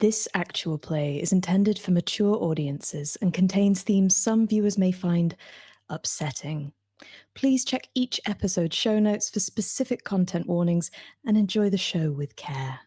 This actual play is intended for mature audiences and contains themes some viewers may find upsetting. Please check each episode's show notes for specific content warnings and enjoy the show with care.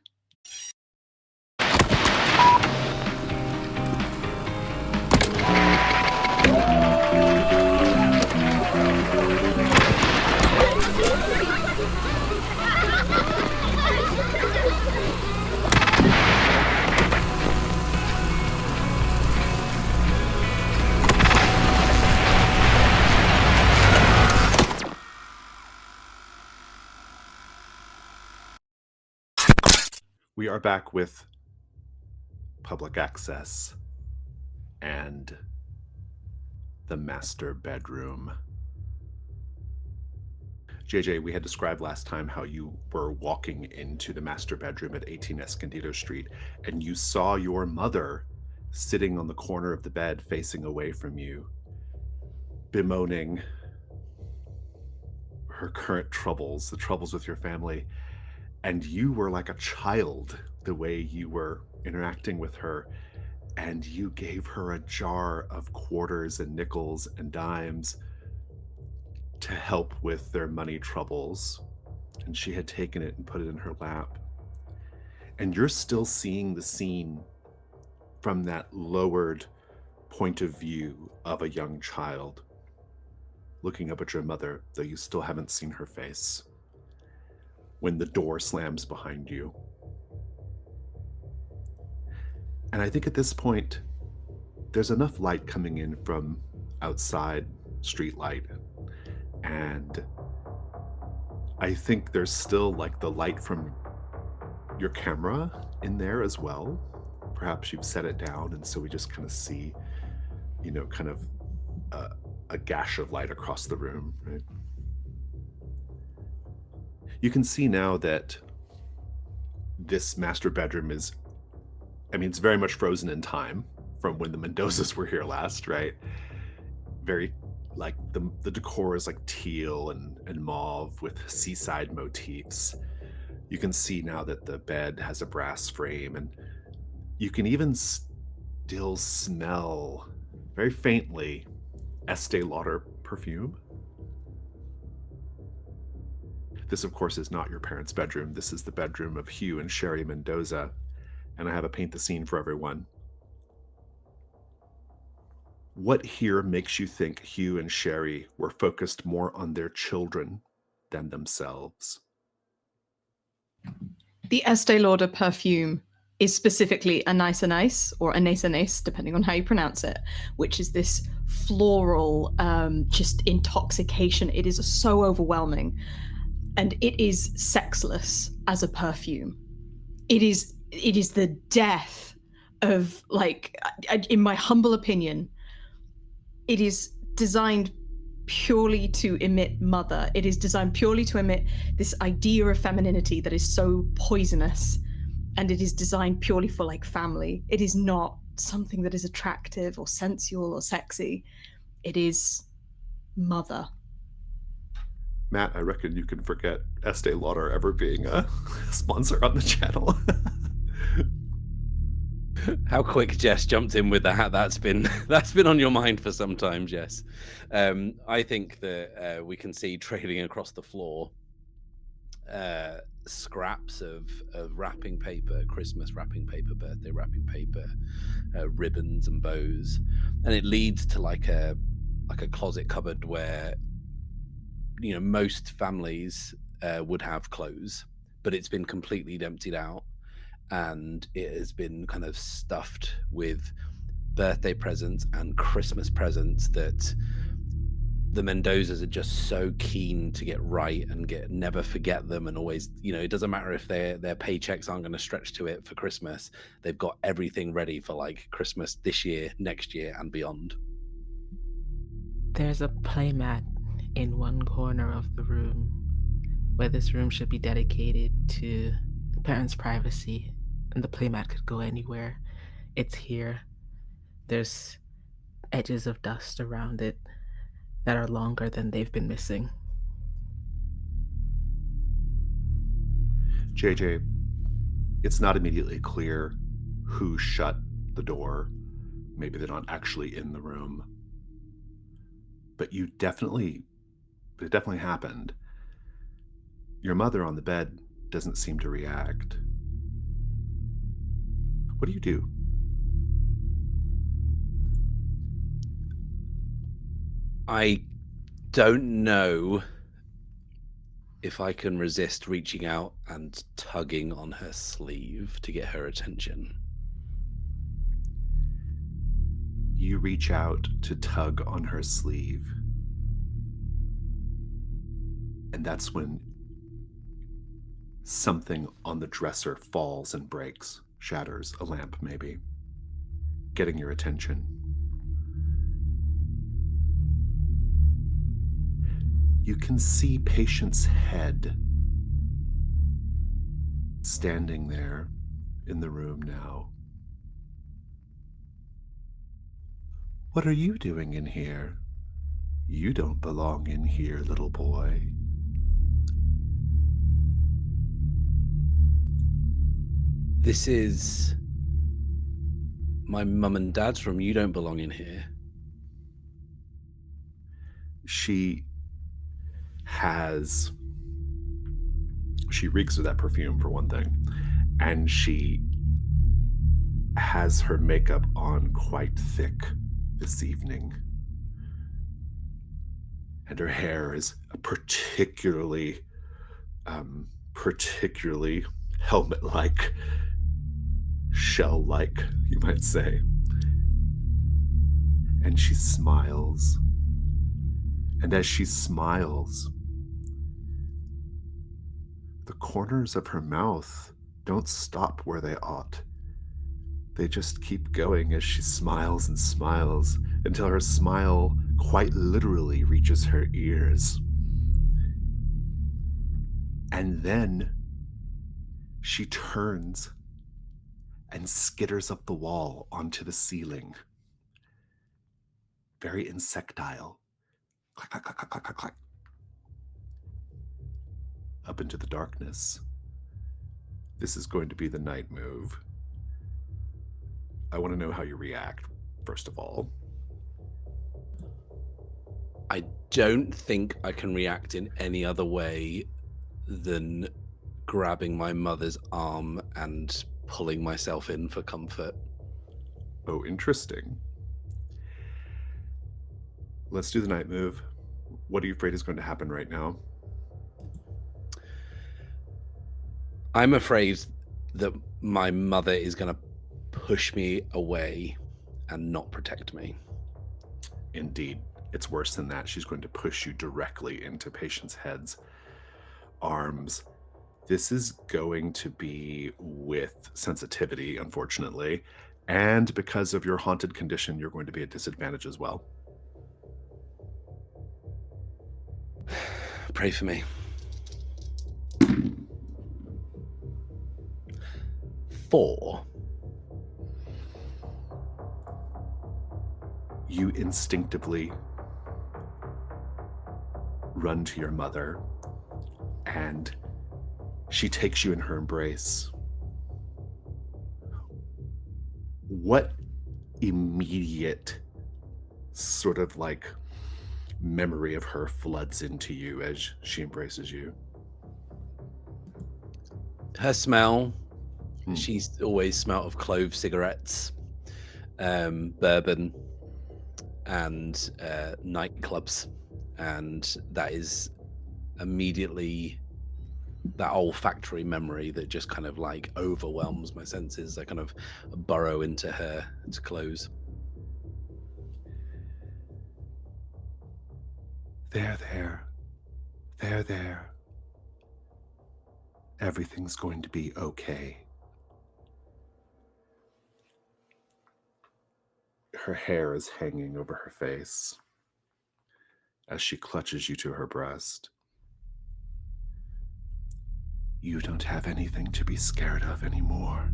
We are back with public access and the master bedroom. JJ, we had described last time how you were walking into the master bedroom at 18 Escondido Street and you saw your mother sitting on the corner of the bed facing away from you, bemoaning her current troubles, the troubles with your family. And you were like a child the way you were interacting with her, and you gave her a jar of quarters and nickels and dimes to help with their money troubles. And she had taken it and put it in her lap. And you're still seeing the scene from that lowered point of view of a young child, looking up at your mother, though you still haven't seen her face, when the door slams behind you. And I think at this point, there's enough light coming in from outside, street light, and I think there's still like the light from your camera in there as well. Perhaps you've set it down, and so we just kind of see, kind of a gash of light across the room, right? You can see now that this master bedroom is, it's very much frozen in time from when the Mendozas were here last, right? Very, like, the decor is like teal and mauve with seaside motifs. You can see now that the bed has a brass frame, and you can even still smell, very faintly, Estee Lauder perfume. This, of course, is not your parents' bedroom. This is the bedroom of Hugh and Sherry Mendoza, and I have a paint the scene for everyone. What here makes you think Hugh and Sherry were focused more on their children than themselves? The Estee Lauder perfume is specifically Anais Anais, or Anais Anais, depending on how you pronounce it, which is this floral, just intoxication. It is so overwhelming. And it is sexless as a perfume. It is the death of, like, in my humble opinion, it is designed purely to emit mother. It is designed purely to emit this idea of femininity that is so poisonous, and it is designed purely for, like, family. It is not something that is attractive or sensual or sexy. It is mother. Matt, I reckon you can forget Estee Lauder ever being a sponsor on the channel. How quick Jess jumped in with that. That's been on your mind for some time, Jess. I think that we can see trailing across the floor scraps of wrapping paper, Christmas wrapping paper, birthday wrapping paper, ribbons and bows, and it leads to like a closet cupboard where most families would have clothes, but it's been completely emptied out, and it has been kind of stuffed with birthday presents and Christmas presents that the Mendozas are just so keen to get right and never forget them, and always, it doesn't matter if their paychecks aren't going to stretch to it for Christmas. They've got everything ready for like Christmas this year, next year, and beyond. There's a playmat in one corner of the room where this room should be dedicated to the parents' privacy, and the playmat could go anywhere. It's here. There's edges of dust around it that are longer than they've been missing. JJ, it's not immediately clear who shut the door. Maybe they're not actually in the room. But it definitely happened. Your mother on the bed doesn't seem to react. What do you do? I don't know if I can resist reaching out and tugging on her sleeve to get her attention. You reach out to tug on her sleeve. And that's when something on the dresser falls and breaks, shatters, a lamp maybe, getting your attention. You can see Patient's head standing there in the room now. What are you doing in here? You don't belong in here, little boy. This is my mum and dad's room. You don't belong in here. She reeks of that perfume, for one thing, and she has her makeup on quite thick this evening. And her hair is particularly helmet-like, shell-like, you might say. And she smiles. And as she smiles, the corners of her mouth don't stop where they ought. They just keep going as she smiles and smiles until her smile quite literally reaches her ears. And then she turns and skitters up the wall onto the ceiling. Very insectile. Clack, clack, clack, clack, clack, clack, clack. Up into the darkness. This is going to be the night move. I want to know how you react, first of all. I don't think I can react in any other way than grabbing my mother's arm and pulling myself in for comfort. Oh, interesting. Let's do the night move. What are you afraid is going to happen right now? I'm afraid that my mother is going to push me away and not protect me. Indeed, it's worse than that. She's going to push you directly into Patient's head's arms. This is going to be with sensitivity, unfortunately. And because of your haunted condition, you're going to be at disadvantage as well. Pray for me. 4. You instinctively run to your mother, and she takes you in her embrace. What immediate sort of like memory of her floods into you as she embraces you? Her smell. She's always smelled of clove cigarettes, bourbon, and nightclubs. And that is immediately that olfactory memory that just kind of like overwhelms my senses. I kind of burrow into her clothes. There. Everything's going to be okay. Her hair is hanging over her face as she clutches you to her breast. You don't have anything to be scared of anymore.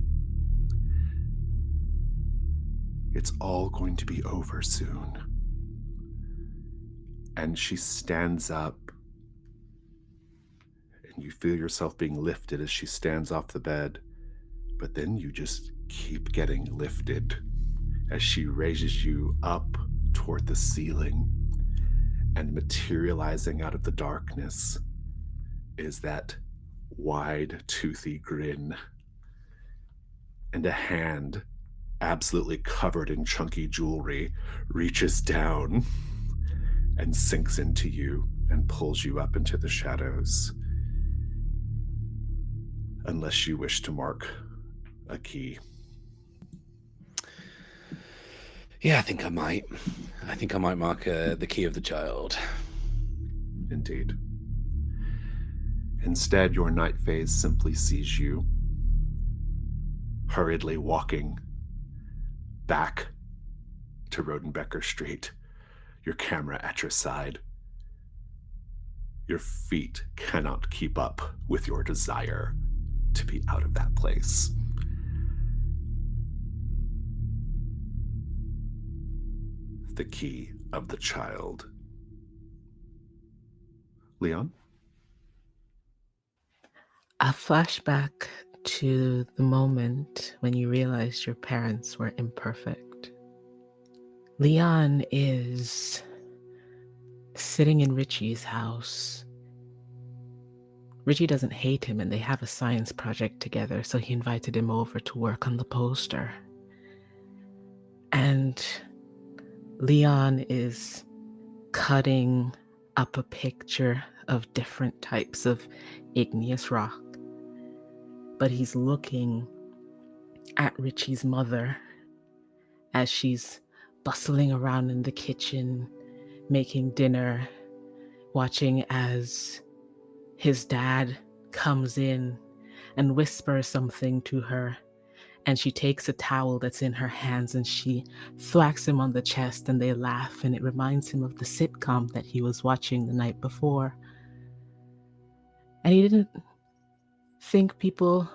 It's all going to be over soon. And she stands up, and you feel yourself being lifted as she stands off the bed, but then you just keep getting lifted as she raises you up toward the ceiling, and materializing out of the darkness is that wide, toothy grin and a hand absolutely covered in chunky jewelry reaches down and sinks into you and pulls you up into the shadows. Unless you wish to mark a key. Yeah, I think I might. I think I might mark the key of the child. Indeed. Instead, your night phase simply sees you hurriedly walking back to Rodenbecker Street, your camera at your side. Your feet cannot keep up with your desire to be out of that place. The key of the child. Leon? A flashback to the moment when you realized your parents were imperfect. Leon is sitting in Richie's house. Richie doesn't hate him, and they have a science project together, so he invited him over to work on the poster. And Leon is cutting up a picture of different types of igneous rock. But he's looking at Richie's mother as she's bustling around in the kitchen, making dinner, watching as his dad comes in and whispers something to her. And she takes a towel that's in her hands and she thwacks him on the chest, and they laugh, and it reminds him of the sitcom that he was watching the night before. And he didn't think people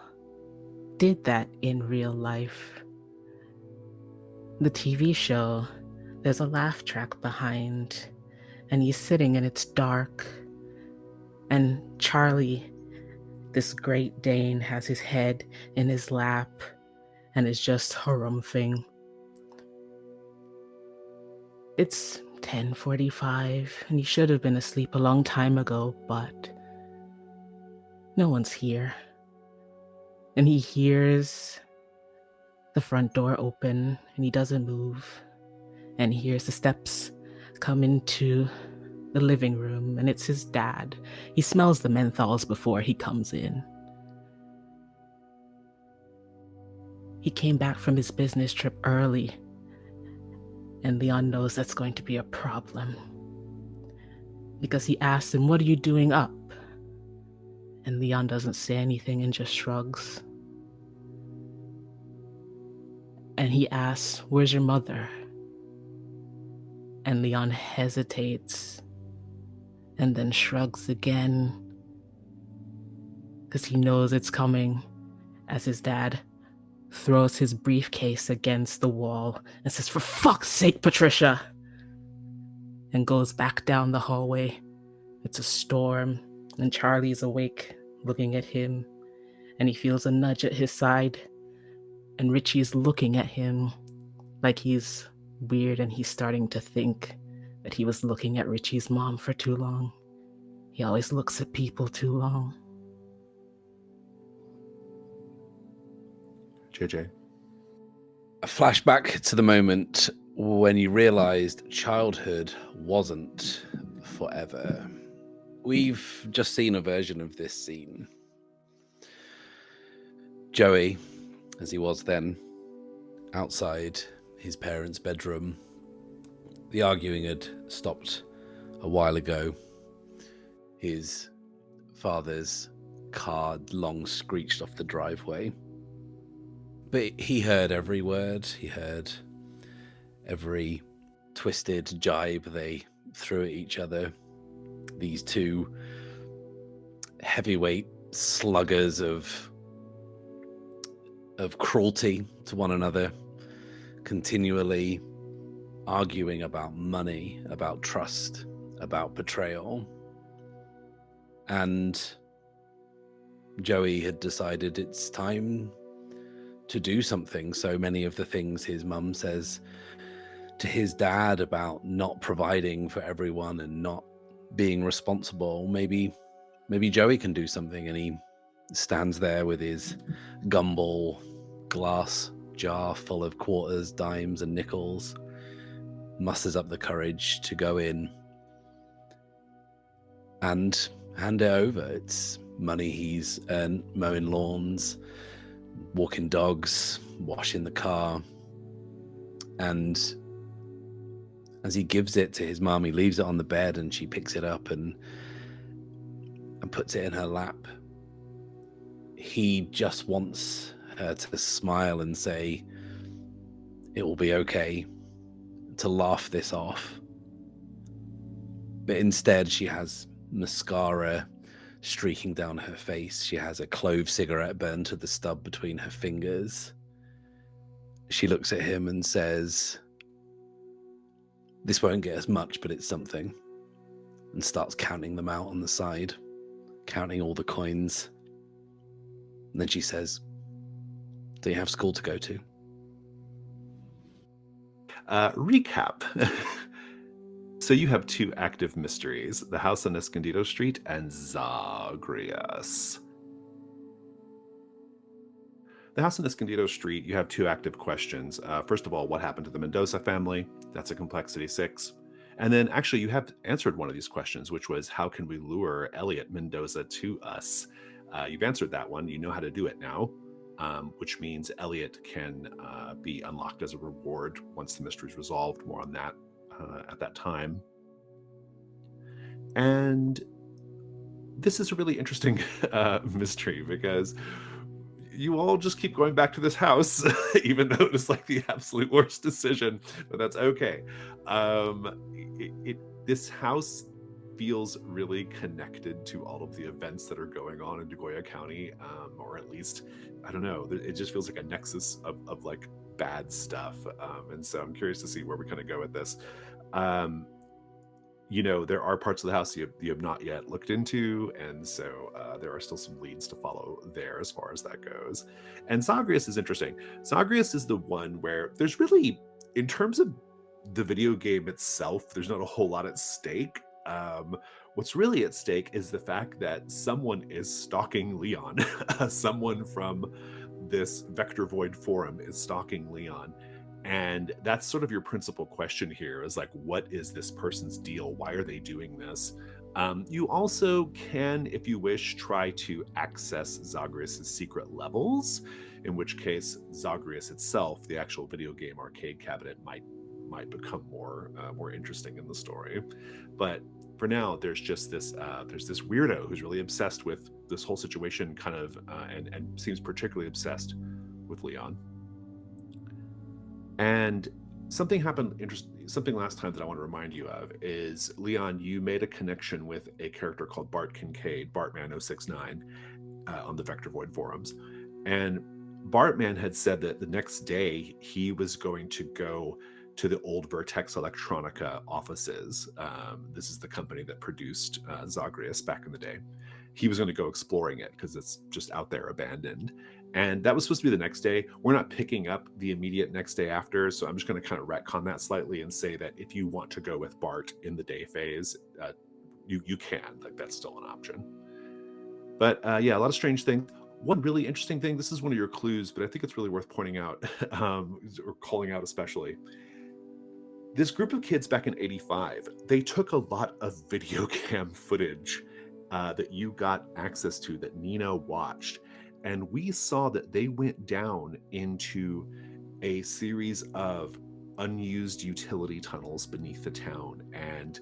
did that in real life. The TV show, there's a laugh track behind, and he's sitting and it's dark. And Charlie, this Great Dane, has his head in his lap and is just harumphing. It's 10:45, and he should have been asleep a long time ago, but no one's here. And he hears the front door open, and he doesn't move. And he hears the steps come into the living room, and it's his dad. He smells the menthols before he comes in. He came back from his business trip early, and Leon knows that's going to be a problem. Because he asks him, "What are you doing up?" And Leon doesn't say anything and just shrugs. And he asks, "Where's your mother?" And Leon hesitates and then shrugs again, because he knows it's coming, as his dad throws his briefcase against the wall and says, "For fuck's sake, Patricia!" and goes back down the hallway. It's a storm, and Charlie's awake looking at him, and he feels a nudge at his side, and Richie's looking at him like he's weird, and he's starting to think that he was looking at Richie's mom for too long. He always looks at people too long. JJ? A flashback to the moment when you realized childhood wasn't forever. We've just seen a version of this scene. Joey, as he was then, outside his parents' bedroom. The arguing had stopped a while ago. His father's car long screeched off the driveway. But he heard every word. He heard every twisted jibe they threw at each other. These two heavyweight sluggers of cruelty to one another, continually arguing about money, about trust, about betrayal. And Joey had decided it's time to do something. So many of the things his mum says to his dad about not providing for everyone and not being responsible, maybe Joey can do something. And he stands there with his gumball glass jar full of quarters, dimes, and nickels, musters up the courage to go in and hand it over. It's money he's earned mowing lawns, walking dogs, washing the car. And as he gives it to his mom, he leaves it on the bed and she picks it up and puts it in her lap. He just wants her to smile and say, "It will be okay," to laugh this off. But instead, she has mascara streaking down her face. She has a clove cigarette burned to the stub between her fingers. She looks at him and says, "This won't get us much, but it's something," and starts counting them out on the side, counting all the coins. And then she says, "Do you have school to go to?" Recap. So you have two active mysteries, the house on Escondido Street and Zagreus. The house on Escondido Street, you have two active questions. First of all, what happened to the Mendoza family? That's a complexity 6. And then actually you have answered one of these questions, which was, how can we lure Elliot Mendoza to us? You've answered that one. You know how to do it now, which means Elliot can be unlocked as a reward once the mystery is resolved. More on that at that time. And this is a really interesting mystery because you all just keep going back to this house, even though it's like the absolute worst decision, but that's okay. This house feels really connected to all of the events that are going on in Goya County, or at least, I don't know, it just feels like a nexus of like bad stuff. And so I'm curious to see where we kind of go with this. You know, there are parts of the house you have not yet looked into, and so there are still some leads to follow there as far as that goes. And Zagreus is interesting. Zagreus is the one where there's really, in terms of the video game itself, there's not a whole lot at stake. What's really at stake is the fact that someone is stalking Leon. Someone from this Vector Void forum is stalking Leon. And that's sort of your principal question here, is like, what is this person's deal? Why are they doing this? You also can, if you wish, try to access Zagreus' secret levels, in which case Zagreus itself, the actual video game arcade cabinet, might become more interesting in the story. But for now, there's just this weirdo who's really obsessed with this whole situation, kind of, and seems particularly obsessed with Leon. And something happened something last time that I want to remind you of is, Leon, you made a connection with a character called Bart Kincaid, Bartman069, on the Vector Void forums. And Bartman had said that the next day he was going to go to the old Vertex Electronica offices. This is the company that produced Zagreus back in the day. He was going to go exploring it because it's just out there abandoned. And that was supposed to be the next day. We're not picking up the immediate next day after, so I'm just going to kind of retcon that slightly and say that if you want to go with Bart in the day phase, you can. Like, that's still an option. But yeah, a lot of strange things. One really interesting thing, this is one of your clues, but I think it's really worth pointing out, or calling out especially. This group of kids back in '85, they took a lot of video cam footage that you got access to, that Nina watched. And we saw that they went down into a series of unused utility tunnels beneath the town. And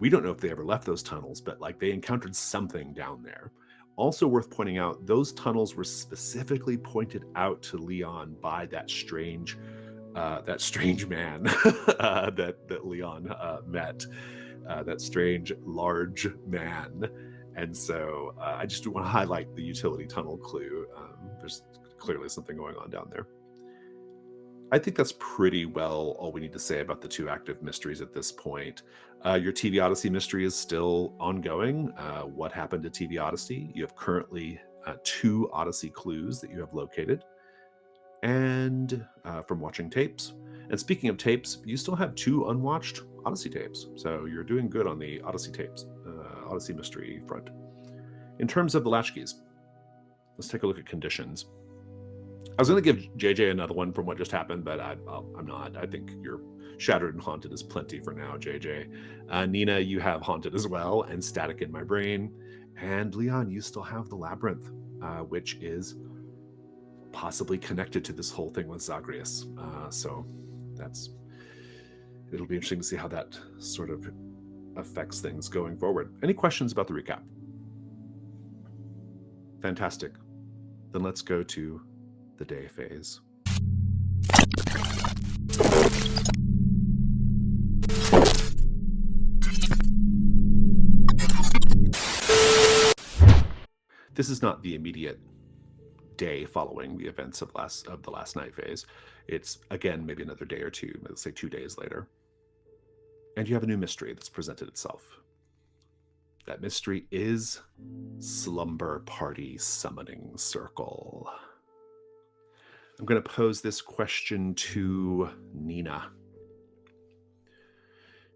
we don't know if they ever left those tunnels, but like, they encountered something down there. Also worth pointing out, those tunnels were specifically pointed out to Leon by that strange man that Leon met, that strange large man. And so I just want to highlight the utility tunnel clue. There's clearly something going on down there. I think that's pretty well all we need to say about the two active mysteries at this point. Your TV Odyssey mystery is still ongoing. What happened to TV Odyssey? You have currently 2 Odyssey clues that you have located. and from watching tapes. And speaking of tapes, you still have 2 unwatched Odyssey tapes. So you're doing good on the Odyssey tapes, Odyssey mystery front. In terms of the latchkeys, let's take a look at conditions. I was going to give JJ another one from what just happened, but I'm not. I think you're Shattered and Haunted is plenty for now, JJ. Nina, you have Haunted as well, and Static in My Brain. And Leon, you still have the Labyrinth, which is possibly connected to this whole thing with Zagreus. So it'll be interesting to see how that sort of affects things going forward. Any questions about the recap? Fantastic. Then let's go to the day phase. This is not the immediate day following the events of the last night phase. It's, again, maybe another day or two, let's say 2 days later. And you have a new mystery that's presented itself. That mystery is Slumber Party Summoning Circle. I'm going to pose this question to Nina.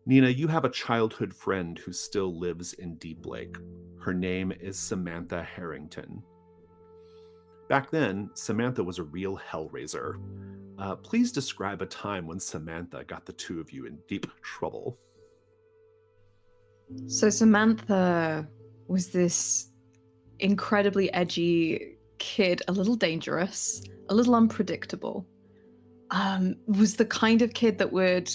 Nina, you have a childhood friend who still lives in Deep Lake. Her name is Samantha Harrington. Back then, Samantha was a real hellraiser. Please describe a time when Samantha got the 2 of you in deep trouble. So Samantha was this incredibly edgy kid, a little dangerous, a little unpredictable. Was the kind of kid that would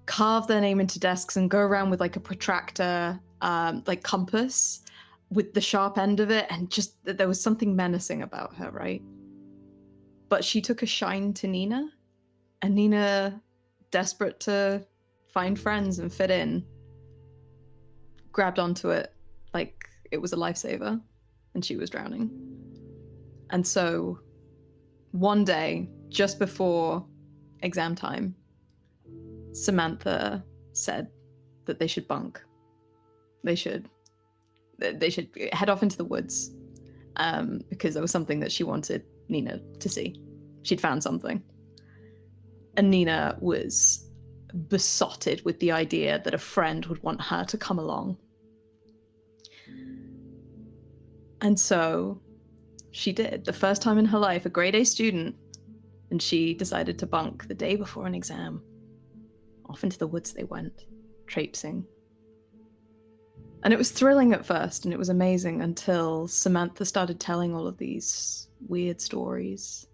carve their name into desks and go around with like a protractor, like compass with the sharp end of it, and just there was something menacing about her, right? But she took a shine to Nina, and Nina, desperate to find friends and fit in, grabbed onto it like it was a lifesaver, and she was drowning. And so one day, just before exam time, Samantha said that they should bunk. They should head off into the woods, because there was something that she wanted Nina to see. She'd found something. And Nina was besotted with the idea that a friend would want her to come along. And so she did. The first time in her life, a grade A student, and she decided to bunk the day before an exam. Off into the woods they went, traipsing. And it was thrilling at first, and it was amazing until Samantha started telling all of these weird stories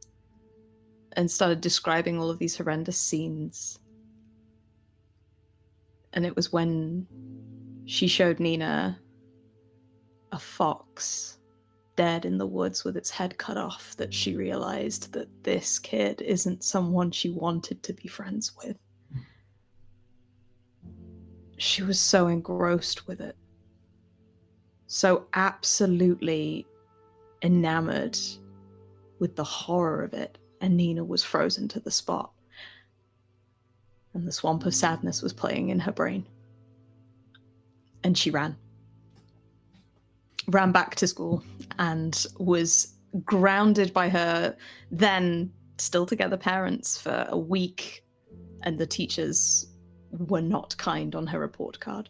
and started describing all of these horrendous scenes. And it was when she showed Nina a fox dead in the woods with its head cut off that she realized that this kid isn't someone she wanted to be friends with. She was so engrossed with it, so absolutely enamored with the horror of it, and Nina was frozen to the spot. And the Swamp of Sadness was playing in her brain. And she ran back to school and was grounded by her then still together parents for a week, and the teachers were not kind on her report card.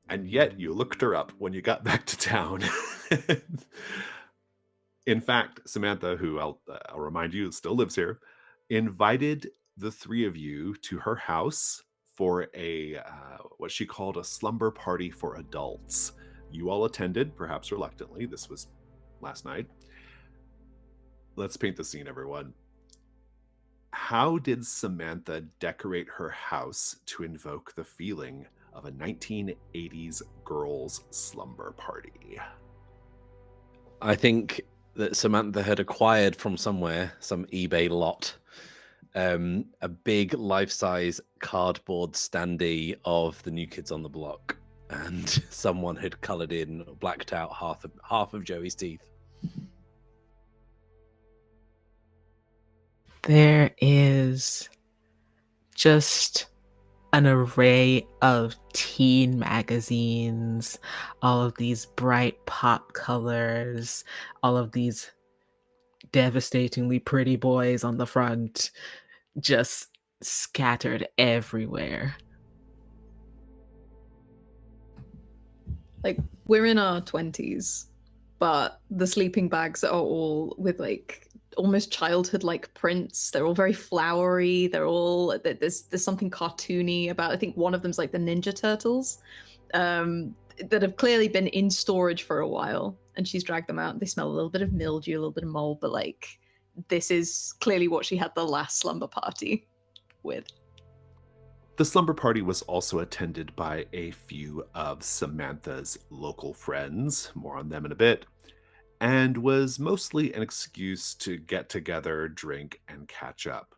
And yet you looked her up when you got back to town. In fact, Samantha, who I'll remind you still lives here, invited the 3 of you to her house for a what she called a slumber party for adults. You all attended, perhaps reluctantly. This was last night. Let's paint the scene, everyone. How did Samantha decorate her house to invoke the feeling of a 1980s girls' slumber party? I think that Samantha had acquired from somewhere, some eBay lot, a big life-size cardboard standee of the New Kids on the Block, and someone had coloured in, blacked out half of Joey's teeth. There is just an array of teen magazines, all of these bright pop colors, all of these devastatingly pretty boys on the front, just scattered everywhere. Like, we're in our 20s, but the sleeping bags are all with like almost childhood-like prints. They're all very flowery. They're all there's something cartoony about. I think one of them's like the Ninja Turtles, that have clearly been in storage for a while. And she's dragged them out. They smell a little bit of mildew, a little bit of mold, but like this is clearly what she had the last slumber party with. The slumber party was also attended by a few of Samantha's local friends, more on them in a bit, and was mostly an excuse to get together, drink, and catch up.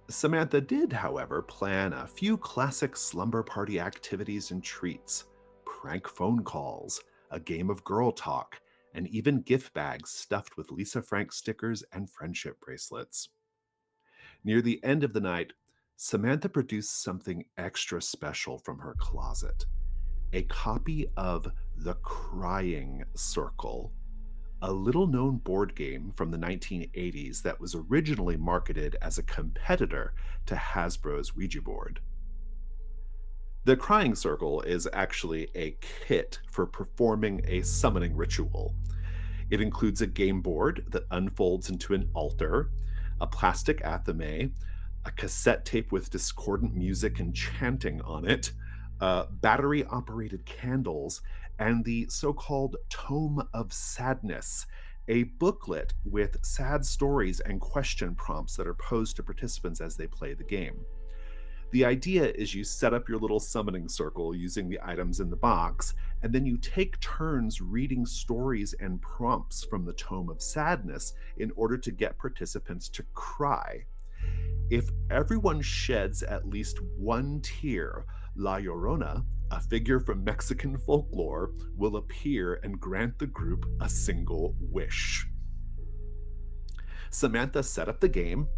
Samantha did, however, plan a few classic slumber party activities and treats: prank phone calls, a game of girl talk, and even gift bags stuffed with Lisa Frank stickers and friendship bracelets. Near the end of the night, Samantha produced something extra special from her closet: a copy of The Crying Circle, a little-known board game from the 1980s that was originally marketed as a competitor to Hasbro's Ouija board. The Crying Circle is actually a kit for performing a summoning ritual. It includes a game board that unfolds into an altar, a plastic athame, a cassette tape with discordant music and chanting on it, battery-operated candles, and the so-called Tome of Sadness, a booklet with sad stories and question prompts that are posed to participants as they play the game. The idea is you set up your little summoning circle using the items in the box, and then you take turns reading stories and prompts from the Tome of Sadness in order to get participants to cry. If everyone sheds at least one tear, La Llorona, a figure from Mexican folklore, will appear and grant the group a single wish. Samantha set up the game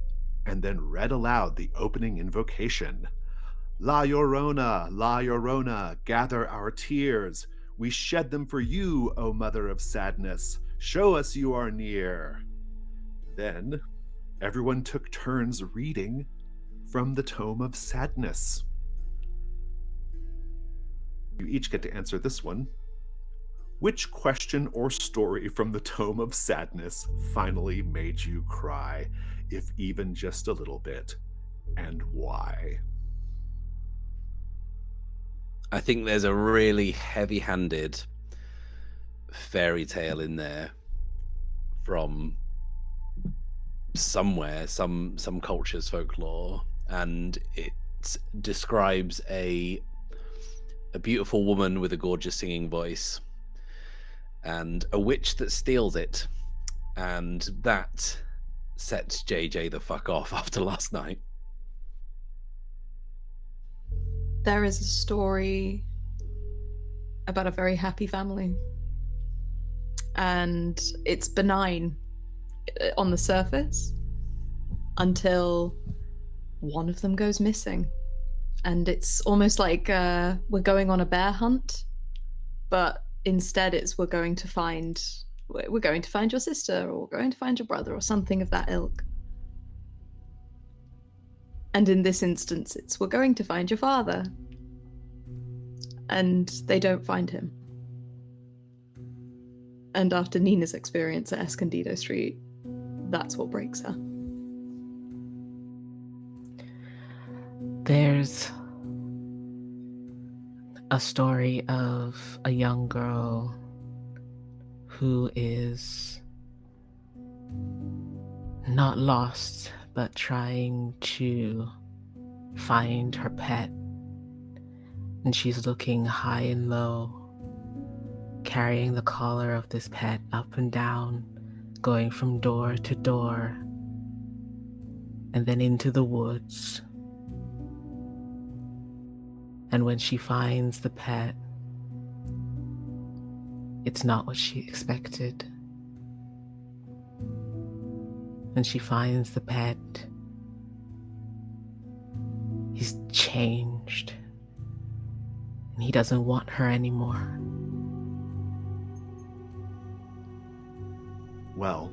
and then read aloud the opening invocation. La Llorona, gather our tears. We shed them for you, O Mother of Sadness. Show us you are near. Then everyone took turns reading from the Tome of Sadness. You each get to answer this one. Which question or story from the Tome of Sadness finally made you cry, if even just a little bit, and why? I think there's a really heavy-handed fairy tale in there from somewhere, some culture's folklore, and it describes a beautiful woman with a gorgeous singing voice and a witch that steals it, and that sets JJ the fuck off after last night. There is a story about a very happy family, and it's benign on the surface until one of them goes missing, and it's almost like we're going on a bear hunt, but instead it's we're going to find your sister, or we're going to find your brother, or something of that ilk. And in this instance, it's we're going to find your father. And they don't find him. And after Nina's experience at Escondido Street, that's what breaks her. There's a story of a young girl who is not lost, but trying to find her pet. And she's looking high and low, carrying the collar of this pet up and down, going from door to door, and then into the woods. And when she finds the pet, it's not what she expected. And she finds the pet. He's changed. And he doesn't want her anymore. Well,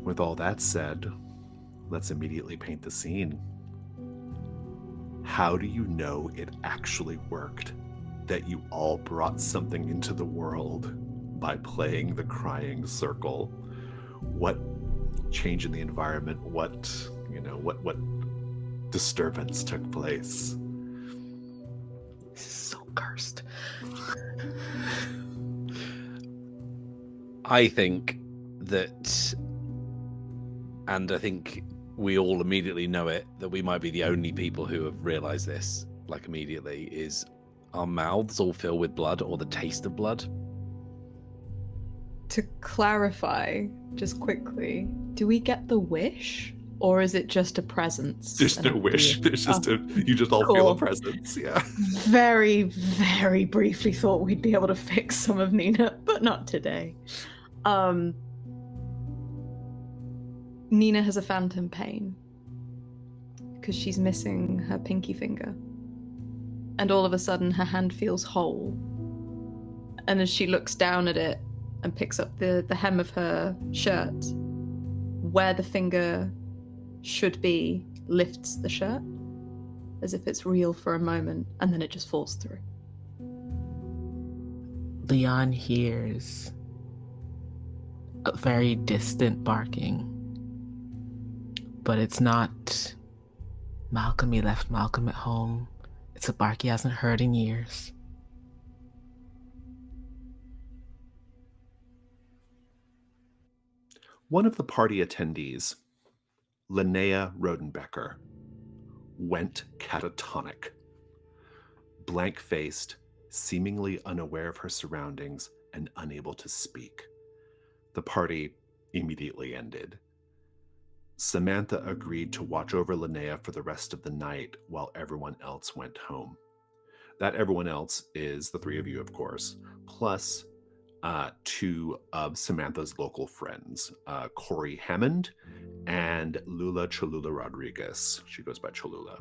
With all that said, let's immediately paint the scene. How do you know it actually worked? That you all brought something into the world by playing the crying circle? What change in the environment? What disturbance took place? This is so cursed. I think that, and I think we all immediately know it, that we might be the only people who have realized this, like immediately, is our mouths all fill with blood or the taste of blood. To clarify, just quickly, do we get the wish? Or is it just a presence? There's no wish. There's just you just all feel a presence. Yeah. Very, very briefly thought we'd be able to fix some of Nina, but not today. Nina has a phantom pain because she's missing her pinky finger. And all of a sudden her hand feels whole. And as she looks down at it and picks up the hem of her shirt, where the finger should be, lifts the shirt as if it's real for a moment, and then it just falls through. Leon hears a very distant barking, but it's not Malcolm. He left Malcolm at home. It's a bark he hasn't heard in years. One of the party attendees, Linnea Rodenbecker, went catatonic. Blank-faced, seemingly unaware of her surroundings, and unable to speak. The party immediately ended. Samantha agreed to watch over Linnea for the rest of the night while everyone else went home. That everyone else is the three of you, of course, plus two of Samantha's local friends, Corey Hammond and Lula Cholula Rodriguez. She goes by Cholula.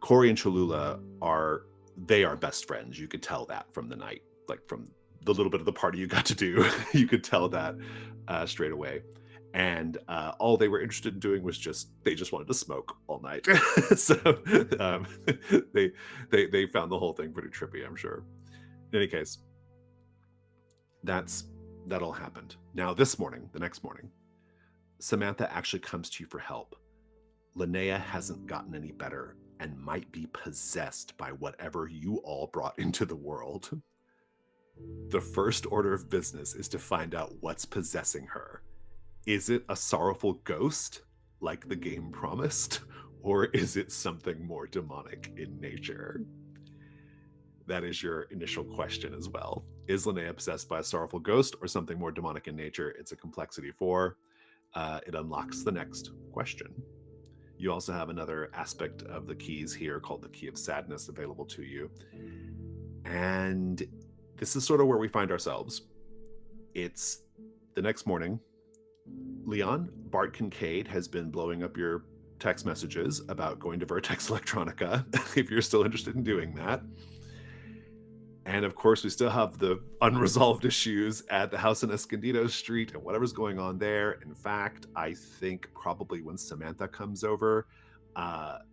Corey and Cholula are best friends. You could tell that from the night, like from the little bit of the party you got to do. You could tell that straight away. And all they were interested in doing was they just wanted to smoke all night. So they found the whole thing pretty trippy, I'm sure. In any case, that all happened. Now this morning, the next morning, Samantha actually comes to you for help. Linnea hasn't gotten any better and might be possessed by whatever you all brought into the world. The first order of business is to find out what's possessing her. Is it a sorrowful ghost, like the game promised, or is it something more demonic in nature? That is your initial question as well. Is Linnea possessed by a sorrowful ghost or something more demonic in nature? It's a complexity 4. It unlocks the next question. You also have another aspect of the keys here called the Key of Sadness available to you. And this is sort of where we find ourselves. It's the next morning. Leon, Bart Kincaid has been blowing up your text messages about going to Vertex Electronica, if you're still interested in doing that. And of course, we still have the unresolved issues at the house in Escondido Street and whatever's going on there. In fact, I think probably when Samantha comes over,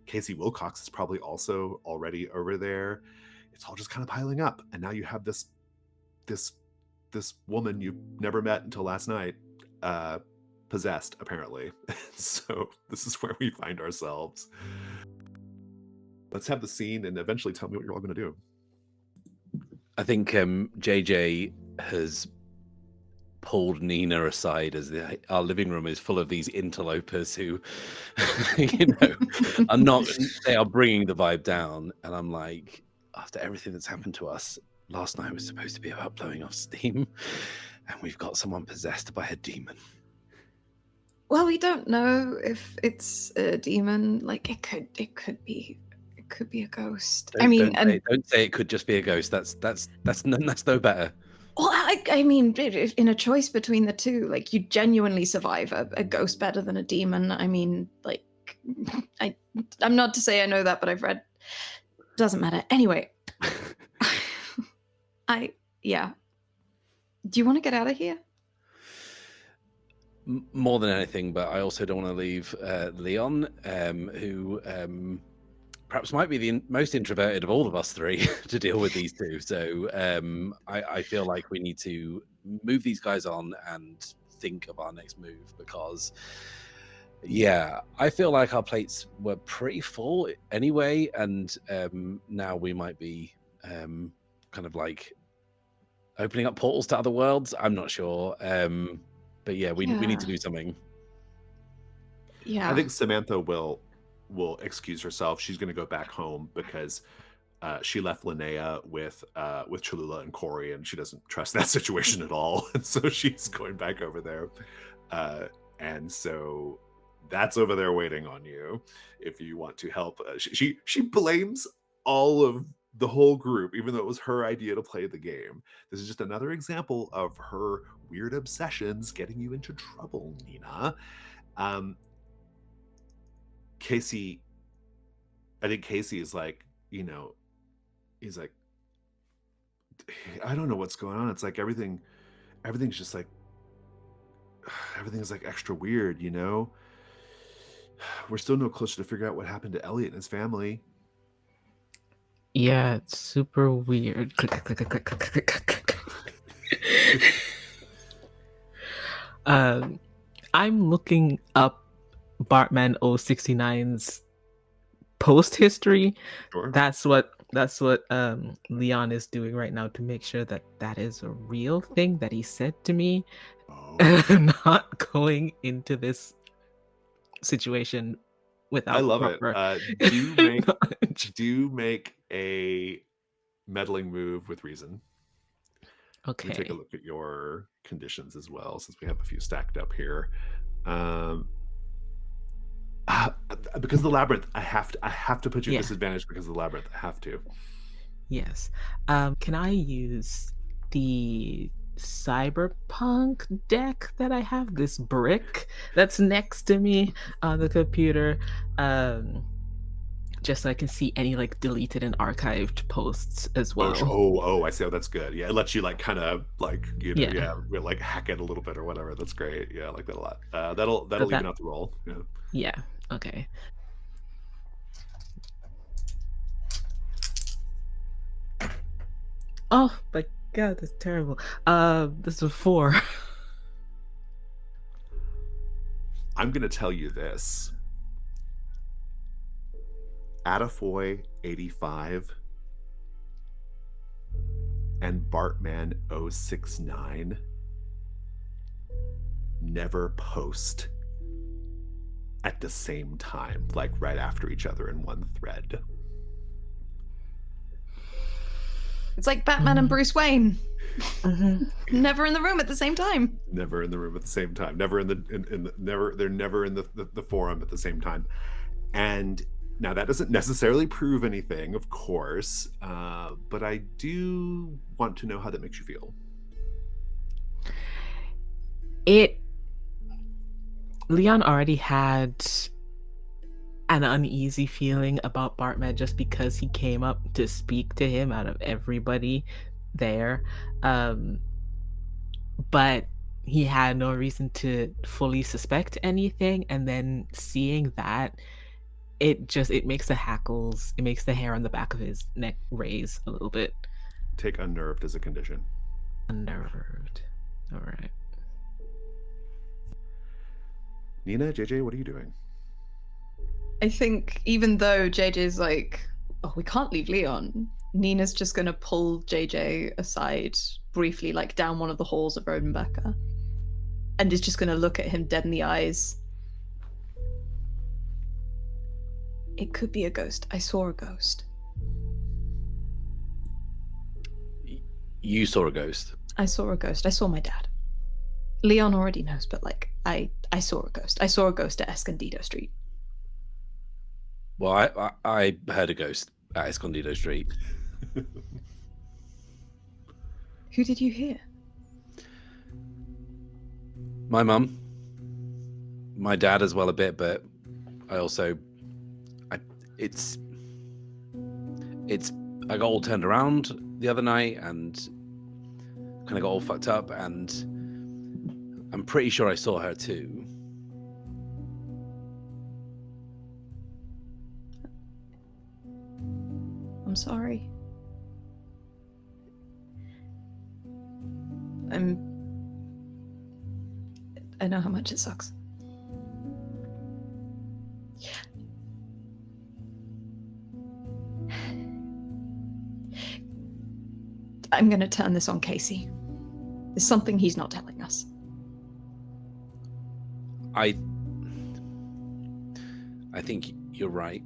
Casey Wilcox is probably also already over there. It's all just kind of piling up. And now you have this woman you never met until last night, possessed, apparently. So this is where we find ourselves. Let's have the scene and eventually tell me what you're all going to do. I think JJ has pulled Nina aside as our living room is full of these interlopers who, they are bringing the vibe down. And I'm like, after everything that's happened to us, last night was supposed to be about blowing off steam, and we've got someone possessed by a demon. Well, we don't know if it's a demon. Like it could be a ghost. Don't say it could just be a ghost. That's no better. Well, I mean, in a choice between the two, like you genuinely survive a ghost better than a demon. I mean, like, I'm not to say I know that, but I've read. Doesn't matter. Anyway, yeah. Do you want to get out of here? more than anything, but I also don't want to leave Leon, who perhaps might be the most introverted of all of us three to deal with these two. So I feel like we need to move these guys on and think of our next move, because I feel like our plates were pretty full anyway, and now we might be kind of like opening up portals to other worlds. I'm not sure. But we need to do something. Yeah. I think Samantha will excuse herself. She's going to go back home because she left Linnea with Cholula and Corey, and she doesn't trust that situation at all. And so she's going back over there. And so that's over there waiting on you if you want to help. She blames all of the whole group, even though it was her idea to play the game. This is just another example of her weird obsessions getting you into trouble, Nina. Casey, I think Casey is like, he's like, I don't know what's going on. It's like everything's just like, everything's like extra weird, We're still no closer to figure out what happened to Elliot and his family. Yeah, it's super weird. I'm looking up Bartman 069's post history. Sure. That's what Leon is doing right now to make sure that is a real thing that he said to me. I'm not going into this situation without. I love it. Do make a meddling move with reason. Okay. Let me take a look at your conditions as well, since we have a few stacked up here. Because of the labyrinth, I have to put you at disadvantage because of the labyrinth. I have to. Yes. Can I use the cyberpunk deck that I have, this brick that's next to me on the computer, just so I can see any like deleted and archived posts as well? Oh, I see. Oh, that's good. Yeah, it lets you like kind of like like hack it a little bit or whatever. That's great. Yeah, I like that a lot. That'll even out the roll. Yeah. Okay. Oh my god, that's terrible. This is a 4. I'm gonna tell you this. Attafoy 85 and Bartman 069 never post at the same time, like right after each other in one thread. It's like Batman and Bruce Wayne. Never in the room at the same time. Never in the room at the same time. Never they're never in the forum at the same time. And now that doesn't necessarily prove anything, of course, but I do want to know how that makes you feel. Leon already had an uneasy feeling about Bartman just because he came up to speak to him out of everybody there. But he had no reason to fully suspect anything, and then seeing that, it makes the hackles, it makes the hair on the back of his neck raise a little bit. Take unnerved as a condition. Unnerved. All right. Nina, JJ, what are you doing? I think even though JJ's like, oh, we can't leave Leon, Nina's just going to pull JJ aside briefly, like down one of the halls of Rodenbecker, and is just going to look at him dead in the eyes. It could be a ghost. I saw a ghost. You saw a ghost? I saw a ghost. I saw my dad. Leon already knows, but like, I saw a ghost. I saw a ghost at Escondido Street. Well, I heard a ghost at Escondido Street. Who did you hear? My mum. My dad as well a bit, but I also... I got all turned around the other night and kind of got all fucked up, and I'm pretty sure I saw her too. I'm sorry. I know how much it sucks. I'm gonna turn this on Casey. There's something he's not telling us. I think you're right,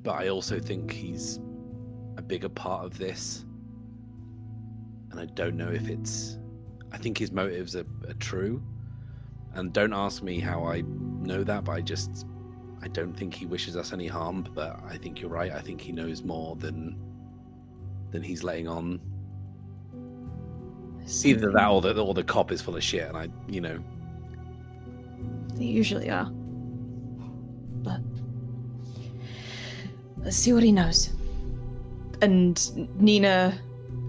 but I also think he's a bigger part of this, and I don't know if it's. I think his motives are true, and don't ask me how I know that, but I don't think he wishes us any harm. But I think you're right. I think he knows more than he's letting on. Either that or the cop is full of shit, and They usually are. But let's see what he knows. And Nina,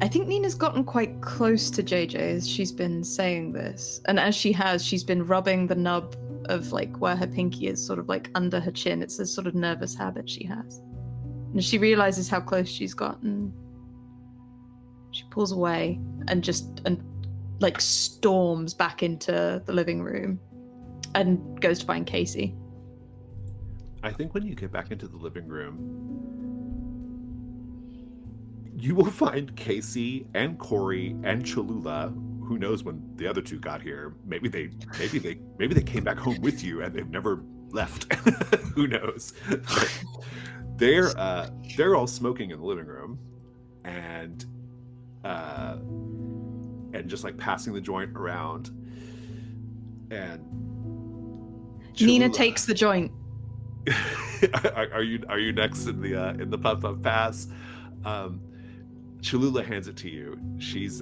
I think Nina's gotten quite close to JJ as she's been saying this. And as she has, she's been rubbing the nub of like where her pinky is sort of like under her chin. It's a sort of nervous habit she has. And she realizes how close she's gotten. She pulls away and like storms back into the living room and goes to find Casey. I think when you get back into the living room, you will find Casey and Corey and Cholula. Who knows when the other two got here? Maybe they came back home with you and they've never left. Who knows? They're all smoking in the living room and just like passing the joint around. And Nina takes the joint. Are you next in the puff pass? Cholula hands it to you. She's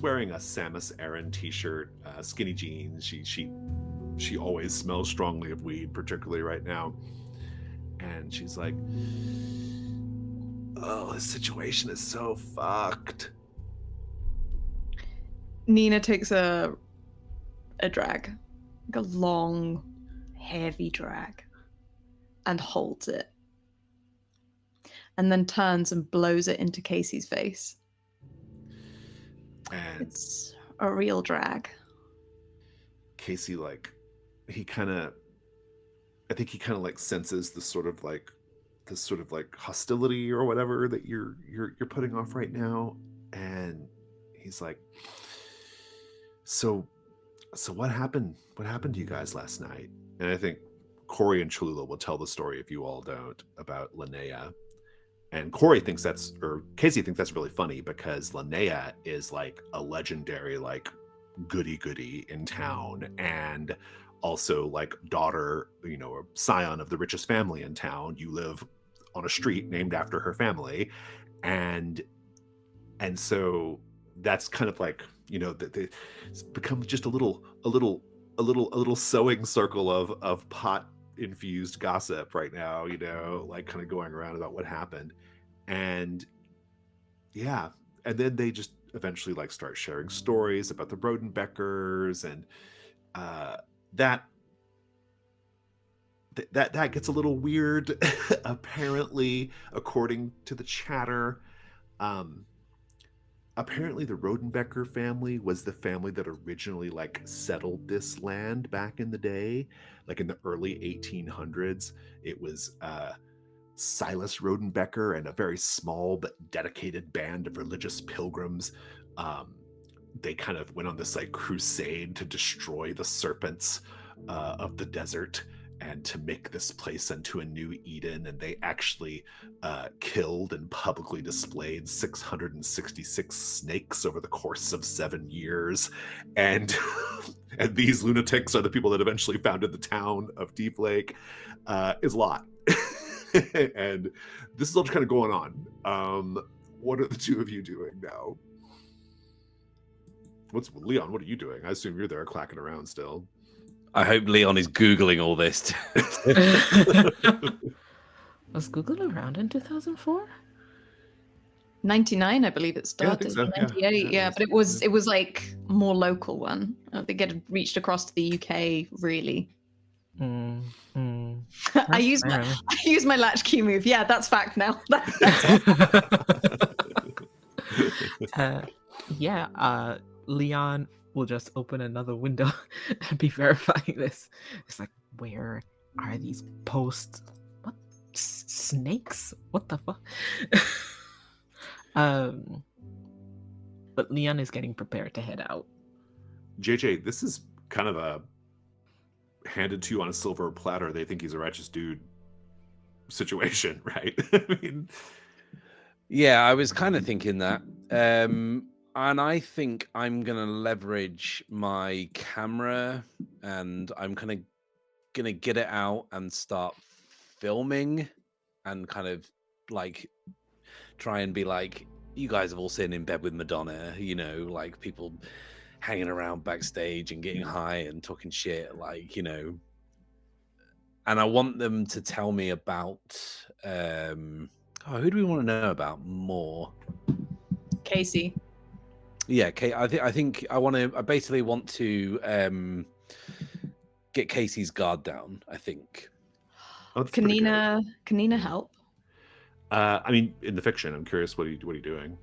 wearing a Samus Aran t-shirt, skinny jeans. She always smells strongly of weed, particularly right now. And she's like, "Oh, this situation is so fucked." Nina takes a drag, like a long, heavy drag, and holds it. And then turns and blows it into Casey's face. And it's a real drag. Casey, like, I think he kind of like senses this sort of like hostility or whatever that you're putting off right now, and he's like, so what happened? What happened to you guys last night? And I think Corey and Cholula will tell the story if you all don't about Linnea. And Casey thinks that's really funny because Linnea is like a legendary like goody in town, and also like daughter, a scion of the richest family in town. You live on a street named after her family, and so that's kind of like it's become just a little sewing circle of pot infused gossip right now, like kind of going around about what happened. And yeah, and then they just eventually like start sharing stories about the Rodenbeckers, and that gets a little weird. Apparently, according to the chatter, apparently the Rodenbecker family was the family that originally like settled this land back in the day, like in the early 1800s. It was Silas Rodenbecker and a very small but dedicated band of religious pilgrims. They kind of went on this like crusade to destroy the serpents of the desert and to make this place into a new Eden. And they actually killed and publicly displayed 666 snakes over the course of 7 years. And and these lunatics are the people that eventually founded the town of Deep Lake. Is a lot. And this is all just kind of going on. What are the two of you doing now? Leon, what are you doing? I assume you're there clacking around still. I hope Leon is Googling all this. Was Google around in 2004? 99, I believe it Yeah, I think started. so, yeah. 98, Yeah, but it was like more local one. I don't think it had reached across to the UK really. I use my latchkey move. Yeah, that's fact now. Leon will just open another window and be verifying this. It's like, where are these posts? What snakes? What the fuck? But Leon is getting prepared to head out. JJ, this is kind of a handed to you on a silver platter. They think he's a righteous dude situation, right? I mean, yeah, I was kind of thinking that. And I think I'm going to leverage my camera and I'm kind of going to get it out and start filming and kind of like try and be like, you guys have all seen In Bed with Madonna, you know, like people hanging around backstage and getting high and talking shit, like, you know. And I want them to tell me about, who do we want to know about more? Casey. Yeah, I think I basically want to get Casey's guard down, I think. Can Nina help? I mean, in the fiction, I'm curious, what are you doing?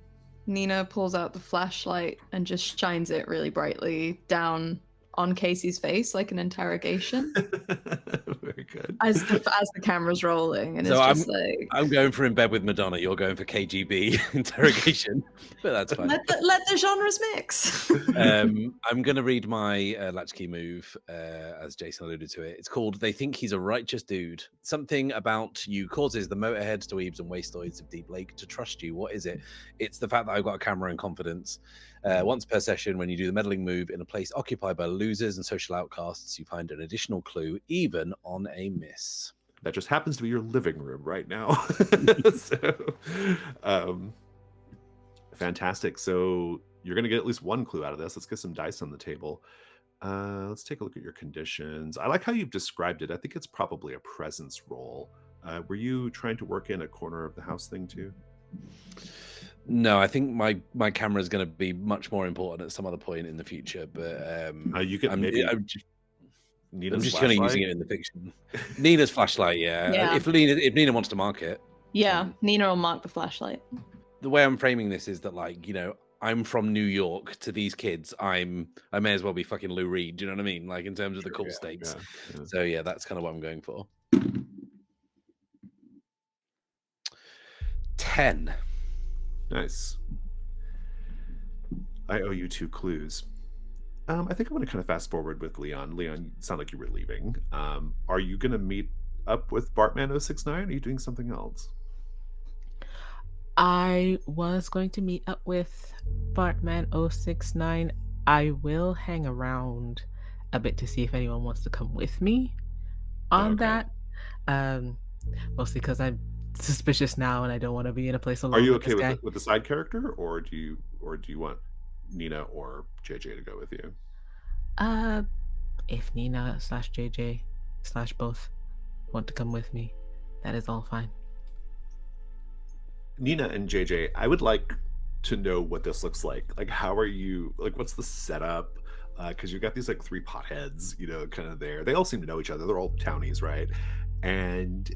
Nina pulls out the flashlight and just shines it really brightly down on Casey's face like an interrogation. Very good. As the camera's rolling, and so it's just like, I'm going for In Bed with Madonna. You're going for KGB interrogation, but that's fine. Let the genres mix. I'm going to read my latchkey move, as Jason alluded to it. It's called "They Think He's a Righteous Dude." Something about you causes the motorheads, dweebs, and wastoids of Deep Lake to trust you. What is it? It's the fact that I've got a camera and confidence. Once per session, when you do the meddling move in a place occupied by losers and social outcasts, you find an additional clue, even on a miss. That just happens to be your living room right now. Fantastic. So you're going to get at least one clue out of this. Let's get some dice on the table. Let's take a look at your conditions. I like how you've described it. I think it's probably a presence roll. Were you trying to work in a corner of the house thing too? No, I think my camera is going to be much more important at some other point in the future. But you can I'm just kind of using it in the fiction. Nina's flashlight, yeah. If Nina wants to mark it, Nina will mark the flashlight. The way I'm framing this is that, like, you know, I'm from New York. To these kids, I may as well be fucking Lou Reed. Do you know what I mean? Like, in terms of the cool stakes. Yeah. So yeah, that's kind of what I'm going for. 10. Nice. I owe you 2 clues. I think I'm going to kind of fast forward with Leon. Leon, you sound like you were leaving. Are you going to meet up with Bartman 069? Or are you doing something else? I was going to meet up with Bartman 069. I will hang around a bit to see if anyone wants to come with me on that. Mostly because I'm suspicious now and I don't want to be in a place alone. Are you okay with the side character, or do you want Nina or JJ to go with you? If Nina / JJ / both want to come with me, that is all fine. Nina and JJ, I would like to know what this looks like. Like, how are you, like, what's the setup? Because you've got these like 3 potheads, you know, kind of there. They all seem to know each other. They're all townies, right? And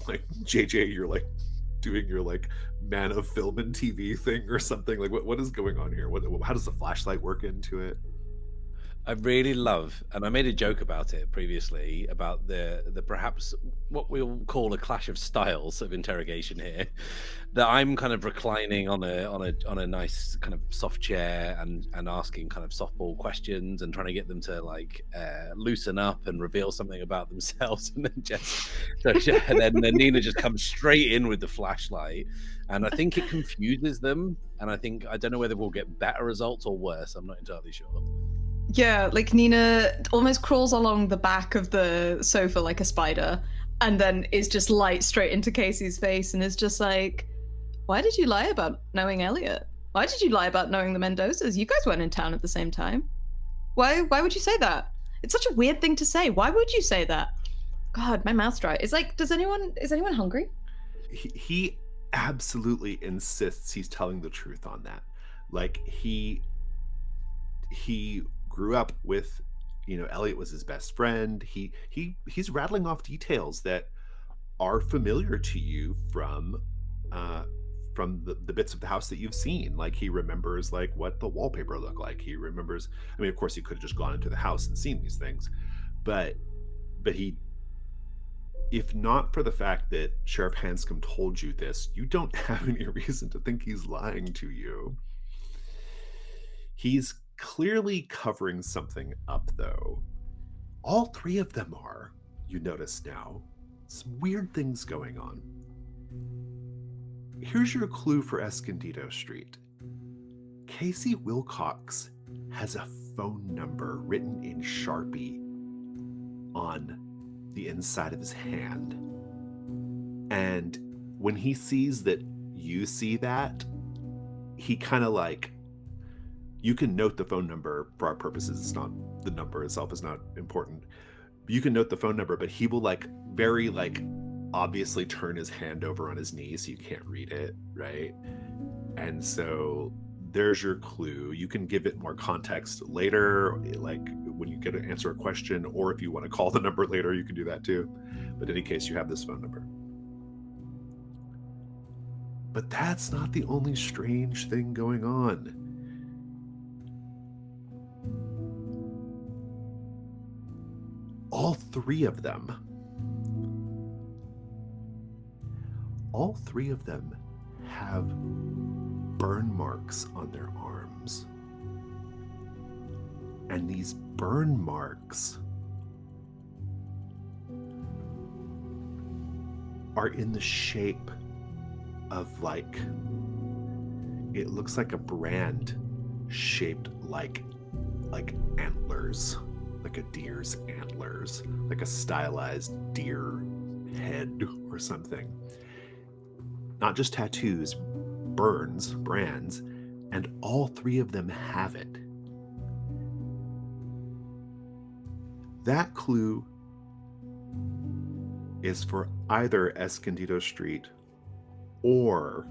like JJ, you're like doing your like man of film and TV thing or something. Like, what is going on here? How does the flashlight work into it? I really love, and I made a joke about it previously, about the perhaps what we'll call a clash of styles of interrogation here. That I'm kind of reclining on a nice kind of soft chair and asking kind of softball questions and trying to get them to like loosen up and reveal something about themselves, and then then Nina just comes straight in with the flashlight, and I think it confuses them, and I don't know whether we'll get better results or worse. I'm not entirely sure. Yeah, like Nina almost crawls along the back of the sofa like a spider, and then is just light straight into Casey's face and is just like, why did you lie about knowing Elliot? Why did you lie about knowing the Mendozas? You guys weren't in town at the same time. Why would you say that? It's such a weird thing to say. Why would you say that? God, my mouth's dry. It's like, is anyone hungry? He absolutely insists he's telling the truth on that. Like he grew up with, Elliot was his best friend. He's rattling off details that are familiar to you from the bits of the house that you've seen. Like he remembers like what the wallpaper looked like. He remembers, I mean, of course he could have just gone into the house and seen these things, but he, if not for the fact that Sheriff Hanscom told you this, you don't have any reason to think he's lying to you. He's clearly covering something up, though. All three of them are, you notice now. Some weird things going on. Here's your clue for Escondido Street. Casey Wilcox has a phone number written in Sharpie on the inside of his hand. And when he sees that you see that, he kind of like, you can note the phone number for our purposes. It's not, the number itself is not important. You can note the phone number, but he will like very like obviously turn his hand over on his knee so you can't read it, right? And so there's your clue. You can give it more context later, like when you get to answer a question, or if you want to call the number later, you can do that too. But in any case, you have this phone number. But that's not the only strange thing going on. All three of them have burn marks on their arms. And these burn marks are in the shape of like, it looks like a brand shaped like antlers, like a deer's antlers, like a stylized deer head or something. Not just tattoos, brands, and all three of them have it. That clue is for either Escondido Street or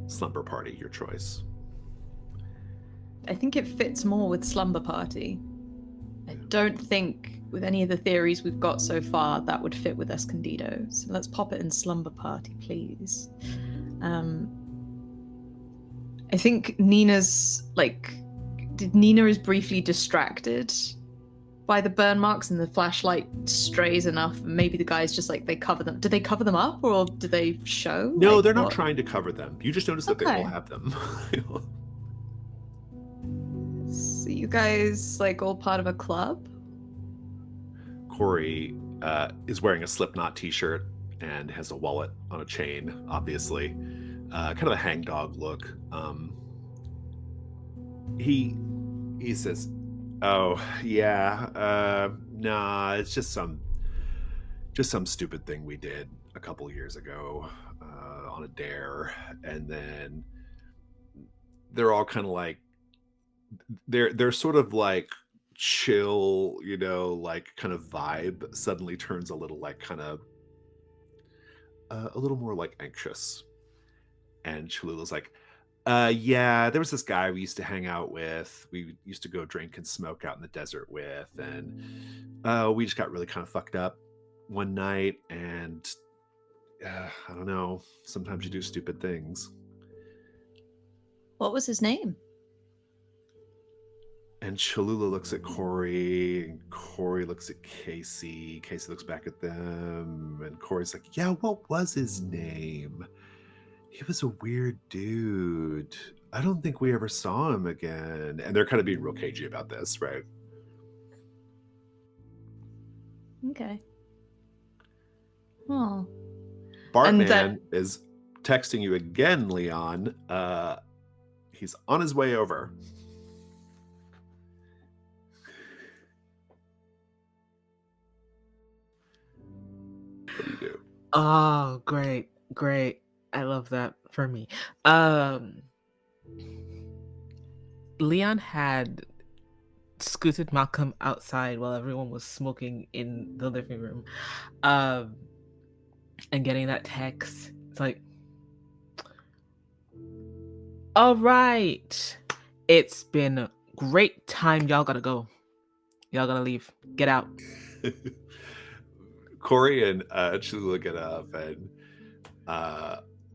Slumber Party, your choice. I think it fits more with Slumber Party. I don't think with any of the theories we've got so far that would fit with Escondido. So let's pop it in Slumber Party, please. I think Nina's Nina is briefly distracted by the burn marks and the flashlight strays enough. Maybe the guys just like, they cover them. Do they cover them up or do they show? No, they're not trying to cover them. You just notice that they all have them. So you guys all part of a club? Corey is wearing a Slipknot t-shirt and has a wallet on a chain, obviously. Kind of a hangdog look. He says, "Oh, yeah, nah, it's just some stupid thing we did a couple years ago on a dare." And then they're all kind of like, they're sort of like chill, kind of vibe suddenly turns a little like kind of a little more like anxious. And Cholula's like, yeah, there was this guy we used to hang out with. We used to go drink and smoke out in the desert with. And we just got really kind of fucked up one night. And I don't know, sometimes you do stupid things. What was his name? And Cholula looks at Corey, and Corey looks at Casey. Casey looks back at them, and Corey's like, yeah, what was his name? He was a weird dude. I don't think we ever saw him again. And they're kind of being real cagey about this, right? Okay. Oh. Bartman is texting you again, Leon. He's on his way over. What do you do? Oh, great. I love that for me. Leon had scooted Malcolm outside while everyone was smoking in the living room. And getting that text, it's like, All right. It's been a great time. Y'all gotta go. Y'all gotta leave. Get out. Corey and Cholula get up, and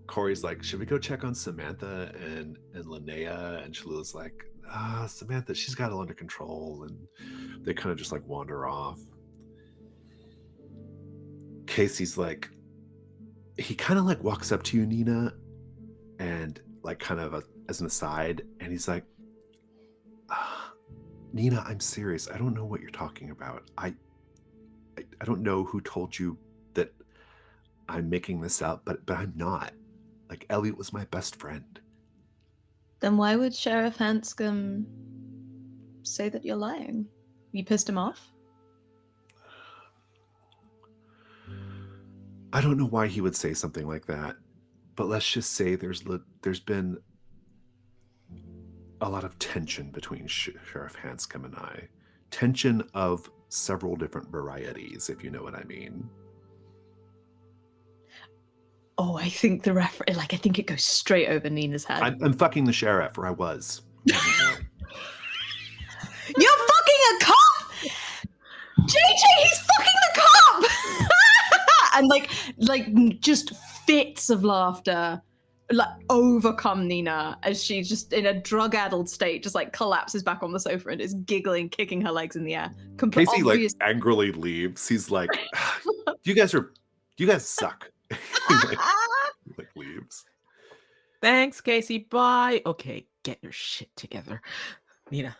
Corey's like, should we go check on Samantha and Linnea? And Cholula's like, Samantha, she's got it under control. And they kind of just like wander off. Casey's like, he kind of like walks up to you, Nina, and like kind of as an aside, and he's like, Nina, I'm serious. I don't know what you're talking about. I don't know who told you that I'm making this up, but I'm not. Like, Elliot was my best friend. Then why would Sheriff Hanscom say that you're lying? You pissed him off? I don't know why he would say something like that, but let's just say there's been a lot of tension between Sheriff Hanscom and I. Tension of several different varieties, if you know what I mean. Oh, I think I think it goes straight over Nina's head. I'm fucking the sheriff, or I was. You're fucking a cop! JJ, he's fucking the cop! And like just fits of laughter like overcome Nina as she just in a drug-addled state just like collapses back on the sofa and is giggling, kicking her legs in the air. Casey like angrily leaves. He's like, you guys suck. He like leaves. Thanks, Casey. Bye. Okay, get your shit together. Nina.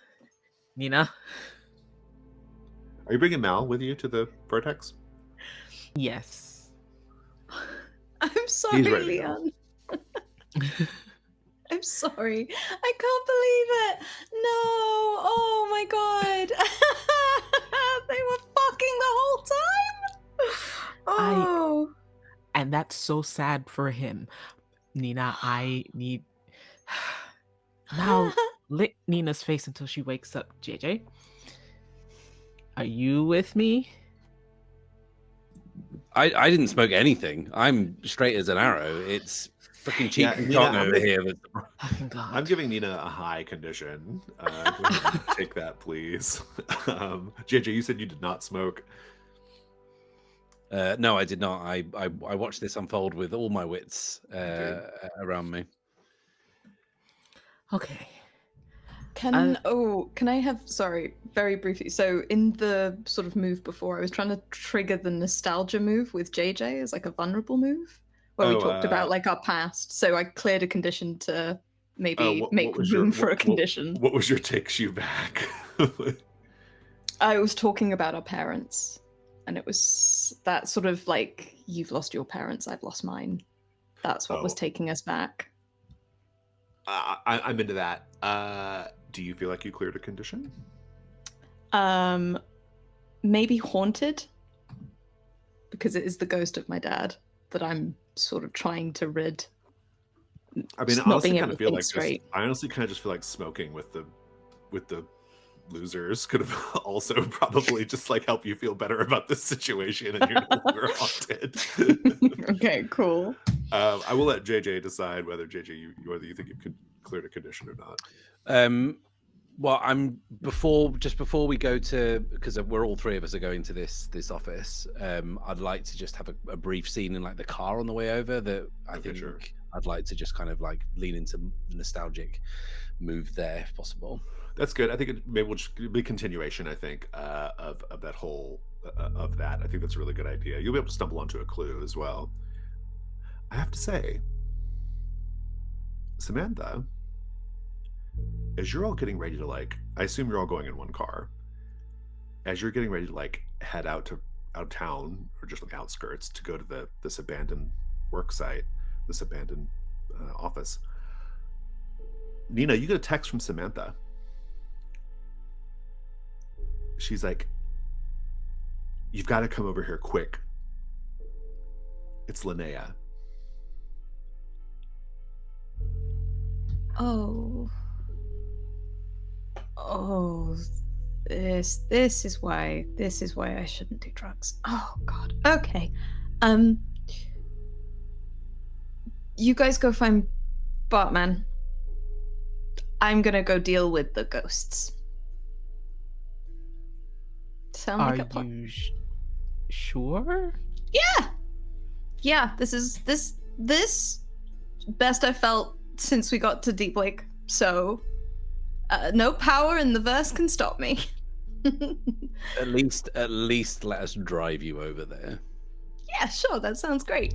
Are you bringing Mal with you to the Vertex? Yes. I'm sorry, Leon. I'm sorry. I can't believe it. No. Oh my god. They were fucking the whole time. Oh. And that's so sad for him. Nina, I need... Now, lick Nina's face until she wakes up. JJ, are you with me? I didn't smoke anything. I'm straight as an arrow. It's fucking cheap over here. God. I'm giving Nina a high condition. Take that, please. JJ, you said you did not smoke. No, I did not. I watched this unfold with all my wits around me. Okay. Can I have, sorry, very briefly. So in the sort of move before, I was trying to trigger the nostalgia move with JJ as like a vulnerable move where we talked about like our past. So I cleared a condition to maybe make room for a condition. What was your takes you back? I was talking about our parents. And it was that sort of like, you've lost your parents, I've lost mine. That's what was taking us back. I'm into that. Do you feel like you cleared a condition? Maybe haunted. Because it is the ghost of my dad that I'm sort of trying to rid. I mean, I honestly kind of feel like just feel like smoking with the losers could have also probably just like help you feel better about this situation and you're no longer haunted. Okay, cool. I will let JJ decide whether whether you think you cleared a condition or not. Well, before we go to, because we're all three of us are going to this office. I'd like to just have a brief scene in like the car on the way over. That I think sure. I'd like to just kind of like lean into the nostalgic move there if possible. That's good. I think maybe we'll just be a continuation. I think of that whole of that. I think that's a really good idea. You'll be able to stumble onto a clue as well. I have to say, Samantha, as you're all getting ready to like, I assume you're all going in one car. As you're getting ready to like head out of town or just on the outskirts to go to this abandoned work site, this abandoned office. Nina, you get a text from Samantha. She's like, you've got to come over here quick. It's Linnea. Oh, this is why I shouldn't do drugs. Oh God. Okay. You guys go find Bartman. I'm gonna go deal with the ghosts. Sound Are like a plan? you sure? Yeah, this is this best I felt since we got to Deep Lake. So no power in the verse can stop me. At least let us drive you over there. Yeah, sure, that sounds great.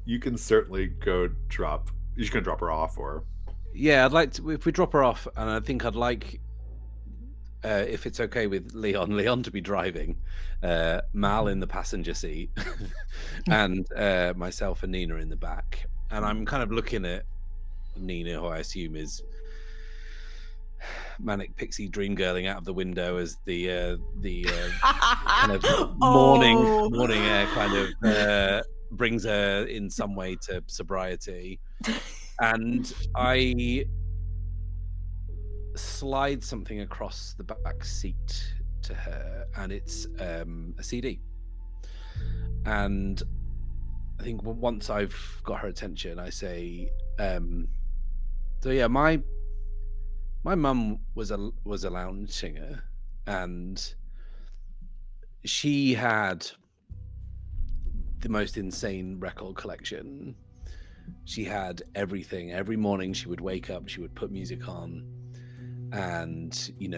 You can certainly go drop. You're just gonna drop her off, or Yeah, I'd like to. If we drop her off, and I think I'd like, if it's okay with Leon to be driving, Mal in the passenger seat, and myself and Nina in the back. And I'm kind of looking at Nina, who I assume is manic pixie dream girling out of the window as the kind of morning air kind of brings her in some way to sobriety. And I slide something across the back seat to her, and it's a CD. And I think once I've got her attention, I say, so yeah, my mum was a lounge singer, and she had the most insane record collection. She had everything. Every morning she would wake up, she would put music on, and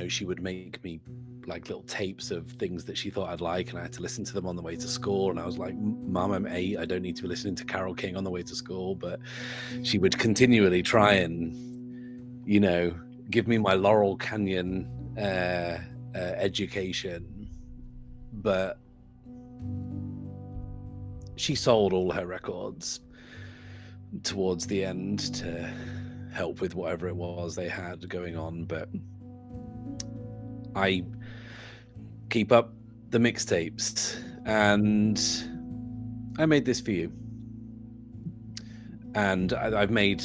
she would make me like little tapes of things that she thought I'd like, and I had to listen to them on the way to school. And I was like, Mum, I'm 8, I don't need to be listening to Carole King on the way to school. But she would continually try and give me my Laurel Canyon education. But she sold all her records towards the end to help with whatever it was they had going on. But I keep up the mixtapes, and I made this for you. And I've made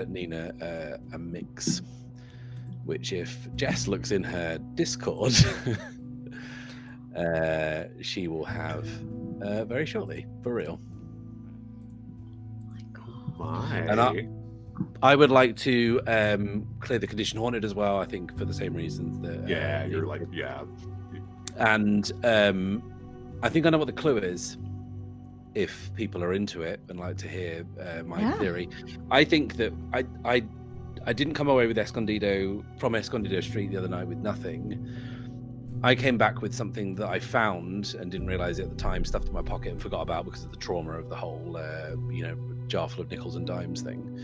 Nina a mix, which if Jess looks in her Discord, she will have very shortly, for real. And I would like to clear the condition haunted as well, I think for the same reasons that you're like, yeah. And I think I know what the clue is, if people are into it and like to hear my theory. I think that I didn't come away with from Escondido Street the other night with nothing. I came back with something that I found and didn't realize it at the time, stuffed in my pocket and forgot about because of the trauma of the whole jar full of nickels and dimes thing.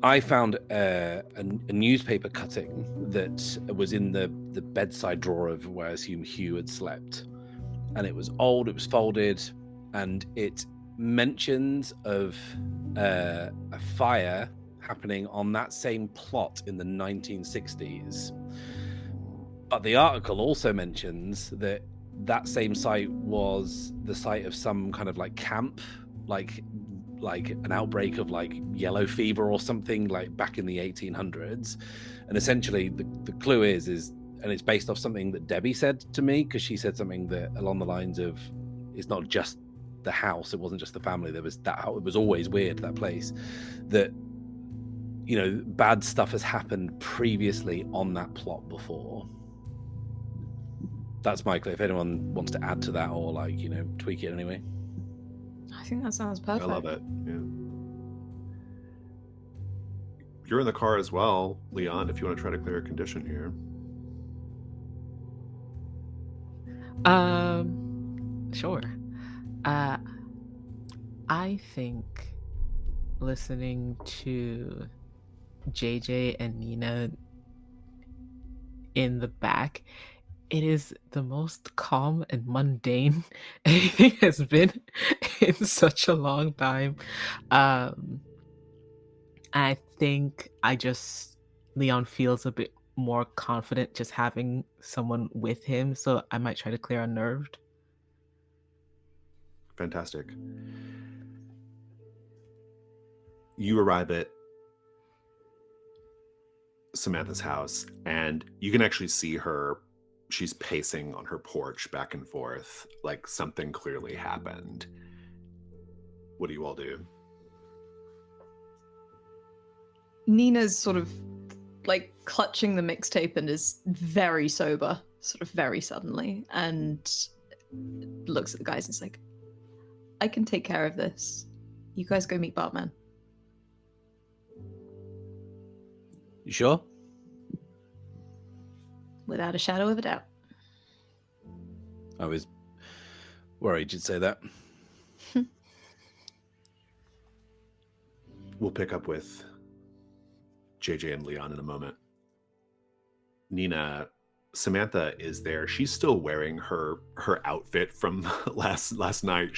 I found a newspaper cutting that was in the bedside drawer of where I assume Hugh had slept. And it was old, it was folded, and it mentions of a fire happening on that same plot in the 1960s. But the article also mentions that same site was the site of some kind of like camp, like an outbreak of like yellow fever or something, like back in the 1800s. And essentially the clue is, and it's based off something that Debbie said to me, because she said something that along the lines of, it's not just the house, it wasn't just the family, there was that, it was always weird, that place, that bad stuff has happened previously on that plot before. That's my clue. If anyone wants to add to that or tweak it anyway. I think that sounds perfect. I love it. Yeah. You're in the car as well, Leon, if you want to try to clear a condition here. Sure. I think listening to JJ and Nina in the back, it is the most calm and mundane anything has been in such a long time. I think Leon feels a bit more confident just having someone with him, so I might try to clear unnerved. Fantastic. You arrive at Samantha's house, and you can actually see her. She's pacing on her porch back and forth, like something clearly happened. What do you all do? Nina's sort of like clutching the mixtape and is very sober, sort of very suddenly, and looks at the guys and is like, I can take care of this. You guys go meet Bartman. You sure? Without a shadow of a doubt. I was worried you'd say that. We'll pick up with JJ and Leon in a moment. Nina, Samantha is there. She's still wearing her outfit from last night.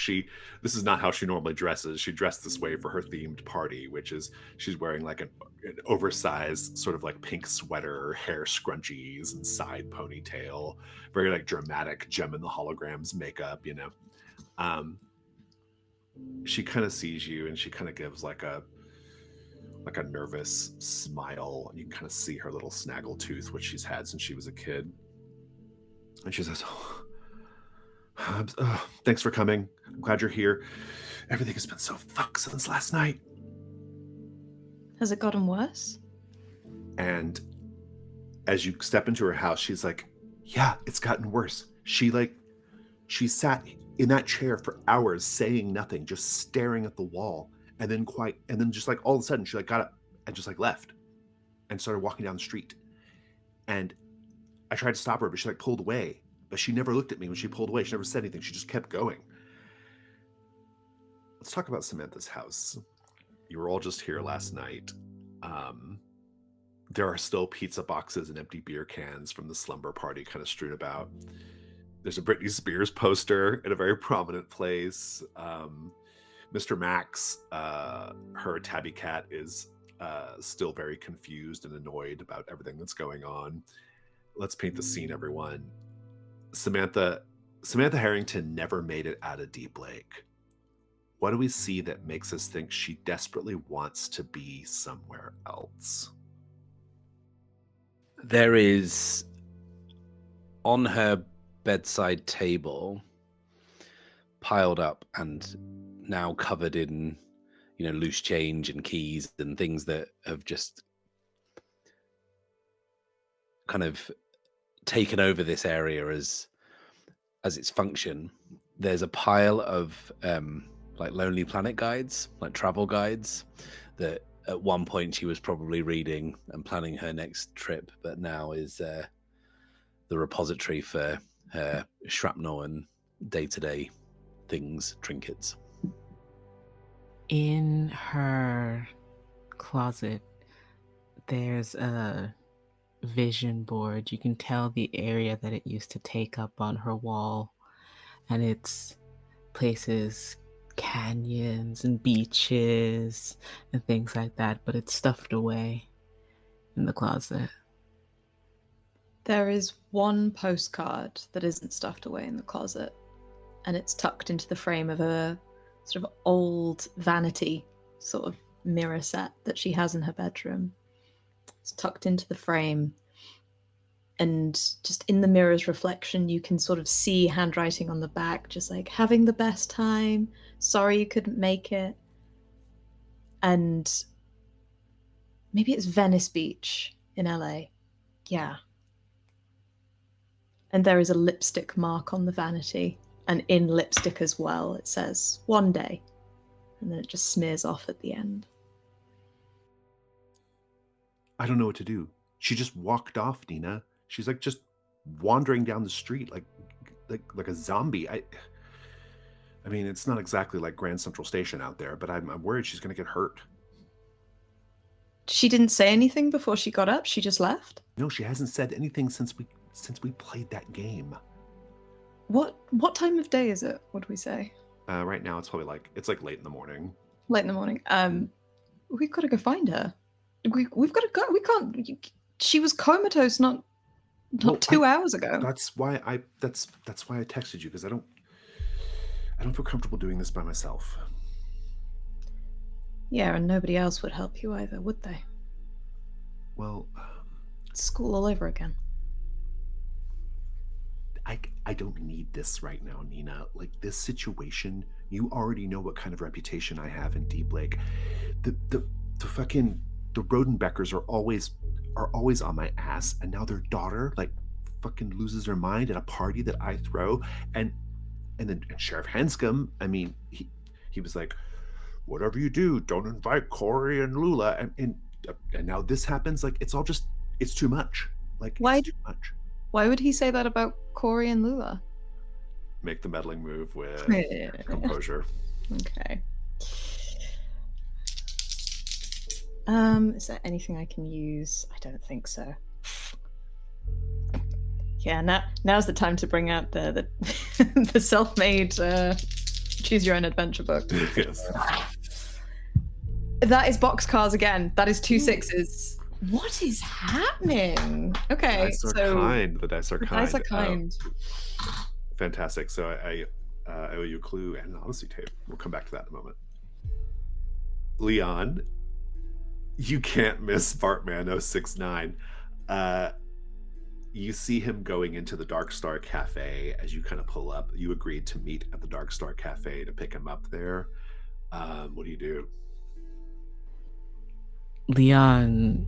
This is not how she normally dresses. She dressed this way for her themed party, which is she's wearing like an oversized sort of like pink sweater, hair scrunchies and side ponytail, very like dramatic Gem and the Holograms makeup, you know. She kind of sees you and she kind of gives like a nervous smile, and you can kind of see her little snaggle tooth, which she's had since she was a kid. And she says, thanks for coming. I'm glad you're here. Everything has been so fucked since last night. Has it gotten worse? And as you step into her house, she's like, yeah, it's gotten worse. She sat in that chair for hours saying nothing, just staring at the wall. And then just like all of a sudden she like got up and just like left and started walking down the street. And I tried to stop her, but she like pulled away. But she never looked at me when she pulled away. She never said anything. She just kept going. Let's talk about Samantha's house. You were all just here last night. There are still pizza boxes and empty beer cans from the slumber party kind of strewn about. There's a Britney Spears poster in a very prominent place. Mr. Max, her tabby cat, is still very confused and annoyed about everything that's going on. Let's paint the scene, everyone. Samantha Harrington never made it out of Deep Lake. What do we see that makes us think she desperately wants to be somewhere else? There is on her bedside table, piled up and now covered in, loose change and keys and things that have just kind of taken over this area as its function. There's a pile of like Lonely Planet guides, like travel guides, that at one point she was probably reading and planning her next trip, but now is the repository for her shrapnel and day-to-day things, trinkets. In her closet, there's a vision board. You can tell the area that it used to take up on her wall, and it's places, canyons and beaches and things like that, but it's stuffed away in the closet. There is one postcard that isn't stuffed away in the closet, and it's tucked into the frame of a sort of old vanity sort of mirror set that she has in her bedroom. It's tucked into the frame, and just in the mirror's reflection you can sort of see handwriting on the back, just like, having the best time, sorry you couldn't make it. And maybe it's Venice Beach in LA. Yeah. And there is a lipstick mark on the vanity, and in lipstick as well it says one day, and then it just smears off at the end. I don't know what to do. She just walked off, Nina. She's like just wandering down the street like a zombie. I mean, it's not exactly like Grand Central Station out there, but I'm worried she's going to get hurt. She didn't say anything before she got up? She just left? No, she hasn't said anything since we played that game. What time of day is it, would we say? Right now it's probably it's late in the morning. Late in the morning. We've got to go find her. We've got to go. We can't. She was comatose not 2 hours ago. That's why I texted you, because I don't feel comfortable doing this by myself. Yeah, and nobody else would help you either, would they? Well, school all over again. I don't need this right now, Nina. Like, this situation, you already know what kind of reputation I have in Deep Lake. The fucking the Rodenbeckers are always on my ass, and now their daughter like fucking loses her mind at a party that I throw, and then Sheriff Hanscom, I mean, he was like, whatever you do, don't invite Corey and Lula, and now this happens. Like, it's all just, it's too much. Like, Why- it's too much. Why would he say that about Corey and Lula? Make the meddling move with composure. Okay. Is there anything I can use? I don't think so. Yeah, now's the time to bring out the the self-made choose your own adventure book. Yes. That is boxcars again. That is 2 6s. What is happening? Okay, The dice are so kind. The dice are the kind. dice are kind. Fantastic. So I owe you a clue and an honesty tape. We'll come back to that in a moment. Leon, you can't miss Bartman 069. You see him going into the Dark Star Cafe as you kind of pull up. You agreed to meet at the Dark Star Cafe to pick him up there. What do you do? Leon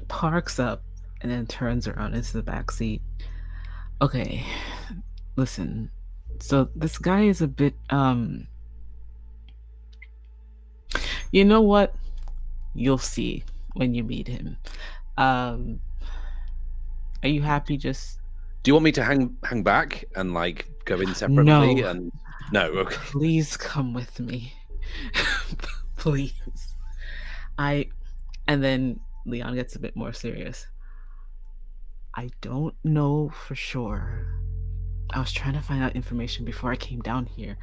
parks up and then turns around into the back seat. Okay, listen. So this guy is a bit you know what? You'll see when you meet him. Are you happy just Do you want me to hang back and like go in separately? No. And no, okay. please come with me? Please. And then Leon gets a bit more serious. I don't know for sure. I was trying to find out information before I came down here.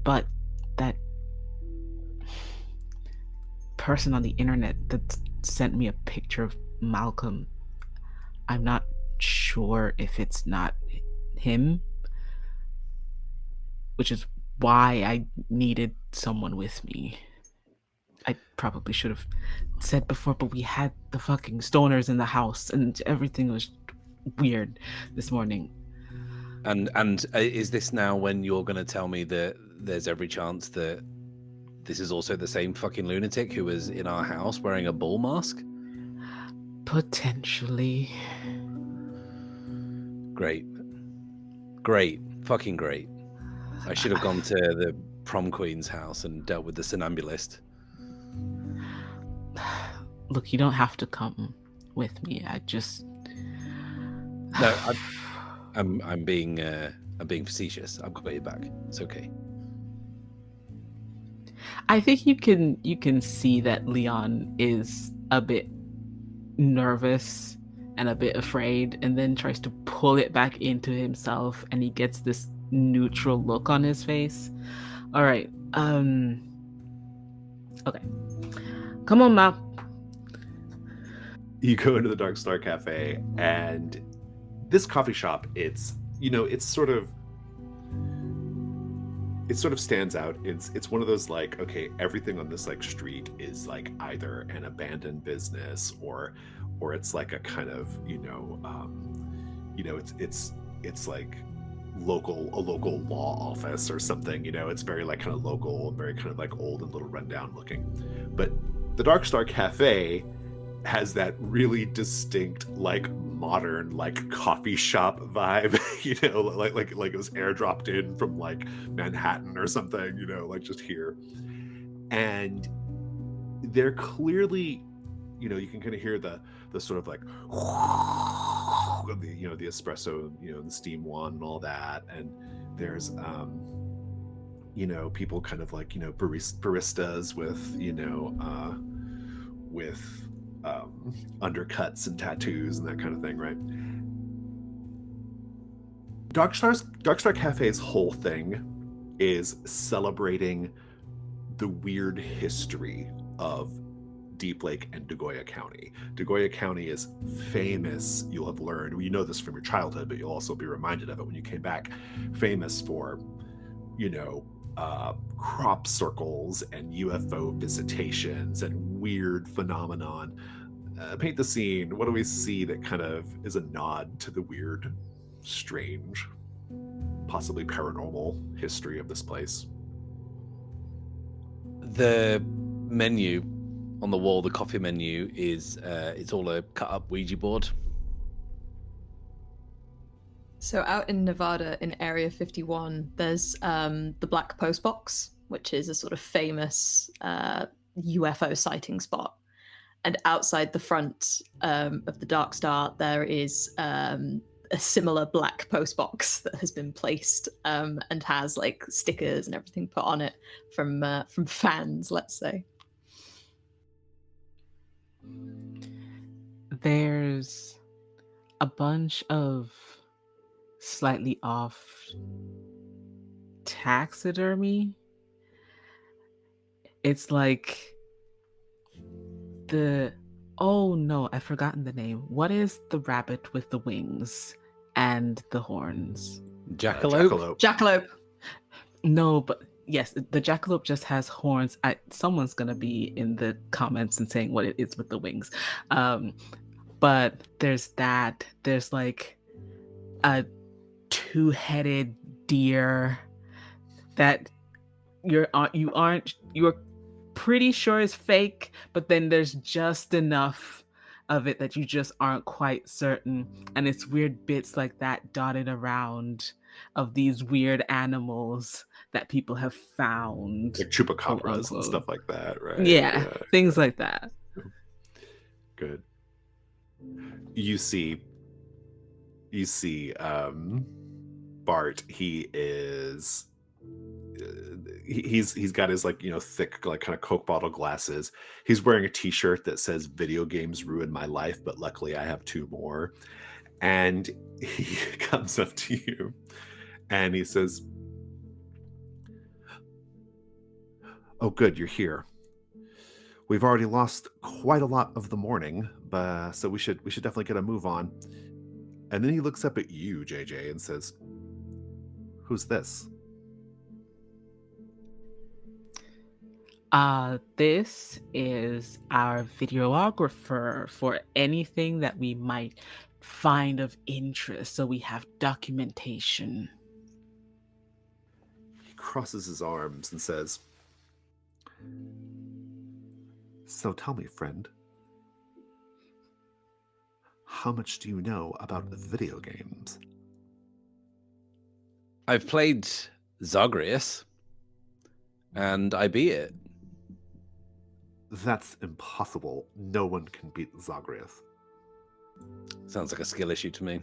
But that person on the internet that sent me a picture of Malcolm, I'm not sure if it's not him, which is why I needed someone with me. I probably should have said before, but we had the fucking stoners in the house and everything was weird this morning. And is this now when you're going to tell me that there's every chance that this is also the same fucking lunatic who was in our house wearing a bull mask? Potentially. Great, fucking great. I should have gone to the prom queen's house and dealt with the somnambulist. Look, you don't have to come with me. I just No, I'm being facetious. I've got your back. It's okay. I think you can see that Leon is a bit nervous and a bit afraid, and then tries to pull it back into himself, and he gets this neutral look on his face. All right. Okay. Come on, Mal. You go into the Dark Star Cafe, and this coffee shop, it's sort of stands out. It's one of those like, okay, everything on this like street is like either an abandoned business or it's like a kind of it's like a local law office or something. It's very like kind of local and very kind of like old and little rundown looking. But the Dark Star Cafe has that really distinct like modern like coffee shop vibe, like it was airdropped in from like Manhattan or something, like just here. And they're clearly, you can kind of hear the sort of like the espresso, the steam wand and all that. And there's people kind of like baristas with with undercuts and tattoos and that kind of thing, right? Dark Star Cafe's whole thing is celebrating the weird history of Deep Lake and Degoya County. Degoya County is famous, you'll have learned, you know this from your childhood, but you'll also be reminded of it when you came back, famous for, crop circles and UFO visitations and weird phenomenon. Paint the scene. What do we see that kind of is a nod to the weird, strange, possibly paranormal history of this place? The menu on the wall, the coffee menu, is it's all a cut up Ouija board. So out in Nevada, in Area 51, there's the Black Post Box, which is a sort of famous UFO sighting spot. And outside the front of the Dark Star, there is a similar black post box that has been placed and has like stickers and everything put on it from fans, let's say. There's a bunch of slightly off taxidermy. It's like oh no, I've forgotten the name. What is the rabbit with the wings and the horns? Jackalope. Jackalope. No, but yes, the jackalope just has horns. Someone's gonna be in the comments and saying what it is with the wings. But there's that. There's like a two-headed deer that you're pretty sure is fake, but then there's just enough of it that you just aren't quite certain, and it's weird bits like that dotted around of these weird animals that people have found, like chupacabras and stuff like that, right? Yeah, things like that. Good. You see Bart. He's got his like, thick, like kind of Coke bottle glasses. He's wearing a t-shirt that says "Video games ruined my life, but luckily I have 2 more." And he comes up to you and he says, "Oh, good, you're here. We've already lost quite a lot of the morning, but so we should definitely get a move on." And then he looks up at you, JJ, and says, "Who's this?" This is our videographer for anything that we might find of interest, so we have documentation. He crosses his arms and says, "So tell me, friend, how much do you know about video games?" I've played Zagreus, and I beat it. "That's impossible. No one can beat Zagreus." Sounds like a skill issue to me.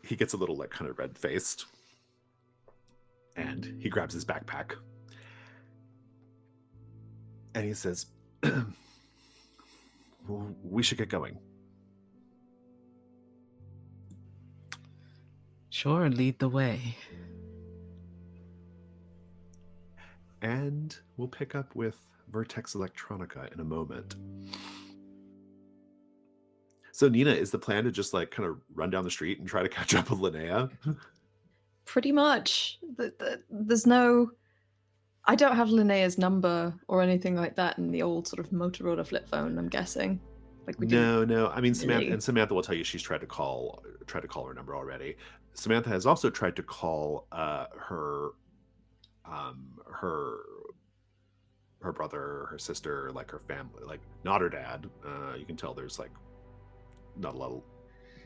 He gets a little like kind of red-faced, and he grabs his backpack, and he says, "Well, we should get going." Sure, lead the way. And we'll pick up with Vertex Electronica in a moment. So Nina, is the plan to just like kind of run down the street and try to catch up with Linnea? Pretty much. There's no... I don't have Linnea's number or anything like that in the old sort of Motorola flip phone, I'm guessing. Like we do. No. I mean, Really? Samantha will tell you she's tried to call her number already. Samantha has also tried to call her brother, her sister, like her family, like not her dad. You can tell there's like not a lot of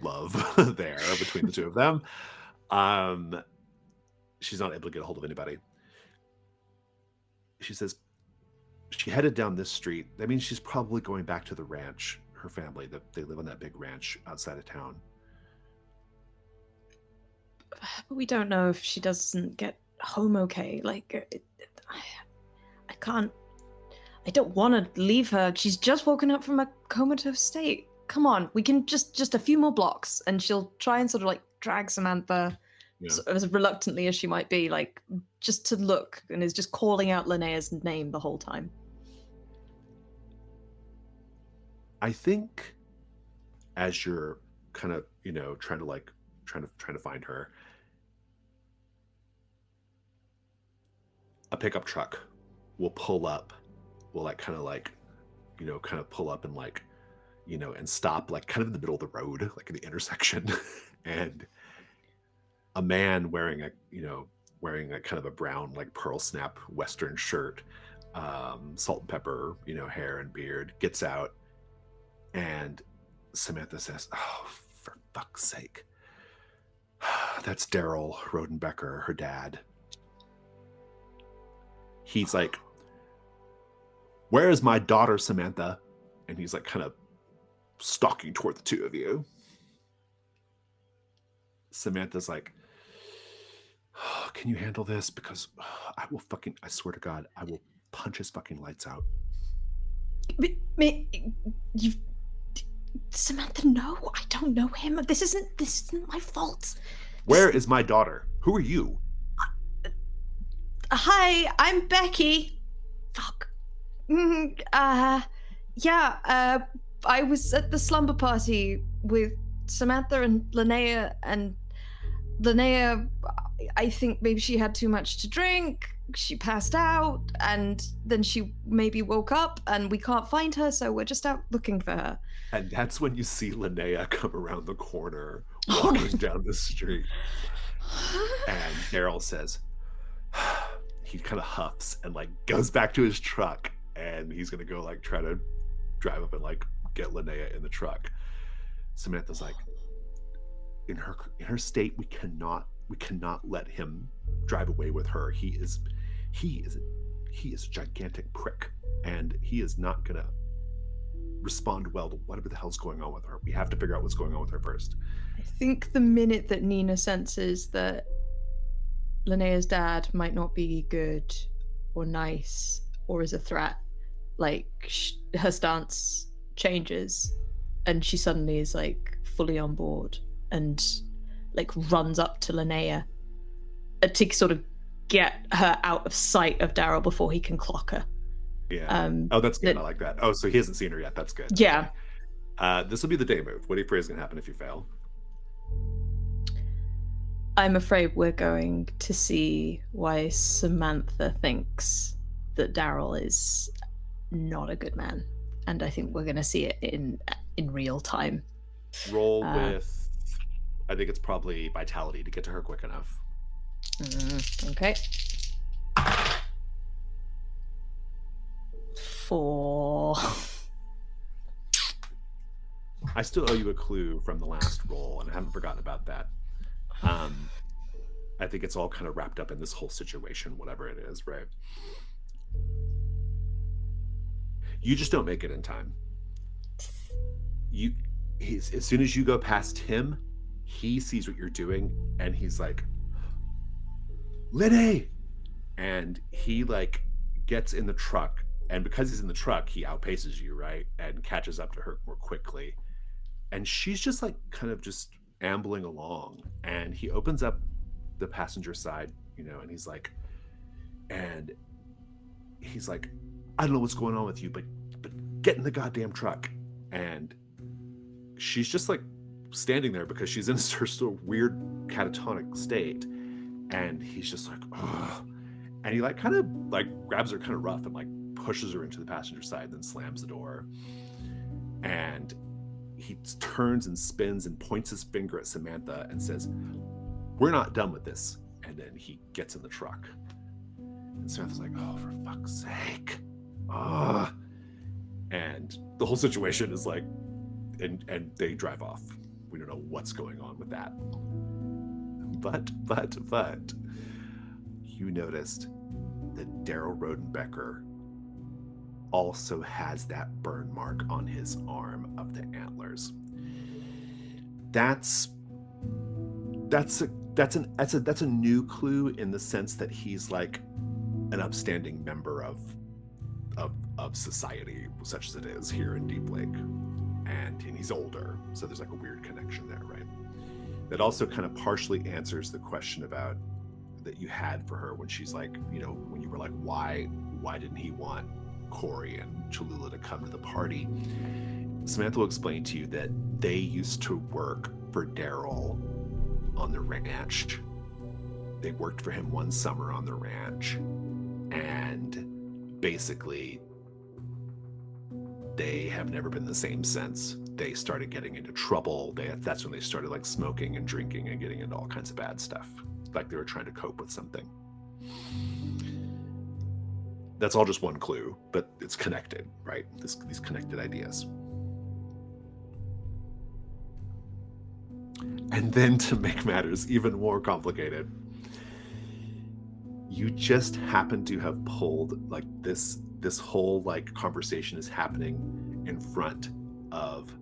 love there between the two of them. She's not able to get a hold of anybody. She says she headed down this street. That means she's probably going back to the ranch, her family, that they live on that big ranch outside of town. But we don't know if she doesn't get home okay. Like, I can't... I don't want to leave her. She's just woken up from a comatose state. Come on, we can just a few more blocks, and she'll try and sort of like drag Samantha, as reluctantly as she might be, like just to look, and is just calling out Linnea's name the whole time. I think as you're kind of, trying to find her, a pickup truck will pull up, pull up and and stop like kind of in the middle of the road, like in the intersection. And a man wearing a kind of a brown like pearl snap Western shirt salt and pepper, hair and beard, gets out, and Samantha says, "Oh, for fuck's sake. That's Daryl Rodenbecker, her dad." He's like, "Where is my daughter, Samantha?" And he's like kind of stalking toward the two of you. Samantha's like, "Oh, can you handle this? Because I swear to God, I will punch his fucking lights out." Samantha, no, I don't know him. This isn't my fault. Where is my daughter? Who are you? Hi, I'm Becky. Fuck. I was at the slumber party with Samantha and Linnea, and Linnea, I think maybe she had too much to drink, she passed out, and then she maybe woke up, and we can't find her, so we're just out looking for her. And that's when you see Linnea come around the corner, walking down the street. And Daryl says, he kind of huffs and goes back to his truck, and he's gonna go try to drive up and get Linnea in the truck. Samantha's like, in her state, we cannot let him drive away with her. He is a gigantic prick, and he is not gonna respond well to whatever the hell's going on with her. We have to figure out what's going on with her first. I think the minute that Nina senses that Linnea's dad might not be good or nice or is a threat, her stance changes, and she suddenly is fully on board and runs up to Linnea to sort of get her out of sight of Daryl before he can clock her. Yeah. That's good. I like that. Oh, so he hasn't seen her yet. That's good. Yeah. This will be the day move. What do you afraid is going to happen if you fail? I'm afraid we're going to see why Samantha thinks that Daryl is not a good man, and I think we're going to see it in real time. Roll with, I think it's probably vitality to get to her quick enough. Okay. 4. I still owe you a clue from the last roll, and I haven't forgotten about that. I think it's all kind of wrapped up in this whole situation, whatever it is, right? You just don't make it in time. As soon as you go past him, he sees what you're doing, and he's like, "Linne!" And he gets in the truck, and because he's in the truck, he outpaces you, right? And catches up to her more quickly. And she's just kind of just ambling along, and he opens up the passenger side, and he's like, "I don't know what's going on with you, but get in the goddamn truck." And she's just standing there because she's in her sort of weird catatonic state, and he's just like, "Ugh." And he kind of grabs her kind of rough and pushes her into the passenger side, then slams the door. And he turns and spins and points his finger at Samantha and says, "We're not done with this." And then he gets in the truck. And Samantha's like, "Oh, for fuck's sake." And the whole situation is and they drive off. We don't know what's going on with that. But you noticed that Daryl Rodenbecker also has that burn mark on his arm of the antlers. That's a new clue in the sense that he's an upstanding member of society, such as it is here in Deep Lake, and he's older, so there's a weird connection there, right? That also kind of partially answers the question about that you had for her when she's when you were why didn't he want Corey and Cholula to come to the party? Samantha will explain to you that they used to work for Daryl on the ranch. They worked for him one summer on the ranch, and basically they have never been the same since. They started getting into trouble. That's when they started smoking and drinking and getting into all kinds of bad stuff. They were trying to cope with something. That's all just one clue, but it's connected, right? These connected ideas. And then to make matters even more complicated, you just happen to have pulled like this whole like conversation is happening in front of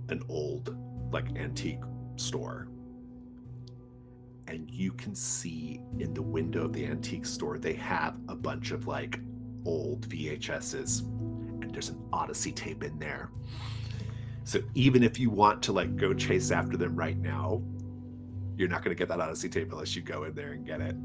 an old like antique store. And you can see in the window of the antique store, they have a bunch of like old VHSs, and there's an Odyssey tape in there. So even if you want to like go chase after them right now, you're not going to get that Odyssey tape unless you go in there and get it.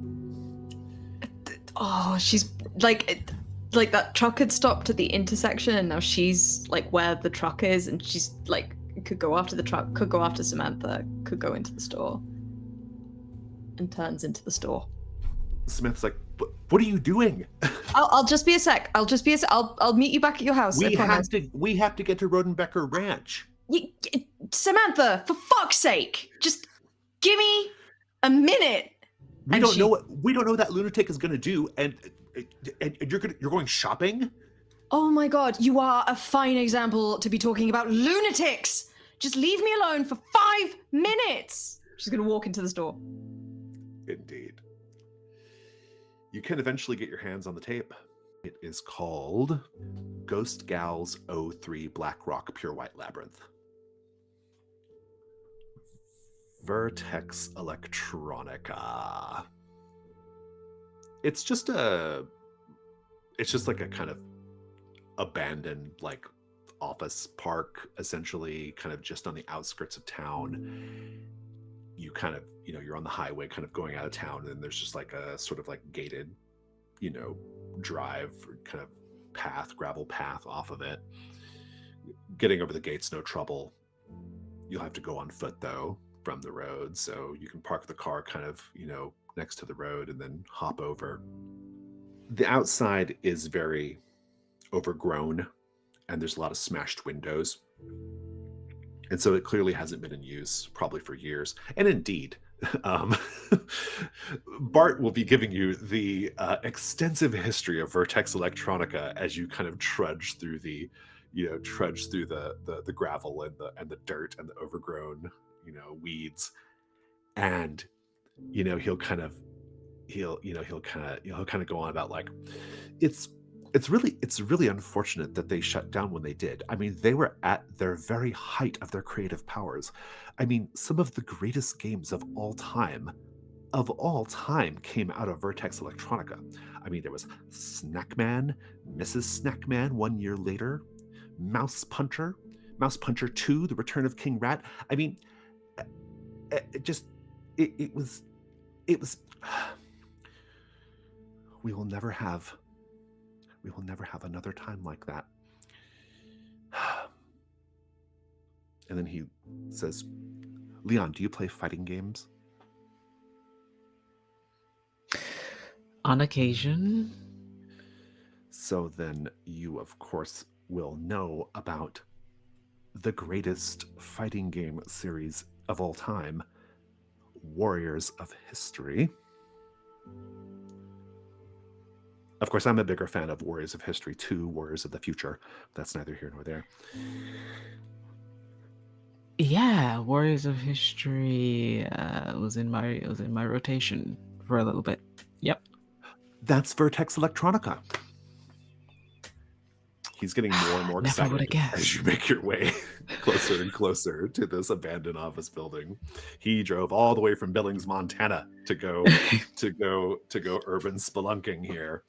Oh, she's like that truck had stopped at the intersection, and now she's like where the truck is, and she's like could go after the truck, could go after Samantha, could go into the store, and turns into the store. Smith's like, "What are you doing?" I'll just be a sec. I'll meet you back at your house. We have to get to Rodenbecker Ranch. Samantha, for fuck's sake, just give me a minute. We don't know what that lunatic is going to do, and you're going shopping. Oh my god, you are a fine example to be talking about lunatics. Just leave me alone for 5 minutes. She's going to walk into the store. Indeed. You can eventually get your hands on the tape. It is called Ghost Gals 03 Black Rock Pure White Labyrinth. Vertex Electronica. It's just like a kind of abandoned like office park, essentially, kind of just on the outskirts of town. You kind of, you're on the highway kind of going out of town, and there's just like a sort of like gated, drive kind of path, gravel path off of it. Getting over the gate's no trouble. You'll have to go on foot though from the road, so you can park the car kind of, next to the road and then hop over. The outside is very overgrown, and there's a lot of smashed windows. And so it clearly hasn't been in use probably for years. And indeed, Bart will be giving you the extensive history of Vertex Electronica as you kind of trudge through the gravel and the dirt and the overgrown, weeds. And, he'll kind of go on about like, it's really unfortunate that they shut down when they did. I mean, they were at their very height of their creative powers. I mean, some of the greatest games of all time came out of Vertex Electronica. I mean, there was Snackman, Mrs. Snackman 1 year later, Mouse Puncher 2, The Return of King Rat. I mean, it was we will never have another time like that. And then he says, Leon, do you play fighting games? On occasion. So then you, of course, will know about the greatest fighting game series of all time, Warriors of History. Of course, I'm a bigger fan of Warriors of History 2, Warriors of the Future. That's neither here nor there. Yeah, Warriors of History was in my rotation for a little bit. Yep. That's Vertex Electronica. He's getting more and more excited as you make your way closer and closer to this abandoned office building. He drove all the way from Billings, Montana to go urban spelunking here.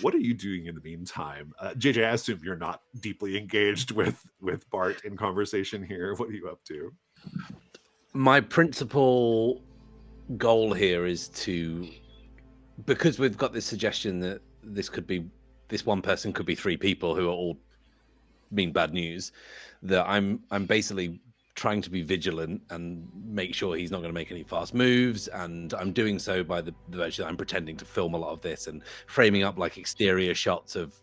What are you doing in the meantime? JJ, I assume you're not deeply engaged with Bart in conversation here. What are you up to? My principal goal here is because we've got this suggestion that this one person could be 3 people who are all mean bad news, that I'm basically trying to be vigilant and make sure he's not going to make any fast moves. And I'm doing so by the virtue that I'm pretending to film a lot of this and framing up like exterior shots of,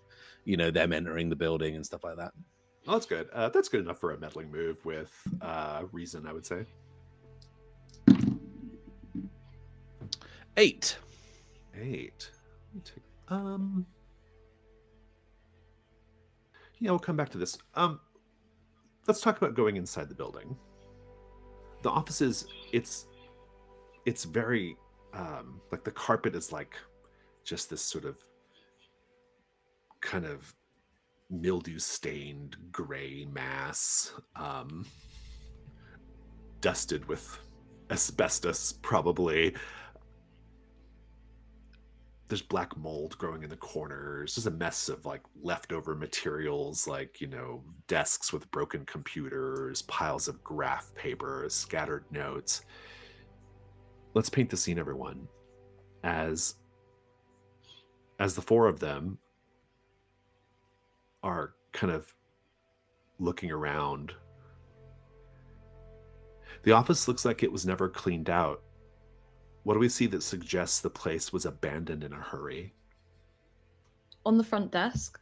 them entering the building and stuff like that. Oh, that's good. That's good enough for a meddling move with reason, I would say. 8. 8. Let me take Yeah, we'll come back to this. Let's talk about going inside the building. The offices, it's very like the carpet is like just this sort of kind of mildew stained gray mass, dusted with asbestos probably. There's black mold growing in the corners. There's a mess of like leftover materials, like, you know, desks with broken computers, piles of graph paper, scattered notes. Let's paint the scene, everyone. As the four of them are kind of looking around, the office looks like it was never cleaned out. What do we see that suggests the place was abandoned in a hurry? On the front desk,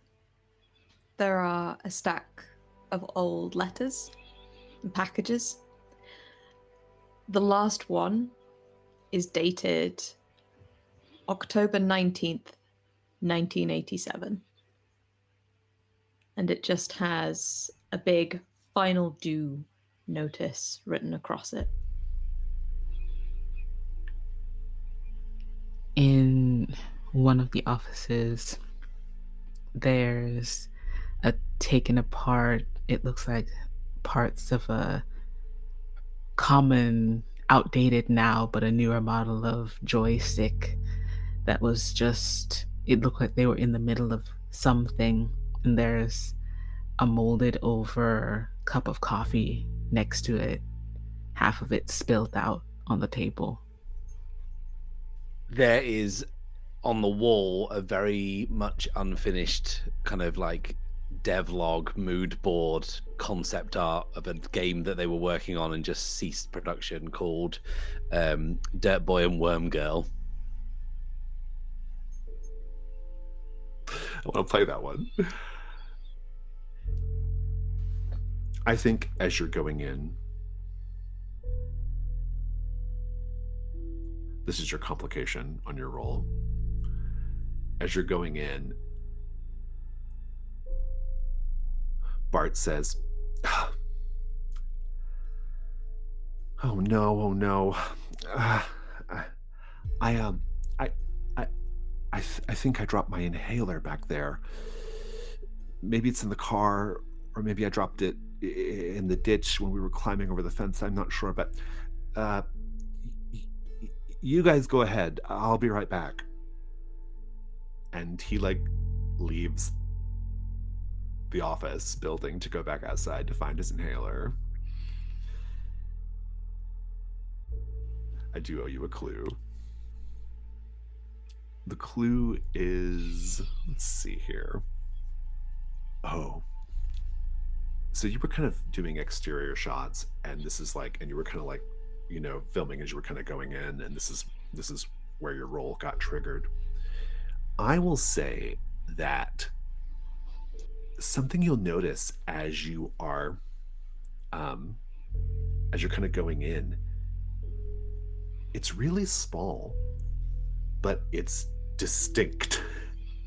there are a stack of old letters and packages. The last one is dated October 19th, 1987. And it just has a big final due notice written across it. In one of the offices, there's a taken apart, it looks like parts of a common, outdated now, but a newer model of joystick that was just, it looked like they were in the middle of something. And there's a molded over cup of coffee next to it, half of it spilled out on the table. There is on the wall a very much unfinished kind of like devlog mood board concept art of a game that they were working on and just ceased production called Dirt Boy and Worm Girl. I want to play that one. I think as you're going in, this is your complication on your roll. As you're going in, Bart says, "Oh no! I think I dropped my inhaler back there. Maybe it's in the car, or maybe I dropped it in the ditch when we were climbing over the fence. I'm not sure, but you guys go ahead. I'll be right back." And he like leaves the office building to go back outside to find his inhaler. I do owe you a clue. The clue is, let's see here. Oh. So you were kind of doing exterior shots, and this is like, and you were kind of like, you know, filming as you were kind of going in, and this is where your roll got triggered. I will say that something you'll notice as you are, as you're kind of going in, it's really small, but it's distinct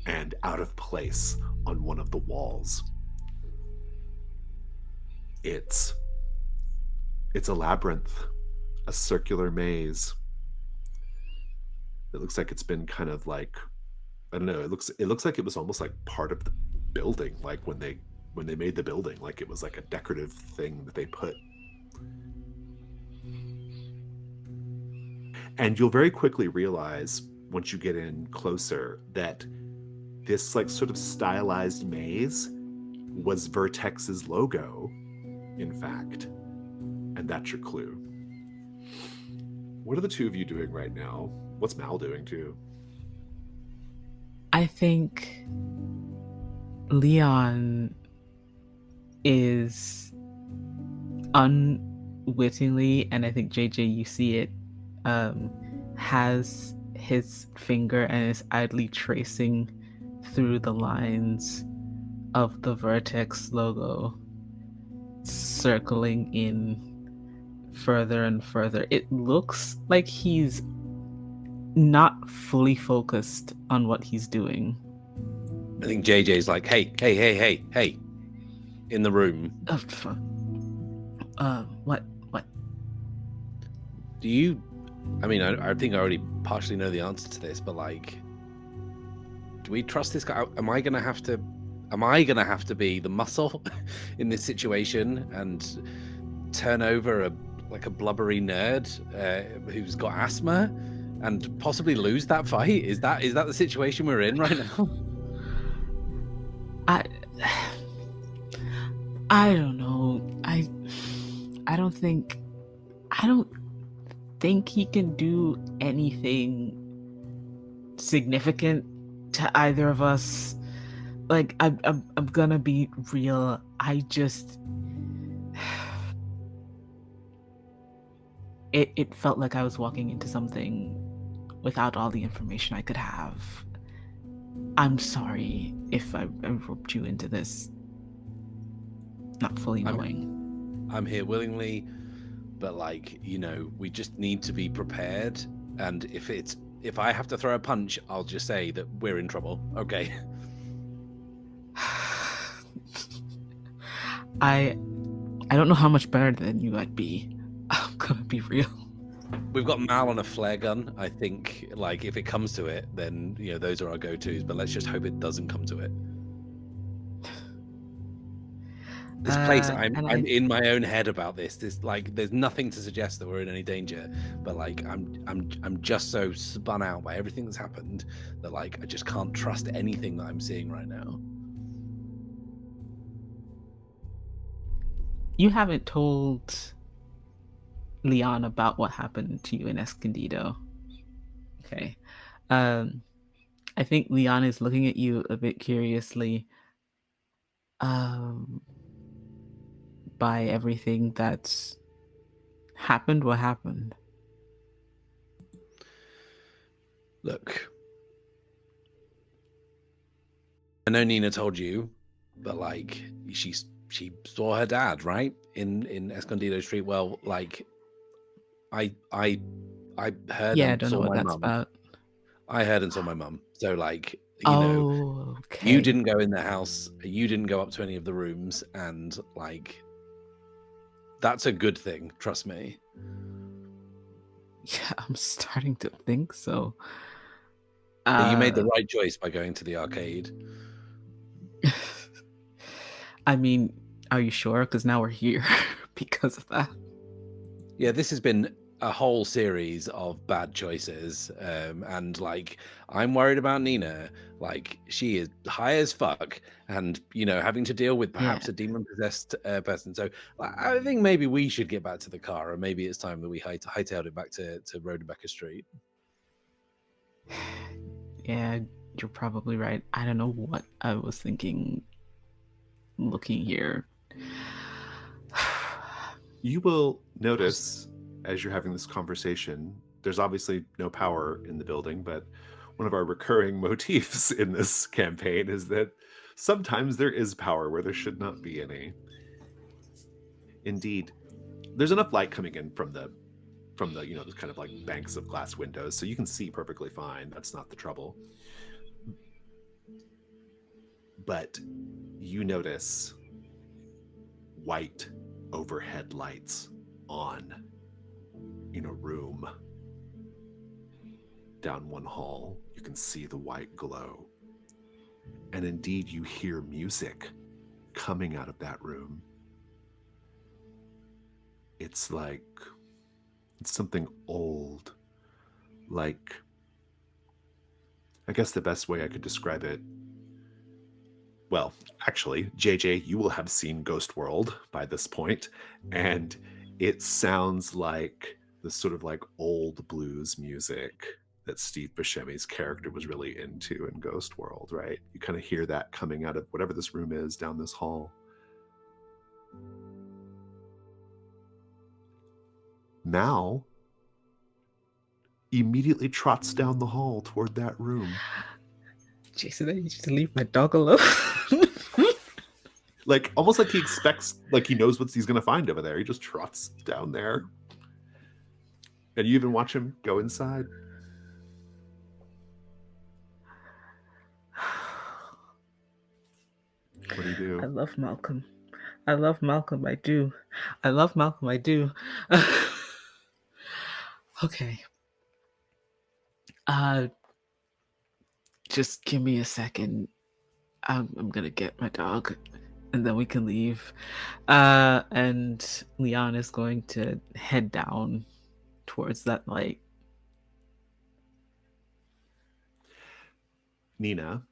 and out of place on one of the walls. It's a labyrinth, a circular maze. It looks like it's been kind of like, I don't know, it looks like it was almost like part of the building, like when they made the building, like it was like a decorative thing that they put. And you'll very quickly realize once you get in closer that this like sort of stylized maze was Vertex's logo, in fact. And that's your clue. What are the two of you doing right now? What's Mal doing too? I think Leon is unwittingly, and I think JJ, you see it, has his finger and is idly tracing through the lines of the Vertex logo, circling in further and further. It looks like he's not fully focused on what he's doing. I think JJ's like, hey, in the room. Oh, fuck. What? Do you? I mean, I think I already partially know the answer to this, but like, do we trust this guy? Am I gonna have to be the muscle in this situation and turn over a blubbery nerd who's got asthma and possibly lose that fight? Is that the situation we're in right now? I don't know. I don't think he can do anything significant to either of us. Like, I'm gonna be real. It felt like I was walking into something without all the information I could have. I'm sorry if I roped you into this not fully knowing. I'm here willingly, but like, you know, we just need to be prepared. And if I have to throw a punch, I'll just say that we're in trouble. Okay. I don't know how much better than you I'd be. I'm gonna be real. We've got Mal on a flare gun. I think, like, if it comes to it, then, you know, those are our go-tos, but let's just hope it doesn't come to it. This place, I'm in my own head about this. Like, there's nothing to suggest that we're in any danger, but like, I'm just so spun out by everything that's happened that like, I just can't trust anything that I'm seeing right now. You haven't told Leon about what happened to you in Escondido. Okay. I think Leon is looking at you a bit curiously. By everything that's happened, what happened? Look, I know Nina told you, but like, she saw her dad, right, in Escondido Street. Well, like, I heard. Yeah, I and don't saw know what my that's mum. about. I heard and saw my mum. So like, you know, okay. you didn't go in the house. You didn't go up to any of the rooms, and like, that's a good thing. Trust me. Yeah, I'm starting to think so. You made the right choice by going to the arcade. I mean, are you sure? Because now we're here because of that. Yeah, this has been a whole series of bad choices, and like, I'm worried about Nina. Like, she is high as fuck, and you know, having to deal with perhaps a demon-possessed person. So I think maybe we should get back to the car, and maybe it's time that we hightailed it back to Rhodebecker Street. Yeah, you're probably right. I don't know what I was thinking looking here. You will notice as you're having this conversation, there's obviously no power in the building, but one of our recurring motifs in this campaign is that sometimes there is power where there should not be any. Indeed, there's enough light coming in from the you know, those kind of like banks of glass windows, so you can see perfectly fine. That's not the trouble. But you notice white overhead lights on in a room. Down one hall, you can see the white glow. And indeed, you hear music coming out of that room. It's like, it's something old. Like, I guess the best way I could describe it, well, actually, JJ, you will have seen Ghost World by this point, and it sounds like the sort of like old blues music that Steve Buscemi's character was really into in Ghost World, right? You kind of hear that coming out of whatever this room is down this hall. Mal immediately trots down the hall toward that room. Jason, I need you to leave my dog alone. Like, almost like he expects, like he knows what he's going to find over there. He just trots down there. And you even watch him go inside. What do you do? I love Malcolm. I love Malcolm. I do. I love Malcolm. I do. Okay. Just give me a second. I'm gonna get my dog, and then we can leave. And Leon is going to head down towards that light. Nina,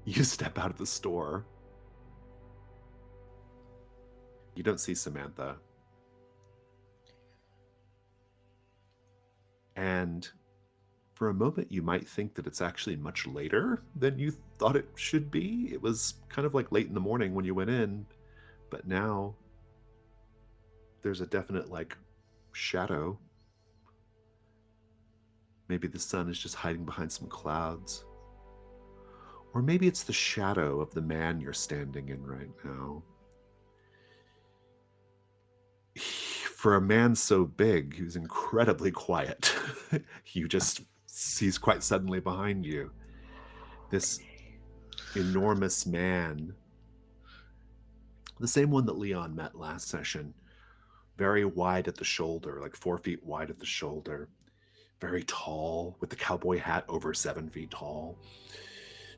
you step out of the store. You don't see Samantha. And for a moment, you might think that it's actually much later than you thought it should be. It was kind of like late in the morning when you went in, but now there's a definite, like, shadow. Maybe the sun is just hiding behind some clouds. Or maybe it's the shadow of the man you're standing in right now. For a man so big, who's incredibly quiet, you just sees quite suddenly behind you this enormous man, the same one that Leon met last session, very wide at the shoulder, like 4 feet wide at the shoulder, very tall, with the cowboy hat over 7 feet tall,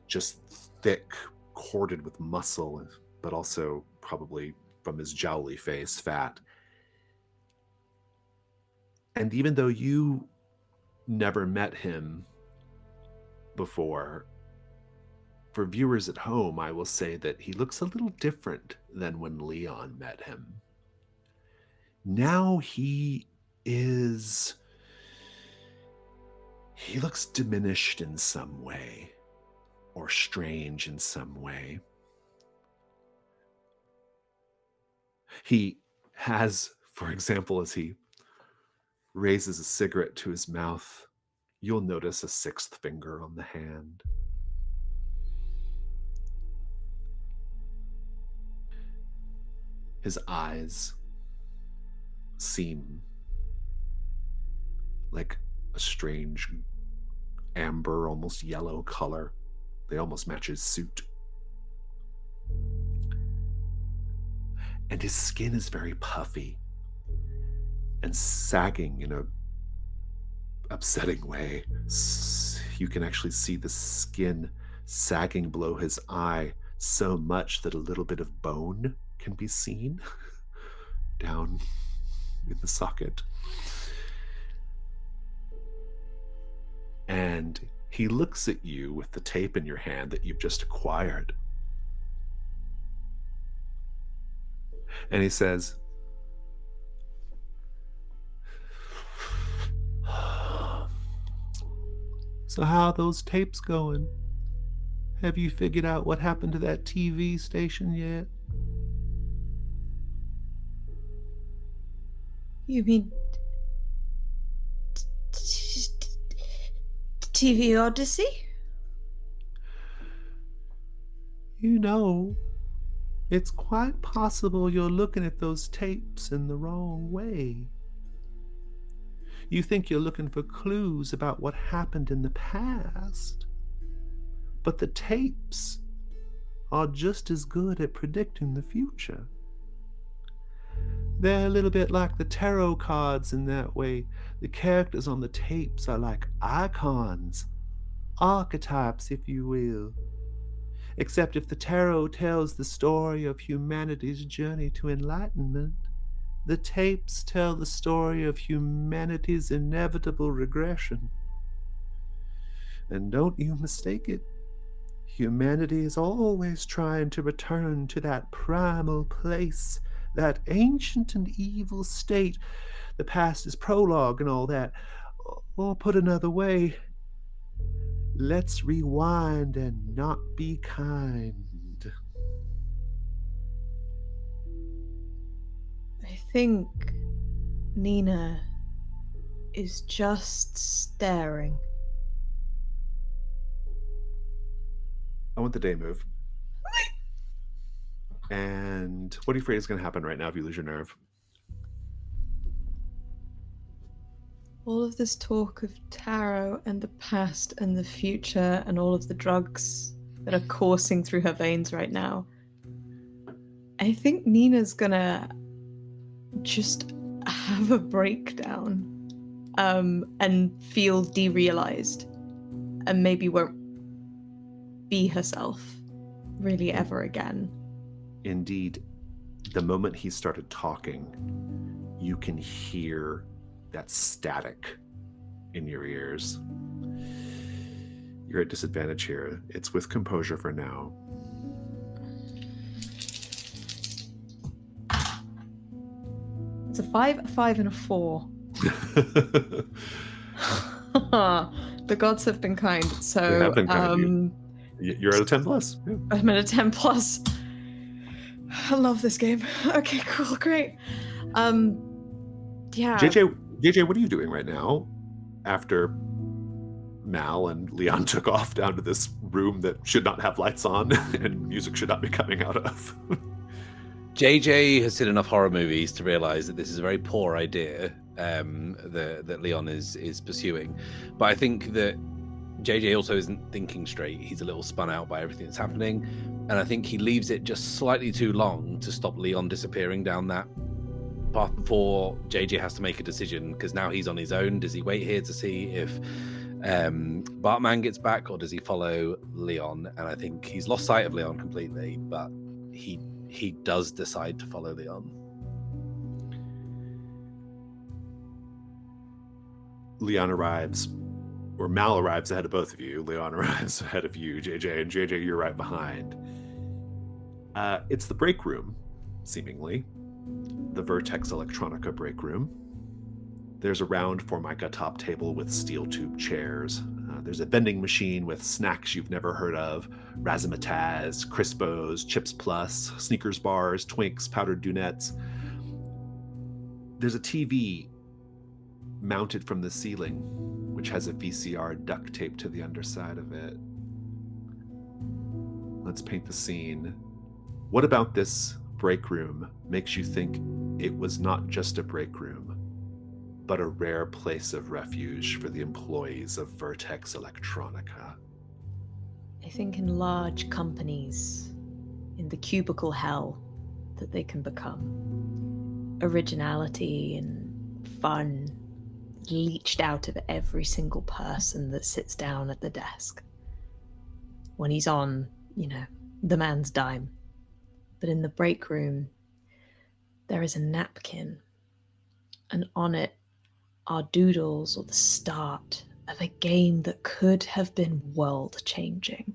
just thick, corded with muscle, but also probably from his jowly face, fat. And even though you never met him before, for viewers at home, I will say that he looks a little different than when Leon met him. Now he looks diminished in some way, or strange in some way. He has, for example, as he raises a cigarette to his mouth, you'll notice a 6th finger on the hand. His eyes seem like a strange amber, almost yellow color. They almost match his suit. And his skin is very puffy and sagging in a upsetting way. You can actually see the skin sagging below his eye so much that a little bit of bone can be seen down in the socket. And he looks at you with the tape in your hand that you've just acquired. And he says, "So how are those tapes going? Have you figured out what happened to that TV station yet?" You mean TV Odyssey? You know, it's quite possible you're looking at those tapes in the wrong way. You think you're looking for clues about what happened in the past, but the tapes are just as good at predicting the future. They're a little bit like the tarot cards in that way. The characters on the tapes are like icons, archetypes, if you will. Except if the tarot tells the story of humanity's journey to enlightenment, the tapes tell the story of humanity's inevitable regression. And don't you mistake it. Humanity is always trying to return to that primal place, that ancient and evil state. The past is prologue and all that. Or put another way, let's rewind and not be kind. I think Nina is just staring. I want the day move. And what are you afraid is going to happen right now if you lose your nerve? All of this talk of tarot and the past and the future and all of the drugs that are coursing through her veins right now. I think Nina's gonna just have a breakdown and feel derealized and maybe won't be herself really ever again. Indeed, the moment he started talking, you can hear that static in your ears. You're at disadvantage here. It's with composure for now. It's a 5, a 5, and a 4. The gods have been kind. So They have been kind. You're at a 10 plus. Yeah. I'm at a 10 plus. I love this game. Okay, cool, great. Yeah. JJ, what are you doing right now after Mal and Leon took off down to this room that should not have lights on and music should not be coming out of? JJ has seen enough horror movies to realize that this is a very poor idea that Leon is pursuing. But I think that JJ also isn't thinking straight. He's a little spun out by everything that's happening. And I think he leaves it just slightly too long to stop Leon disappearing down that path before JJ has to make a decision, because now he's on his own. Does he wait here to see if Bartman gets back, or does he follow Leon? And I think he's lost sight of Leon completely, but he does decide to follow Leon. Leon arrives, or Mal arrives ahead of both of you. Leon arrives ahead of you, JJ, and JJ, you're right behind. It's the break room, seemingly. The Vertex Electronica break room. There's a round Formica top table with steel tube chairs. There's a vending machine with snacks you've never heard of, razzmatazz, Crispos, Chips Plus, Snickers bars, Twinks, powdered Dunettes. There's a TV mounted from the ceiling, which has a VCR duct taped to the underside of it. Let's paint the scene. What about this break room makes you think it was not just a break room, but a rare place of refuge for the employees of Vertex Electronica? I think in large companies, in the cubicle hell that they can become, originality and fun leached out of every single person that sits down at the desk. When he's on, the man's dime. But in the break room, there is a napkin, and on it are doodles or the start of a game that could have been world-changing,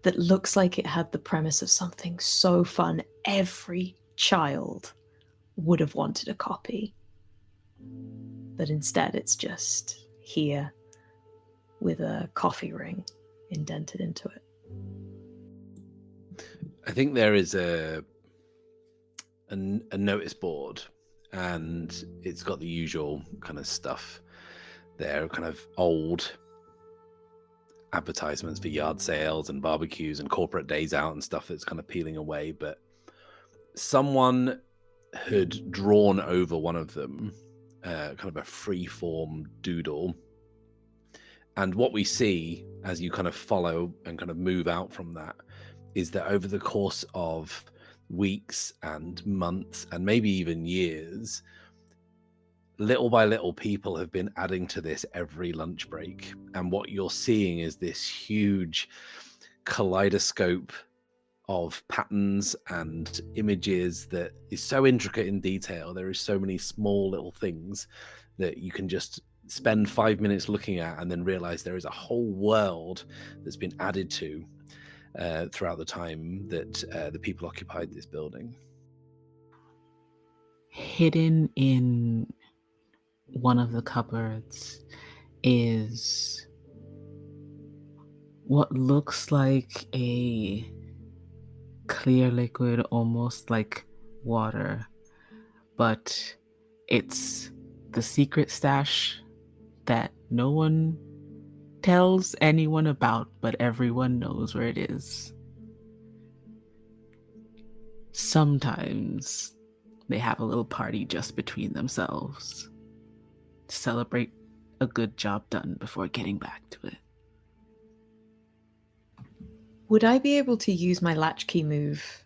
that looks like it had the premise of something so fun every child would have wanted a copy. But instead it's just here with a coffee ring indented into it. I think there is a notice board, and it's got the usual kind of stuff there, kind of old advertisements for yard sales and barbecues and corporate days out and stuff that's kind of peeling away. But someone had drawn over one of them kind of a free-form doodle. And what we see as you kind of follow and kind of move out from that is that over the course of weeks and months and maybe even years, little by little, people have been adding to this every lunch break. And what you're seeing is this huge kaleidoscope of patterns and images that is so intricate in detail. There is so many small little things that you can just spend 5 minutes looking at and then realize there is a whole world that's been added to throughout the time that the people occupied this building. Hidden in one of the cupboards is what looks like a clear liquid, almost like water, but it's the secret stash that no one tells anyone about, but everyone knows where it is. Sometimes they have a little party just between themselves to celebrate a good job done before getting back to it. Would I be able to use my latchkey move?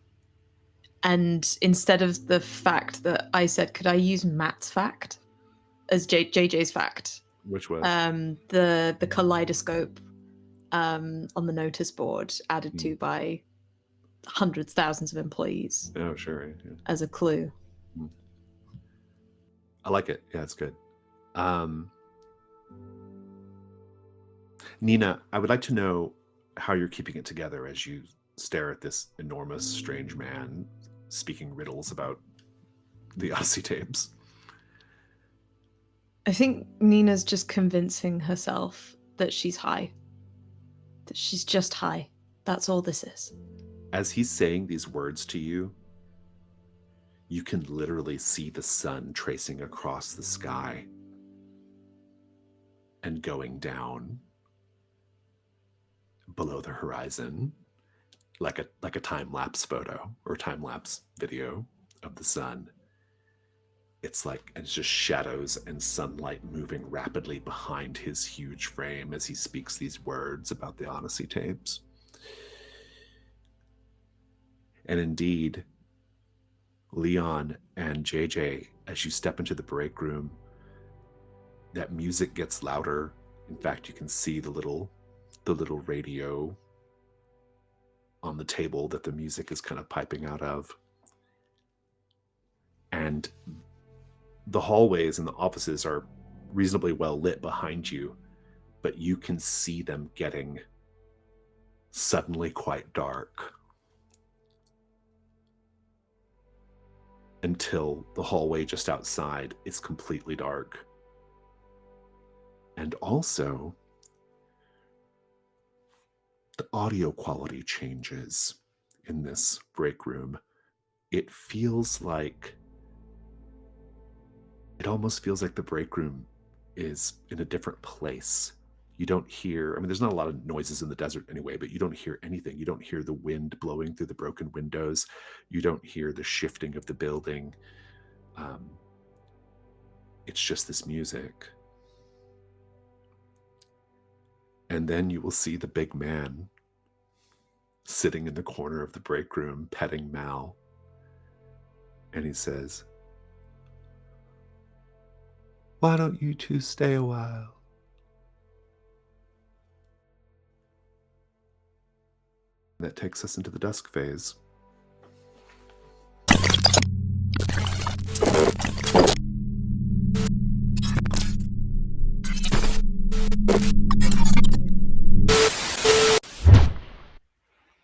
And instead of the fact that I said, could I use Matt's fact as JJ's fact? Which was? The kaleidoscope on the notice board added to by hundreds, thousands of employees. Oh, sure. Yeah. As a clue. I like it. Yeah, it's good. Nina, I would like to know how you're keeping it together as you stare at this enormous, strange man speaking riddles about the Odyssey tapes. I think Nina's just convincing herself that she's high. That she's just high. That's all this is. As he's saying these words to you, you can literally see the sun tracing across the sky and going down below the horizon, like a time-lapse photo or time-lapse video of the sun. It's just shadows and sunlight moving rapidly behind his huge frame as he speaks these words about the Odyssey tapes. And indeed, Leon and JJ, as you step into the break room, that music gets louder. In fact, you can see the little radio on the table that the music is kind of piping out of. And the hallways and the offices are reasonably well lit behind you, but you can see them getting suddenly quite dark until the hallway just outside is completely dark. And also, the audio quality changes in this break room. It almost feels like the break room is in a different place. You don't hear, there's not a lot of noises in the desert anyway, but you don't hear anything. You don't hear the wind blowing through the broken windows. You don't hear the shifting of the building. It's just this music. And then you will see the big man sitting in the corner of the break room, petting Mal. And he says, "Why don't you two stay a while?" That takes us into the dusk phase.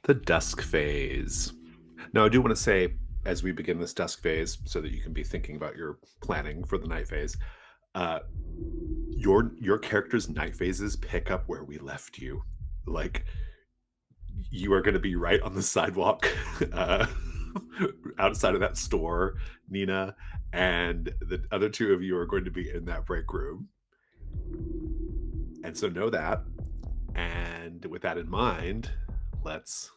The dusk phase. Now, I do want to say, as we begin this dusk phase, so that you can be thinking about your planning for the night phase, your character's night phases pick up where we left you. Like, you are going to be right on the sidewalk outside of that store, Nina, and the other two of you are going to be in that break room. And so know that. And with that in mind, let's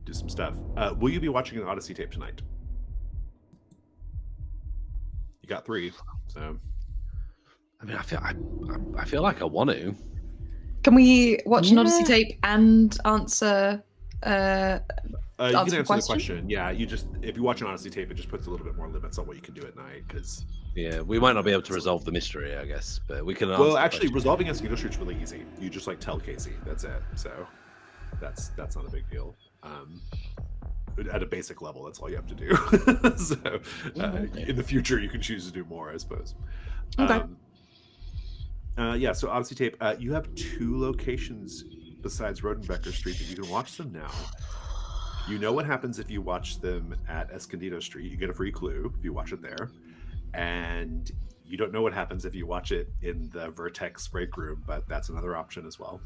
do some stuff. Will you be watching an Odyssey tape tonight? You got 3, so. I feel like I want to. Can we watch an Odyssey tape and answer? You can answer the question. Yeah, if you watch an Odyssey tape, it just puts a little bit more limits on what you can do at night. Because we might not be able to resolve the mystery, I guess, but we can. Well, actually, resolving a mystery is really easy. You just tell Casey. That's it. So that's not a big deal. At a basic level, that's all you have to do. So in the future, you can choose to do more, I suppose. Okay. So Odyssey tape, you have 2 locations besides Rodenbecker Street that you can watch them now. You know what happens if you watch them at Escondido Street. You get a free clue if you watch it there. And you don't know what happens if you watch it in the Vertex break room, but that's another option as well.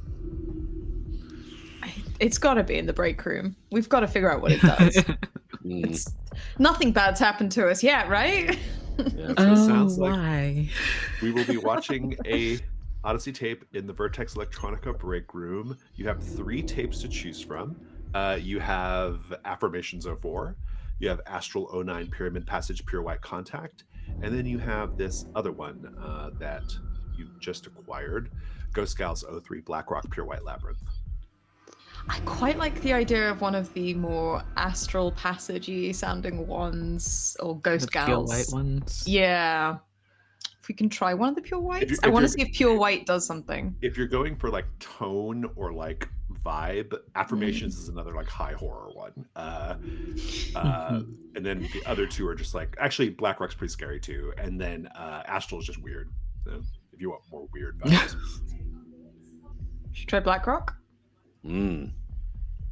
It's got to be in the break room. We've got to figure out what it does. Nothing bad's happened to us yet, right? Yeah, sounds like why? We will be watching a Odyssey tape in the Vertex Electronica break room. You have 3 tapes to choose from. You have Affirmations 04, you have Astral 09 Pyramid Passage Pure White Contact, and then you have this other one that you just acquired, Ghost Gals 03 Blackrock Pure White Labyrinth. I quite like the idea of one of the more astral passagey sounding ones or ghost The pure gals. white ones. Yeah. If we can try one of the pure whites. you- I if want to you're- see if pure white does something. If you're going for like tone or like vibe, affirmations is another like high horror one. And then the other two are just like, actually Blackrock's pretty scary too. And then Astral is just weird. So if you want more weird vibes. Should we try Blackrock? I'm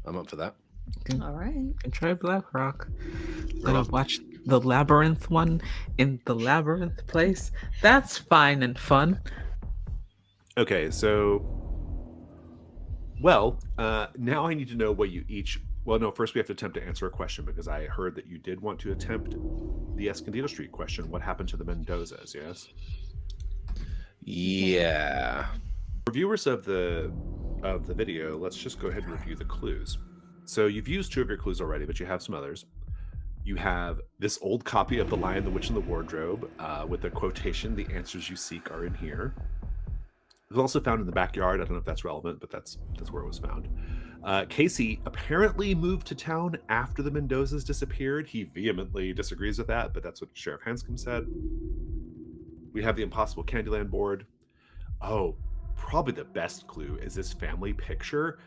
up for that. All right. Can try Blackrock. Gonna watch the labyrinth one in the labyrinth place. That's fine and fun. Okay, so well, now I need to know what you each. Well, no, first we have to attempt to answer a question because I heard that you did want to attempt the Escondido Street question. What happened to the Mendozas? Yes. Yeah. For viewers of the video, let's just go ahead and review the clues. So you've used 2 of your clues already, but you have some others. You have this old copy of The Lion, the Witch, and the Wardrobe with the quotation, "The answers you seek are in here." It was also found in the backyard. I don't know if that's relevant, but that's where it was found. Casey apparently moved to town after the Mendozas disappeared. He vehemently disagrees with that, but that's what Sheriff Hanscom said. We have the Impossible Candyland board. Oh, probably the best clue is this family picture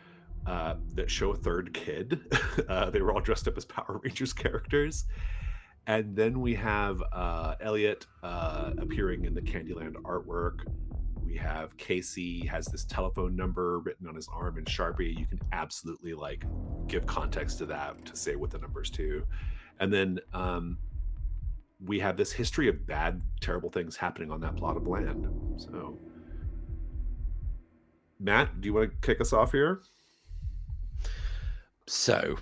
that show a third kid. They were all dressed up as Power Rangers characters. And then we have Elliot appearing in the Candyland artwork. We have Casey has this telephone number written on his arm in Sharpie. You can absolutely like give context to that to say what the number's to. And then we have this history of bad, terrible things happening on that plot of land. So, Matt, do you want to kick us off here? So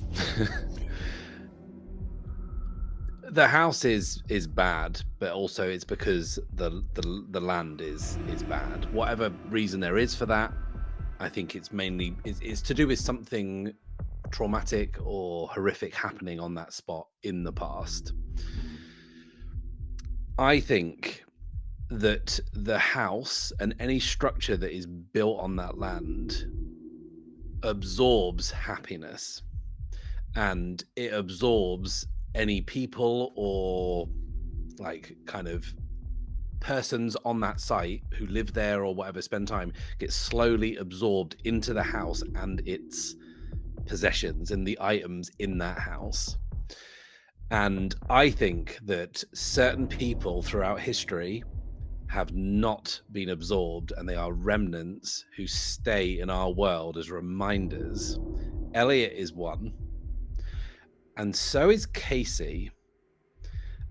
the house is bad, but also it's because the land is bad. Whatever reason there is for that, I think it's mainly it's to do with something traumatic or horrific happening on that spot in the past. I think that the house and any structure that is built on that land absorbs happiness, and it absorbs any people or like kind of persons on that site who live there or whatever, spend time, get slowly absorbed into the house and its possessions and the items in that house. And I think that certain people throughout history have not been absorbed, and they are remnants who stay in our world as reminders. Elliot is one, and so is Casey,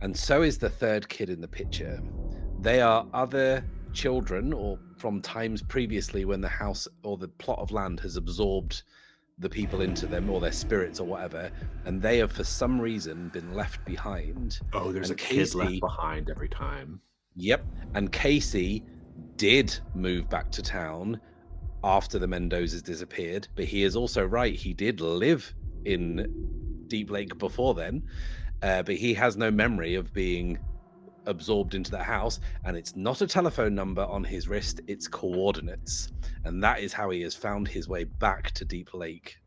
and so is the third kid in the picture. They are other children or from times previously when the house or the plot of land has absorbed the people into them or their spirits or whatever, and they have for some reason been left behind. Oh, there's And a kid left behind every time. Yep. And Casey did move back to town after the Mendozas disappeared, but he is also right. He did live in Deep Lake before then, but he has no memory of being absorbed into that house. And it's not a telephone number on his wrist, it's coordinates. And that is how he has found his way back to Deep Lake.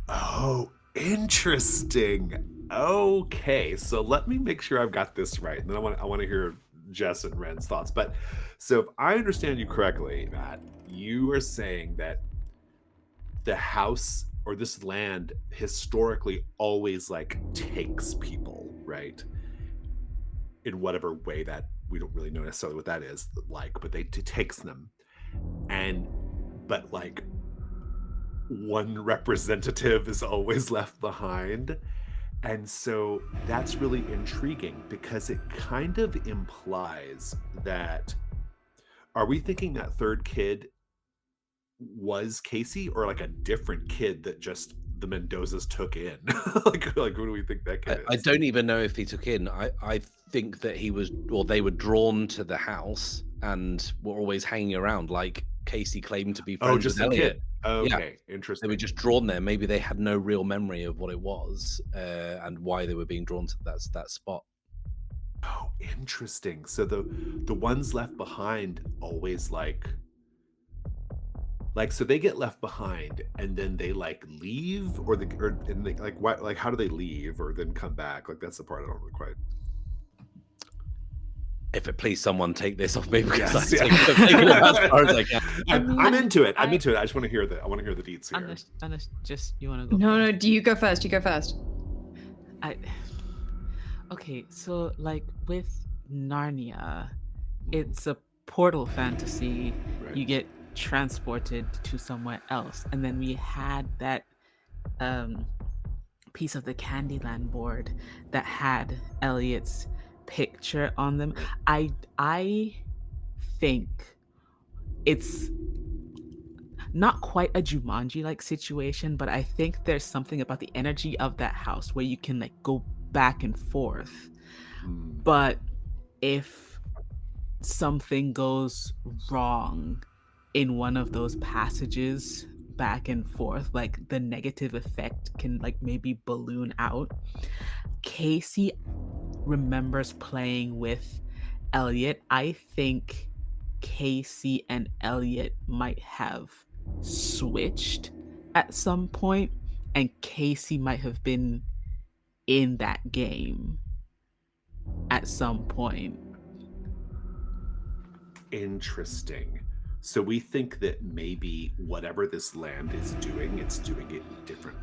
Oh, interesting. Okay, so let me make sure I've got this right, and then I want to hear Jess and Wren's thoughts. But so if I understand you correctly, Matt, you are saying that the house or this land historically always like takes people, right? In whatever way that we don't really know necessarily what that is like, but it takes them. But like one representative is always left behind. And so that's really intriguing because it kind of implies that, are we thinking that third kid was Casey or like a different kid that just the Mendozas took in? like who do we think that kid is? I don't even know if he took in. I think that he was, or they were drawn to the house and were always hanging around, like Casey claimed to be friends just with a Elliot. kid. Okay, interesting. They were just drawn there. Maybe they had no real memory of what it was and why they were being drawn to that spot. Oh, interesting. So the ones left behind always like Like, so they get left behind, and then they like leave, or and they like why, like how do they leave or then come back? Like that's the part I don't really quite. If it please someone, take this off me because Yes, I'm yeah. taking it as far as I can. I'm into it. I'm into it. I just want to hear I want to hear the deets here. Unless just you want to go. No, first? do you go first? You go first. Okay, so like with Narnia, it's a portal fantasy. Right. You get transported to somewhere else, and then we had that piece of the Candyland board that had Elliot's picture on them. I think it's not quite a Jumanji like situation, but I think there's something about the energy of that house where you can like go back and forth. But if something goes wrong in one of those passages back and forth, like the negative effect can like maybe balloon out. Casey remembers playing with Elliot. I think Casey and Elliot might have switched at some point, and Casey might have been in that game at some point. Interesting. So we think that maybe whatever this land is doing, it's doing it in different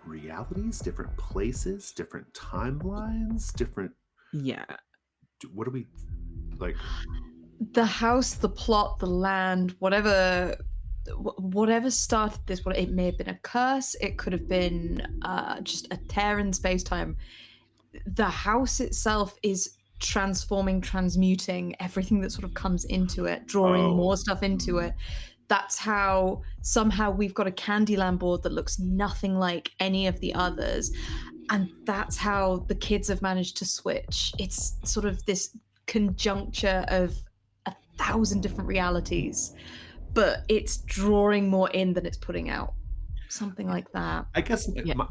realities, different places, different timelines, different. Yeah. What do we like? The house, the plot, the land, whatever started this, it may have been a curse, it could have been just a tear in space-time. The house itself is transforming, transmuting everything that sort of comes into it, drawing more stuff into it. That's how somehow we've got a Candyland board that looks nothing like any of the others. And that's how the kids have managed to switch. It's sort of this conjuncture of 1,000 different realities, but it's drawing more in than it's putting out. Something like that. I guess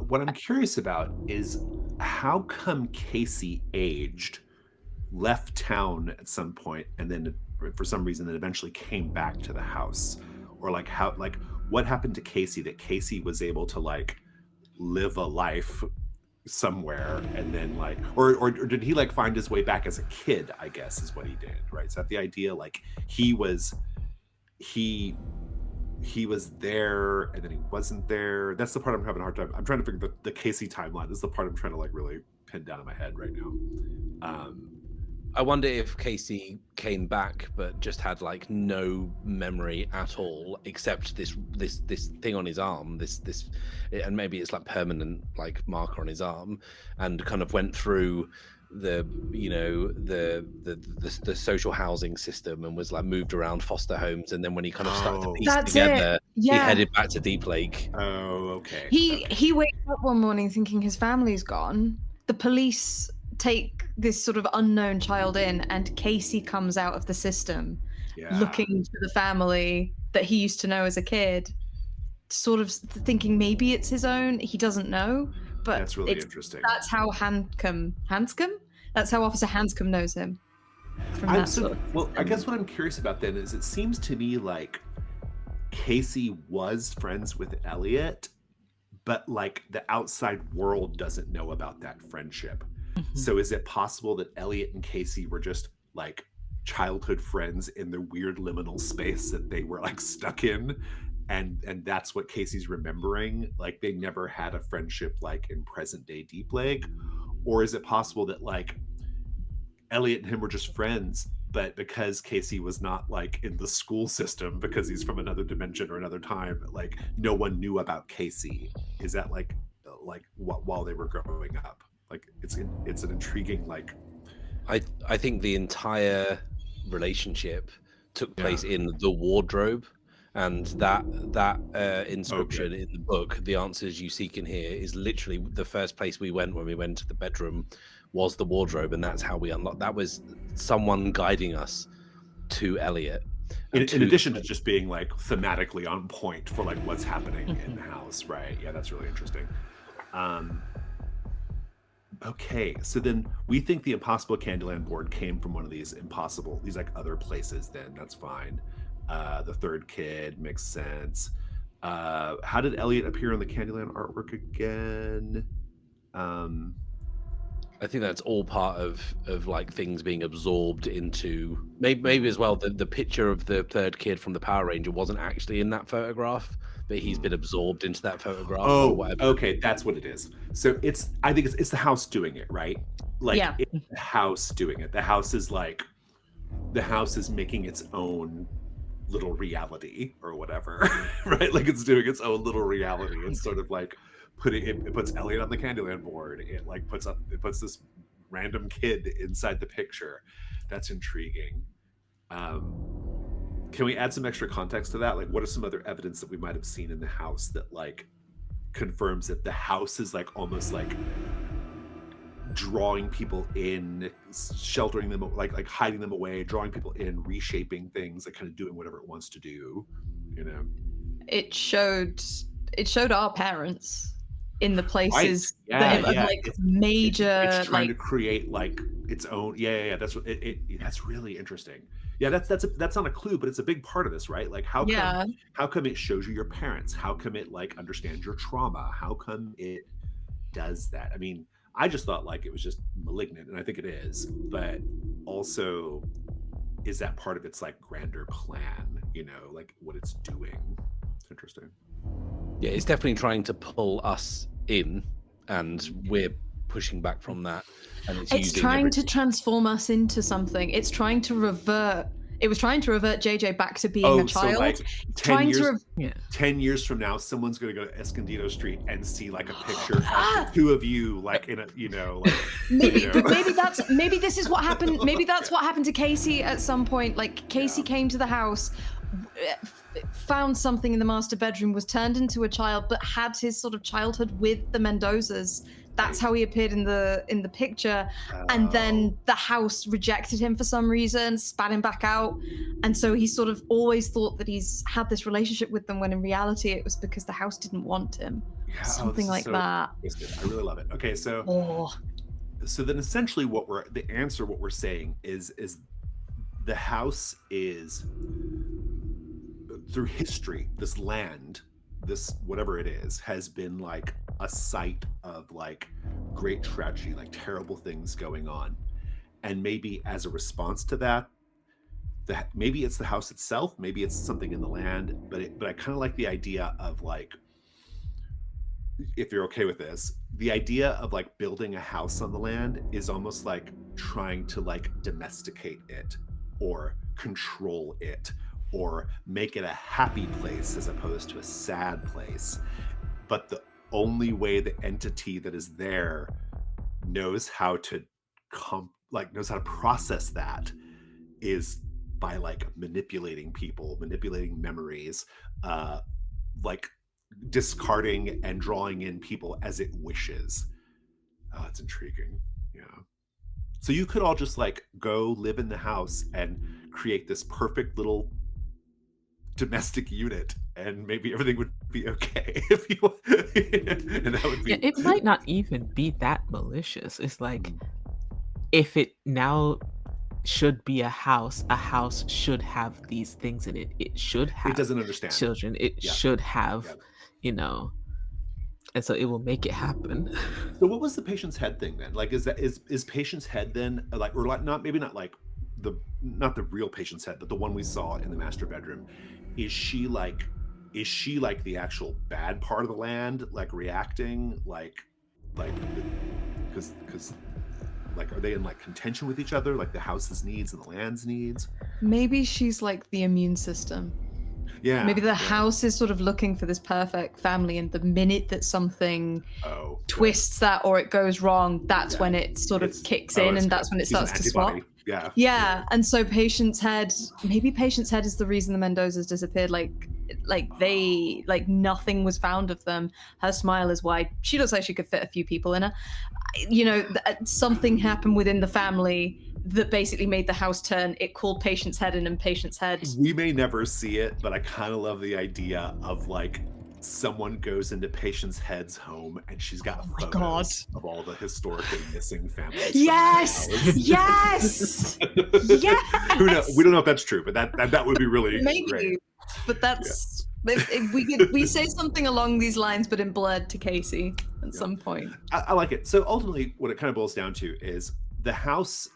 what I'm curious about is how come Casey aged, left town at some point, and then for some reason then eventually came back to the house, or like how, like what happened to Casey that Casey was able to like live a life somewhere and then like, or did he like find his way back as a kid, I guess is what he did, right? Is that the idea? Like he was there and then he wasn't there. That's the part I'm having a hard time. I'm trying to figure the Casey timeline. This is the part I'm trying to like really pin down in my head right now. I wonder if Casey came back but just had like no memory at all except this thing on his arm, this and maybe it's like permanent like marker on his arm, and kind of went through the social housing system and was like moved around foster homes, and then when he kind of started to piece together, he headed back to Deep Lake. Oh, okay. He wakes up one morning thinking his family's gone. The police take this sort of unknown child in, and Casey comes out of the system looking for the family that he used to know as a kid, sort of thinking maybe it's his own. He doesn't know, but that's really interesting. That's how Hanscom? That's how Officer Hanscom knows him. I guess what I'm curious about then is it seems to me like Casey was friends with Elliot, but like the outside world doesn't know about that friendship. So is it possible that Elliot and Casey were just like childhood friends in the weird liminal space that they were like stuck in, and that's what Casey's remembering? Like they never had a friendship like in present day Deep Lake? Or is it possible that like Elliot and him were just friends, but because Casey was not like in the school system because he's from another dimension or another time, like no one knew about Casey? Is that like while they were growing up? Like it's an intriguing like. I think the entire relationship took place in the wardrobe, and that inscription in the book, "The answers you seek in here," is literally the first place we went when we went to the bedroom, was the wardrobe, and that's how we unlocked. That was someone guiding us to Elliot. In addition to just being like thematically on point for like what's happening in the house, right? Yeah, that's really interesting. Okay, so then we think the Impossible Candyland board came from one of these like other places. Then that's fine. The third kid makes sense. How did Elliot appear on the Candyland artwork again? I think that's all part of like things being absorbed into maybe as well. The picture of the third kid from the Power Ranger wasn't actually in that photograph, but he's been absorbed into that photograph or Oh, whatever. okay, that's what it is. So I think it's the house doing it, right? Like Yeah. it's the house doing it. The house is making its own little reality or whatever, right? Like it's doing its own little reality. It's sort of like it puts Elliot on the Candyland board. It like puts this random kid inside the picture. That's intriguing. Can we add some extra context to that? Like, what are some other evidence that we might have seen in the house that like confirms that the house is like almost like drawing people in, sheltering them, like hiding them away, drawing people in, reshaping things, like kind of doing whatever it wants to do, you know? It showed our parents in the places Right. that have Yeah. like major It's trying like to create like its own. Yeah. That's what that's really interesting. Yeah, that's not a clue, but it's a big part of this, right? Like how come it shows you your parents? How come it like understands your trauma? How come it does that? I mean, I just thought like it was just malignant, and I think it is, but also is that part of its like grander plan, you know, like what it's doing? It's interesting. Yeah, it's definitely trying to pull us in, and we're pushing back from that. And it's trying to transform us into something. It's trying to revert. It was trying to revert JJ back to being a child. So like 10 years from now, someone's going to go to Escondido Street and see like a picture of the two of you, like in a, you know, like maybe, but maybe this is what happened. Maybe that's what happened to Casey at some point. Like Casey came to the house, found something in the master bedroom, was turned into a child, but had his sort of childhood with the Mendozas. That's how he appeared in the picture, and then the house rejected him for some reason, spat him back out, and so he sort of always thought that he's had this relationship with them, when in reality it was because the house didn't want him. Something like that. I really love it. Okay, so then essentially what we're saying is the house is, through history, this land, this whatever it is, has been like a site of like great tragedy, like terrible things going on, and maybe as a response to that, maybe it's the house itself, maybe it's something in the land, but I kind of like the idea of like, if you're okay with this, the idea of like building a house on the land is almost like trying to like domesticate it or control it or make it a happy place as opposed to a sad place. But the only way the entity that is there knows how to process that is by like manipulating people, manipulating memories, like discarding and drawing in people as it wishes. Oh, it's intriguing. Yeah. So you could all just like go live in the house and create this perfect little domestic unit, and maybe everything would be okay if you and that would be it might not even be that malicious. It's like, if it now should be a house should have these things in it. It should have, it doesn't understand children, it should have you know, and so it will make it happen. So what was the patient's head thing then? Like, is patient's head then like, or like, not the real patient's head, but the one we saw in the master bedroom? Is she like the actual bad part of the land, like reacting like because like, are they in like contention with each other, like the house's needs and the land's needs? Maybe she's like the immune system. Yeah. Maybe the house is sort of looking for this perfect family, and the minute that something twists that or it goes wrong, that's when it sort of kicks in, and that's when it starts to swap. Yeah. And so patient's head is the reason the Mendozas disappeared. Like nothing was found of them. Her smile is wide. She looks like she could fit a few people in her. You know, something happened within the family that basically made the house turn. It called patient's head, and in patient's head, we may never see it, but I kind of love the idea of like someone goes into Patience Head's home and she's got my photos God. of all the historically missing families. Yes! from the house. Yes! Yes! Who knows? We don't know if that's true, but that would be really Maybe, great. but that's if we say something along these lines, but in blurred to Casey at some point. I like it. So ultimately, what it kind of boils down to is the house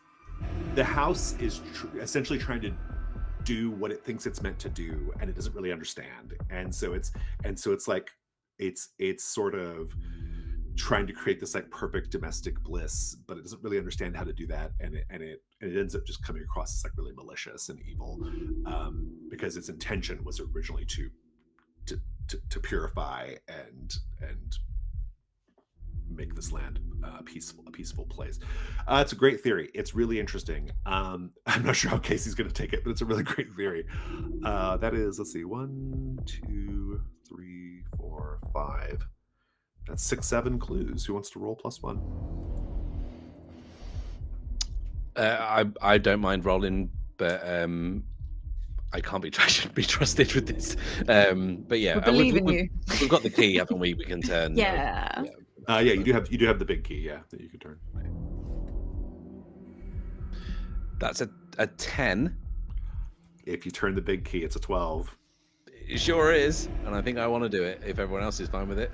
is essentially trying to do what it thinks it's meant to do, and it doesn't really understand. And so it's like it's sort of trying to create this like perfect domestic bliss, but it doesn't really understand how to do that, and it ends up just coming across as like really malicious and evil, because its intention was originally to purify and make this land a peaceful place. It's a great theory. It's really interesting. I'm not sure how Casey's going to take it, but it's a really great theory. That is, let's see, 1, 2, 3, 4, 5. That's 6, 7 clues. Who wants to roll +1? I don't mind rolling, but I can't be trusted with this. But yeah, We believe in you. We've got the key, haven't we? We can turn. Yeah. Yeah, you do have the big key, yeah, that you can turn. That's a 10. If you turn the big key, it's a 12. It sure is, and I think I want to do it if everyone else is fine with it.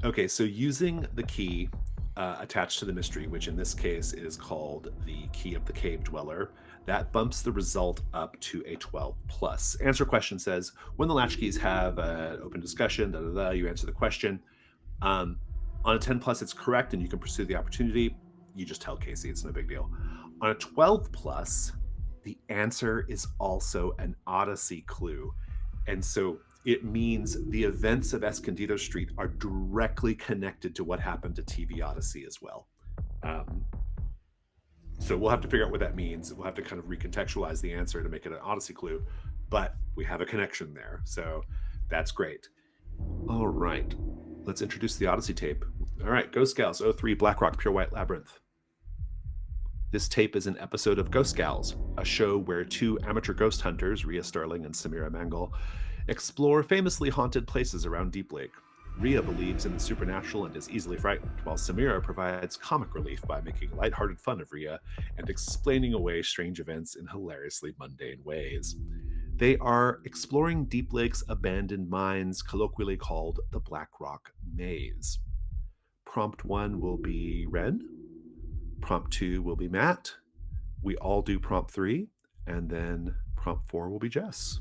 Okay, so using the key attached to the mystery, which in this case is called the Key of the Cave Dweller, that bumps the result up to a 12+. Answer question says, when the latchkeys have an open discussion, you answer the question. On a 10+, it's correct, and you can pursue the opportunity. You just tell Casey, it's no big deal. On a 12+, the answer is also an Odyssey clue. And so it means the events of Escondido Street are directly connected to what happened to TV Odyssey as well. So we'll have to figure out what that means. We'll have to kind of recontextualize the answer to make it an Odyssey clue, but we have a connection there. So that's great. All right, let's introduce the Odyssey tape. All right, Ghost Gals 03 Blackrock Pure White Labyrinth. This tape is an episode of Ghost Gals, a show where two amateur ghost hunters, Rhea Sterling and Samira Mangle, explore famously haunted places around Deep Lake. Rhea believes in the supernatural and is easily frightened, while Samira provides comic relief by making lighthearted fun of Rhea and explaining away strange events in hilariously mundane ways. They are exploring Deep Lake's abandoned mines, colloquially called the Black Rock Maze. Prompt 1 will be Wren. Prompt 2 will be Matt. We all do prompt 3, and then prompt 4 will be Jess.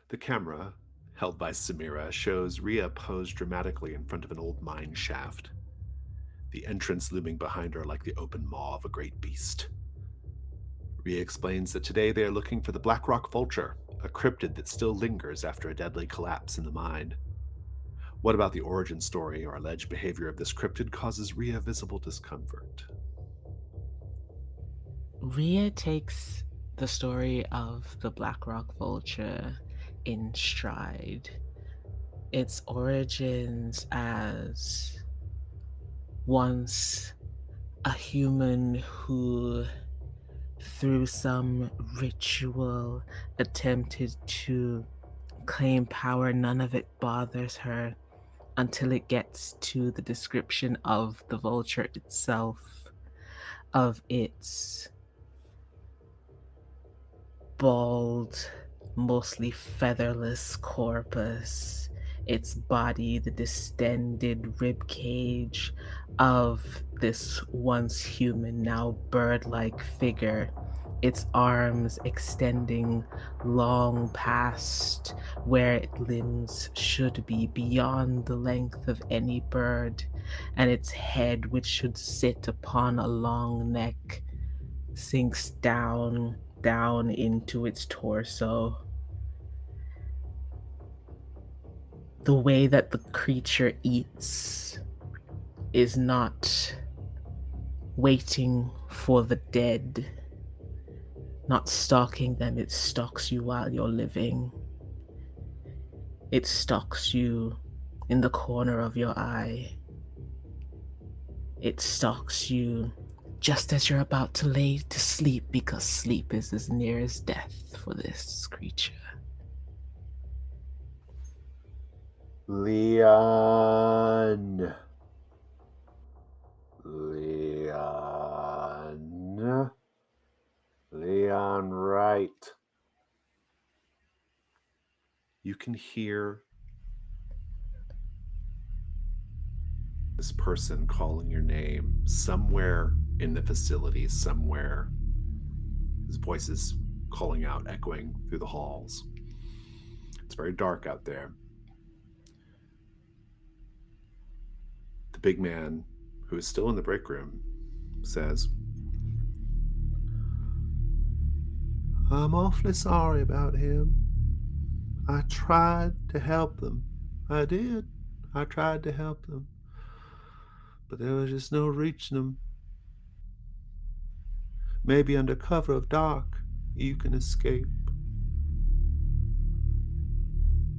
The camera, held by Samira, shows Rhea posed dramatically in front of an old mine shaft, the entrance looming behind her like the open maw of a great beast. Rhea explains that today they are looking for the Black Rock Vulture, a cryptid that still lingers after a deadly collapse in the mine. What about the origin story or alleged behavior of this cryptid causes Rhea visible discomfort? Rhea takes the story of the Black Rock Vulture in stride. Its origins as once a human who, through some ritual, attempted to claim power. None of it bothers her until it gets to the description of the vulture itself, of its bald, mostly featherless corpus, its body, the distended rib cage of this once human, now bird-like figure, its arms extending long past where its limbs should be, beyond the length of any bird, and its head, which should sit upon a long neck, sinks down into its torso. The way that the creature eats is not waiting for the dead, not stalking them. It stalks you while you're living. It stalks you in the corner of your eye, It stalks you just as you're about to lay to sleep, because sleep is as near as death for this creature. Leon. Leon Wright. You can hear this person calling your name somewhere in the facility, somewhere. His voice is calling out, echoing through the halls. It's very dark out there. The big man, who is still in the break room, says, "I'm awfully sorry about him. I tried to help them. I did. I tried to help them. But there was just no reaching them. Maybe under cover of dark, you can escape."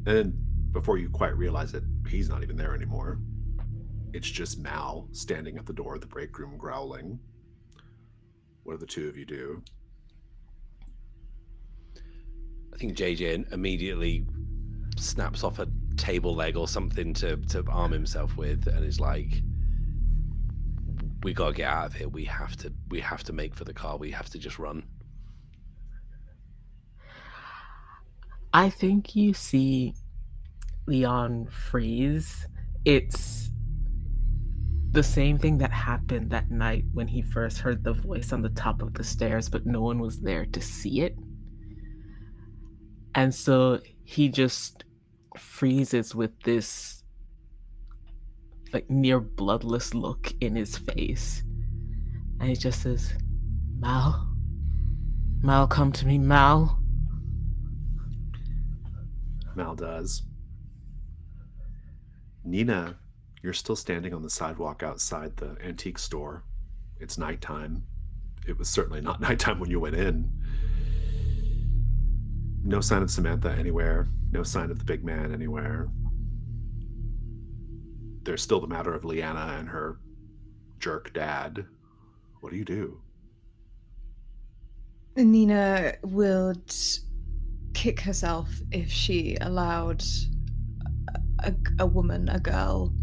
And before you quite realize it, he's not even there anymore. It's just Mal standing at the door of the break room growling. What do the two of you do? I think JJ immediately snaps off a table leg or something to arm himself with, and is like, "We gotta get out of here. We have to make for the car. We have to just run." I think you see Leon freeze. It's the same thing that happened that night when he first heard the voice on the top of the stairs, but no one was there to see it. And so he just freezes with this like near bloodless look in his face. And he just says, Mal, come to me, Mal. Mal does. Nina, you're still standing on the sidewalk outside the antique store. It's nighttime. It was certainly not nighttime when you went in. No sign of Samantha anywhere. No sign of the big man anywhere. There's still the matter of Leanna and her jerk dad. What do you do? Nina would kick herself if she allowed a woman, a girl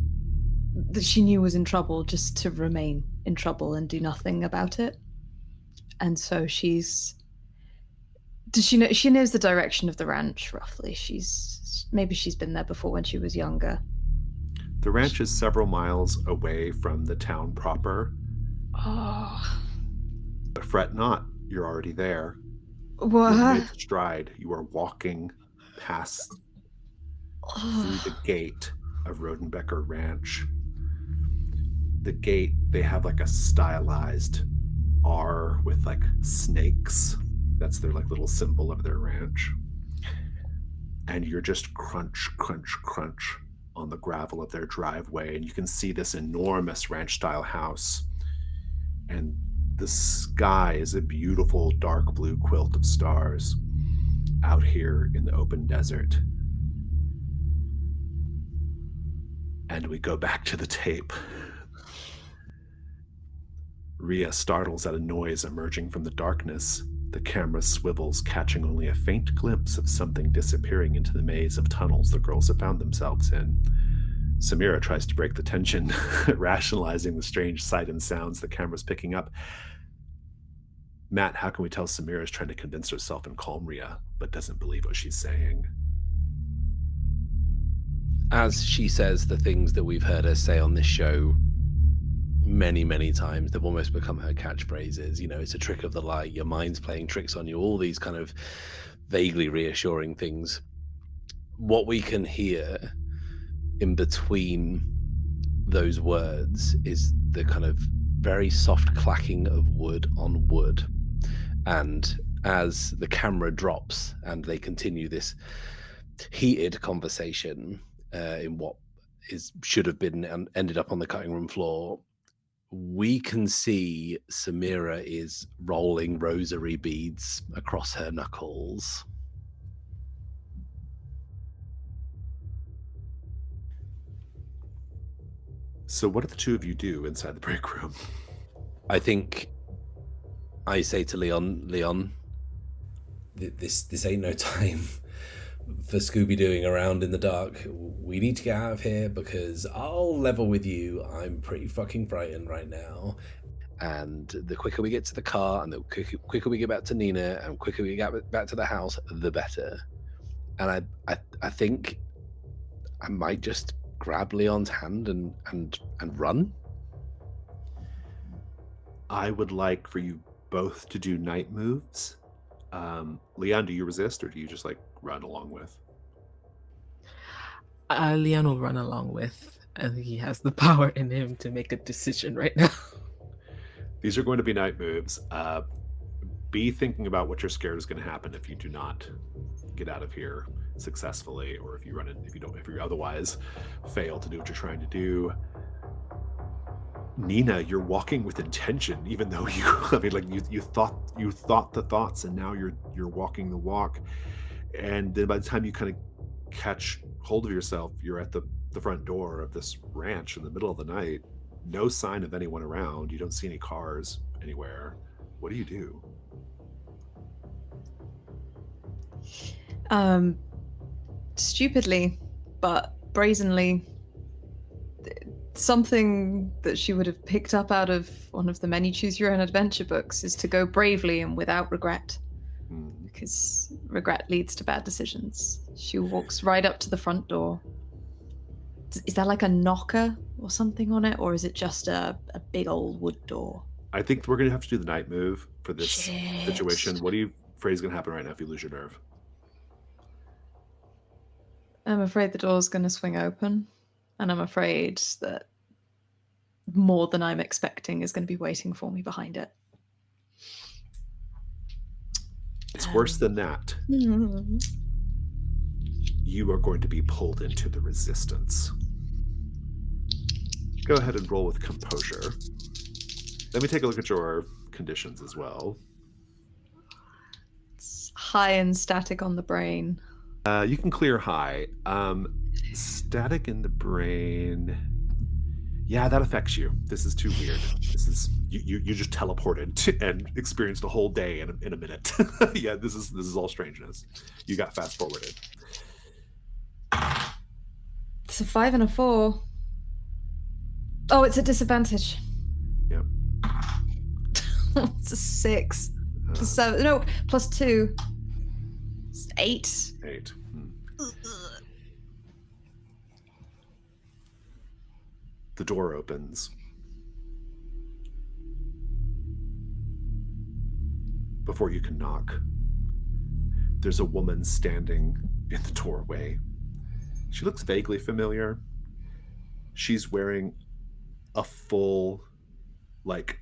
that she knew was in trouble, just to remain in trouble and do nothing about it. And so does she know? She knows the direction of the ranch roughly. Maybe she's been there before when she was younger. The ranch is several miles away from the town proper. Oh, But fret not, you're already there. what? You're mid-stride. You are walking past through the gate of Rodenbecker Ranch. The gate, they have like a stylized R with like snakes. That's their like little symbol of their ranch. And you're just crunch, crunch, crunch on the gravel of their driveway. And you can see this enormous ranch-style house. And the sky is a beautiful dark blue quilt of stars out here in the open desert. And we go back to the tape. Rhea startles at a noise emerging from the darkness. The camera swivels, catching only a faint glimpse of something disappearing into the maze of tunnels the girls have found themselves in. Samira tries to break the tension, rationalizing the strange sight and sounds the camera's picking up. Matt, how can we tell Samira is trying to convince herself and calm Rhea, but doesn't believe what she's saying? As she says the things that we've heard her say on this show many, many times, they've almost become her catchphrases. You know, it's a trick of the light, your mind's playing tricks on you, all these kind of vaguely reassuring things. What we can hear in between those words is the kind of very soft clacking of wood on wood. And as the camera drops and they continue this heated conversation in what should have been and ended up on the cutting room floor, we can see Samira is rolling rosary beads across her knuckles. So what do the two of you do inside the break room? I think I say to Leon, this ain't no time for Scooby-Dooing around in the dark. We need to get out of here because I'll level with you. I'm pretty fucking frightened right now. and the quicker we get to the car and the quicker we get back to Nina and quicker we get back to the house, the better. And I think I might just grab Leon's hand and run. I would like for you both to do night moves. Leon, do you resist or do you just like run along with? Leon will run along with. I think he has the power in him to make a decision right now. These are going to be night moves. Be thinking about what you're scared is going to happen if you do not get out of here successfully, or if you otherwise fail to do what you're trying to do. Nina, you're walking with intention, even though you thought the thoughts, and now you're walking the walk. And then by the time you kind of catch hold of yourself, you're at the front door of this ranch in the middle of the night. No sign of anyone around. You don't see any cars anywhere. What do you do? Stupidly, but brazenly, something that she would have picked up out of one of the many Choose Your Own Adventure books is to go bravely and without regret. Because regret leads to bad decisions. She walks right up to the front door. Is there like a knocker or something on it, or is it just a big old wood door? I think we're going to have to do the night move for this Shit. situation. What do you afraid is going to happen right now if you lose your nerve? I'm afraid the door's going to swing open, and I'm afraid that more than I'm expecting is going to be waiting for me behind it. It's worse than that. You are going to be pulled into the resistance. Go ahead and roll with composure. Let me take a look at your conditions as well. It's high and static on the brain. You can clear high. Static in the brain. Yeah, that affects you. This is too weird. This is you just teleported and experienced a whole day in a minute. Yeah, this is all strangeness. You got fast forwarded. It's a 5 and a 4. Oh, it's a disadvantage. Yep. It's a 6. Plus 7. No, plus 2. It's 8. 8. The door opens. Before you can knock, there's a woman standing in the doorway. She looks vaguely familiar. She's wearing a full, black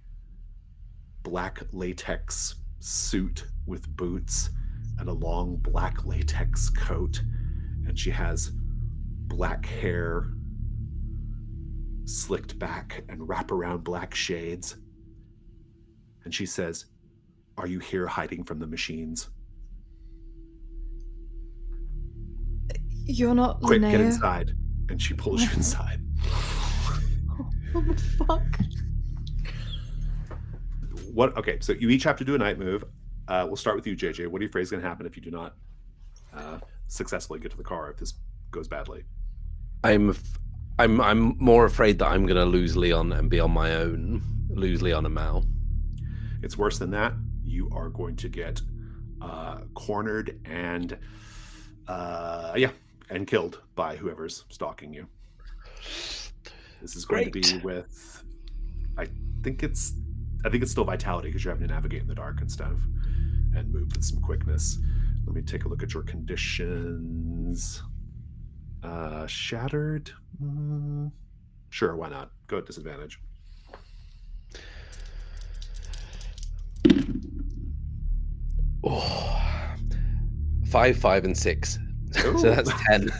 latex suit with boots and a long black latex coat. And she has black hair slicked back and wraparound black shades. And she says, "Are you here hiding from the machines? You're not Quick, Linnea. get inside." And she pulls you inside. What the fuck? Okay, so you each have to do a night move. We'll start with you, JJ. What are you afraid is going to happen if you do not successfully get to the car if this goes badly? I'm more afraid that I'm going to lose Leon and be on my own. Lose Leon and Mal. It's worse than that. You are going to get cornered and killed by whoever's stalking you. This is going to be with, I think it's still vitality because you're having to navigate in the dark and stuff and move with some quickness. Let me take a look at your conditions. Shattered. Sure, why not? Go at disadvantage. Oh, 5, 5, and 6. So that's 10.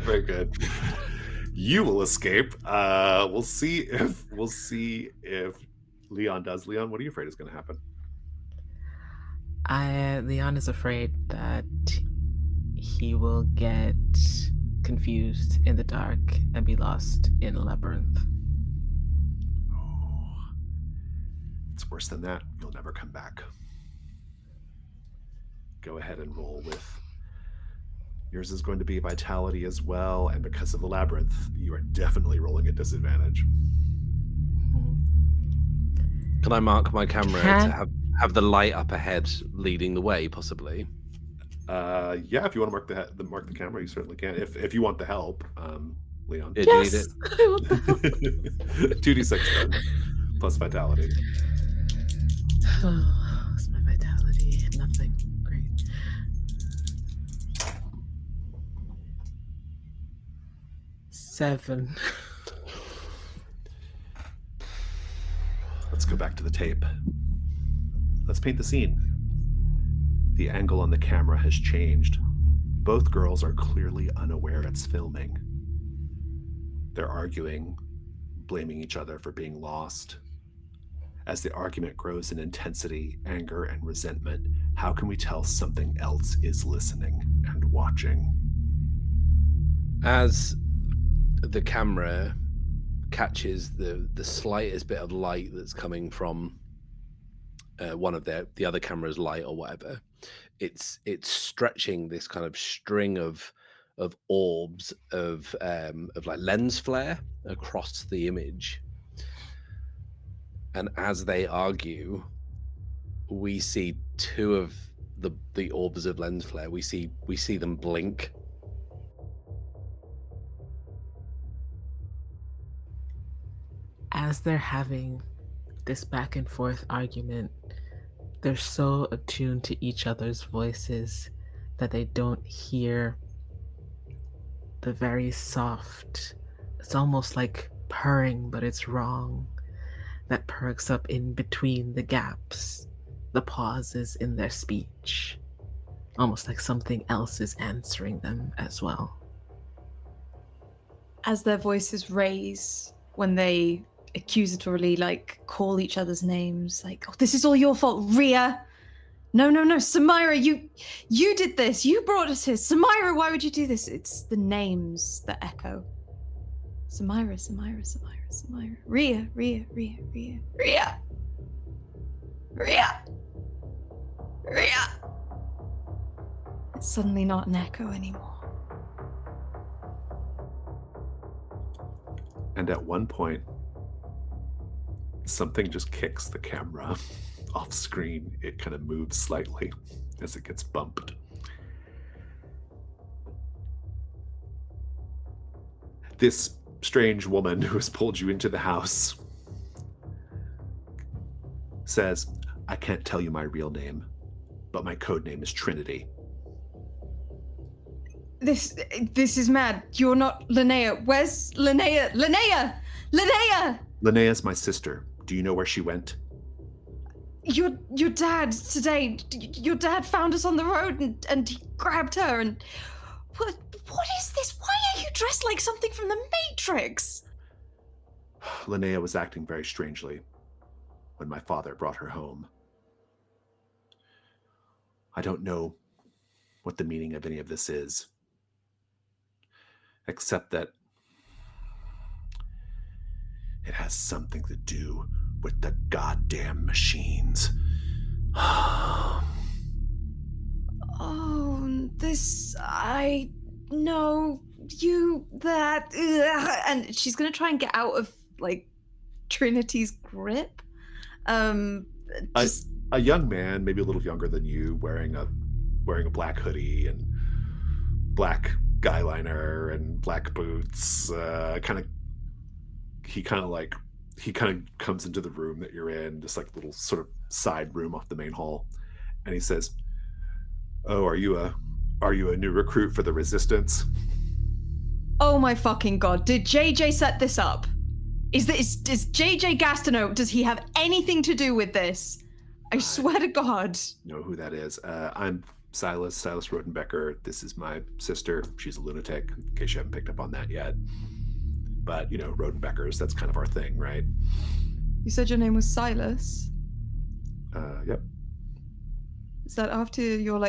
Very good. You will escape. We'll see if Leon does. Leon, what are you afraid is going to happen? Leon is afraid that he will get confused in the dark and be lost in a labyrinth. Worse than that, you'll never come back. Go ahead and roll with... Yours is going to be vitality as well, and because of the labyrinth, you are definitely rolling at disadvantage. Can I mark my camera to have the light up ahead leading the way, possibly? Yeah, if you want to mark the camera, you certainly can. If you want the help, Leon. Yeah, Yes! do you I want the help. 2d6 then, plus vitality. Oh, what's my vitality? Nothing. Great. Seven. Let's go back to the tape. Let's paint the scene. The angle on the camera has changed. Both girls are clearly unaware it's filming. They're arguing, blaming each other for being lost. As the argument grows in intensity, anger, and resentment, how can we tell something else is listening and watching? As the camera catches the slightest bit of light that's coming from one of the other camera's light or whatever, it's stretching this kind of string of orbs of like lens flare across the image. And as they argue, we see two of the orbs of lens flare. We see them blink. As they're having this back and forth argument, they're so attuned to each other's voices that they don't hear the very soft, it's almost like purring, but it's wrong, that perks up in between the gaps, the pauses in their speech, almost like something else is answering them as well. As their voices raise when they accusatorily call each other's names, oh, this is all your fault, Rhea. No, Samira, you did this. You brought us here. Samira, why would you do this? It's the names that echo. Samira. Rhea. It's suddenly not an echo anymore. And at one point, something just kicks the camera off screen. It kind of moves slightly as it gets bumped. This strange woman who has pulled you into the house says, I can't tell you my real name, but my code name is Trinity. This is mad. You're not Linnea. Where's Linnea? Linnea! Linnea's my sister. Do you know where she went? Your dad today. Your dad found us on the road and he grabbed her and... What is this? Why are you dressed like something from the Matrix? Linnea was acting very strangely when my father brought her home. I don't know what the meaning of any of this is, except that it has something to do with the goddamn machines. Oh, this... I know you... that... And she's gonna try and get out of, Trinity's grip. A young man, maybe a little younger than you, wearing a black hoodie and black guy liner and black boots, he kind of comes into the room that you're in, just little sort of side room off the main hall, and he says, "Oh, are you a new recruit for the Resistance?" Oh my fucking god! Did JJ set this up? Is JJ Gastineau? Does he have anything to do with this? I swear to God. Know who that is? I'm Silas Rodenbecker. This is my sister. She's a lunatic, in case you haven't picked up on that yet. But, Rodenbeckers, that's kind of our thing, right? You said your name was Silas? Yep. Is that after your,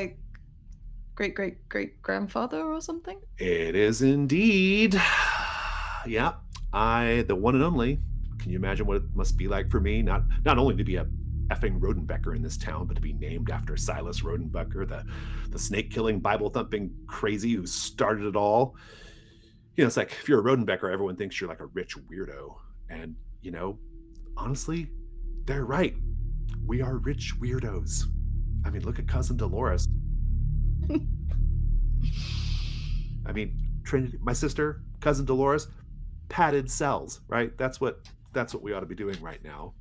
great-great-great-grandfather or something? It is indeed. Yeah, the one and only. Can you imagine what it must be like for me? Not only to be a effing Rodenbecker in this town, but to be named after Silas Rodenbecker, the snake-killing, Bible-thumping crazy who started it all. It's like, if you're a Rodenbecker, everyone thinks you're like a rich weirdo. And, honestly, they're right. We are rich weirdos. I mean, look at Cousin Dolores. I mean, Trinity, my sister, Cousin Dolores, padded cells, right? That's what we ought to be doing right now.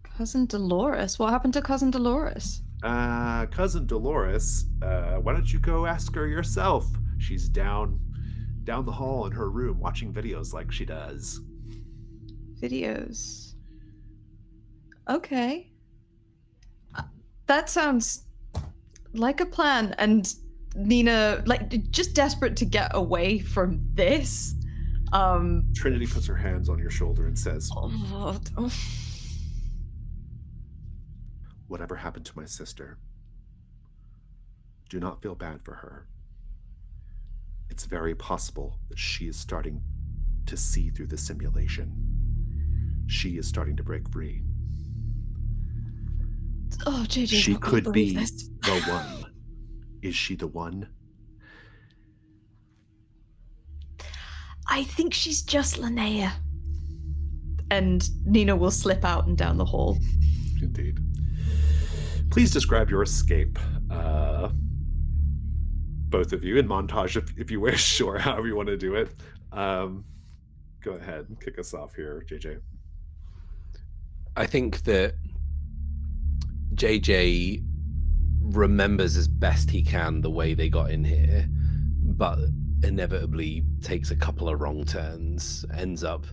Cousin Dolores? What happened to Cousin Dolores? Cousin Dolores, why don't you go ask her yourself? She's down the hall in her room watching videos like she does. Videos. Okay. That sounds like a plan. And Nina, just desperate to get away from this. Trinity puts her hands on your shoulder and says, whatever happened to my sister, do not feel bad for her. It's very possible that she is starting to see through the simulation. She is starting to break free. Oh, JJ, she could be this. The one. Is she the one? I think she's just Linnea. And Nina will slip out and down the hall. Indeed. Please describe your escape, both of you, in montage if you wish, or however you want to do it. Go ahead and kick us off here, JJ. I think that JJ remembers as best he can the way they got in here, but inevitably takes a couple of wrong turns, ends up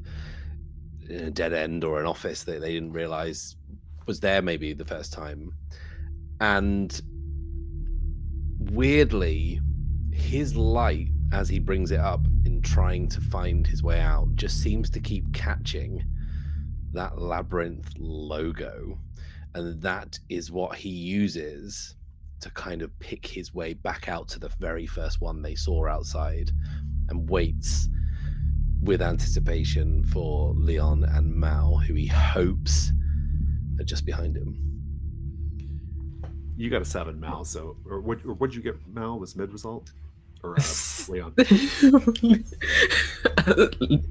in a dead end or an office that they didn't realize was there maybe the first time. And weirdly, his light, as he brings it up in trying to find his way out, just seems to keep catching that labyrinth logo. And that is what he uses to kind of pick his way back out to the very first one they saw outside, and waits with anticipation for Leon and Mal, who he hopes are just behind him. You got a 7, Mal. So, or what'd you get, Mal? Was mid result? Or Leon?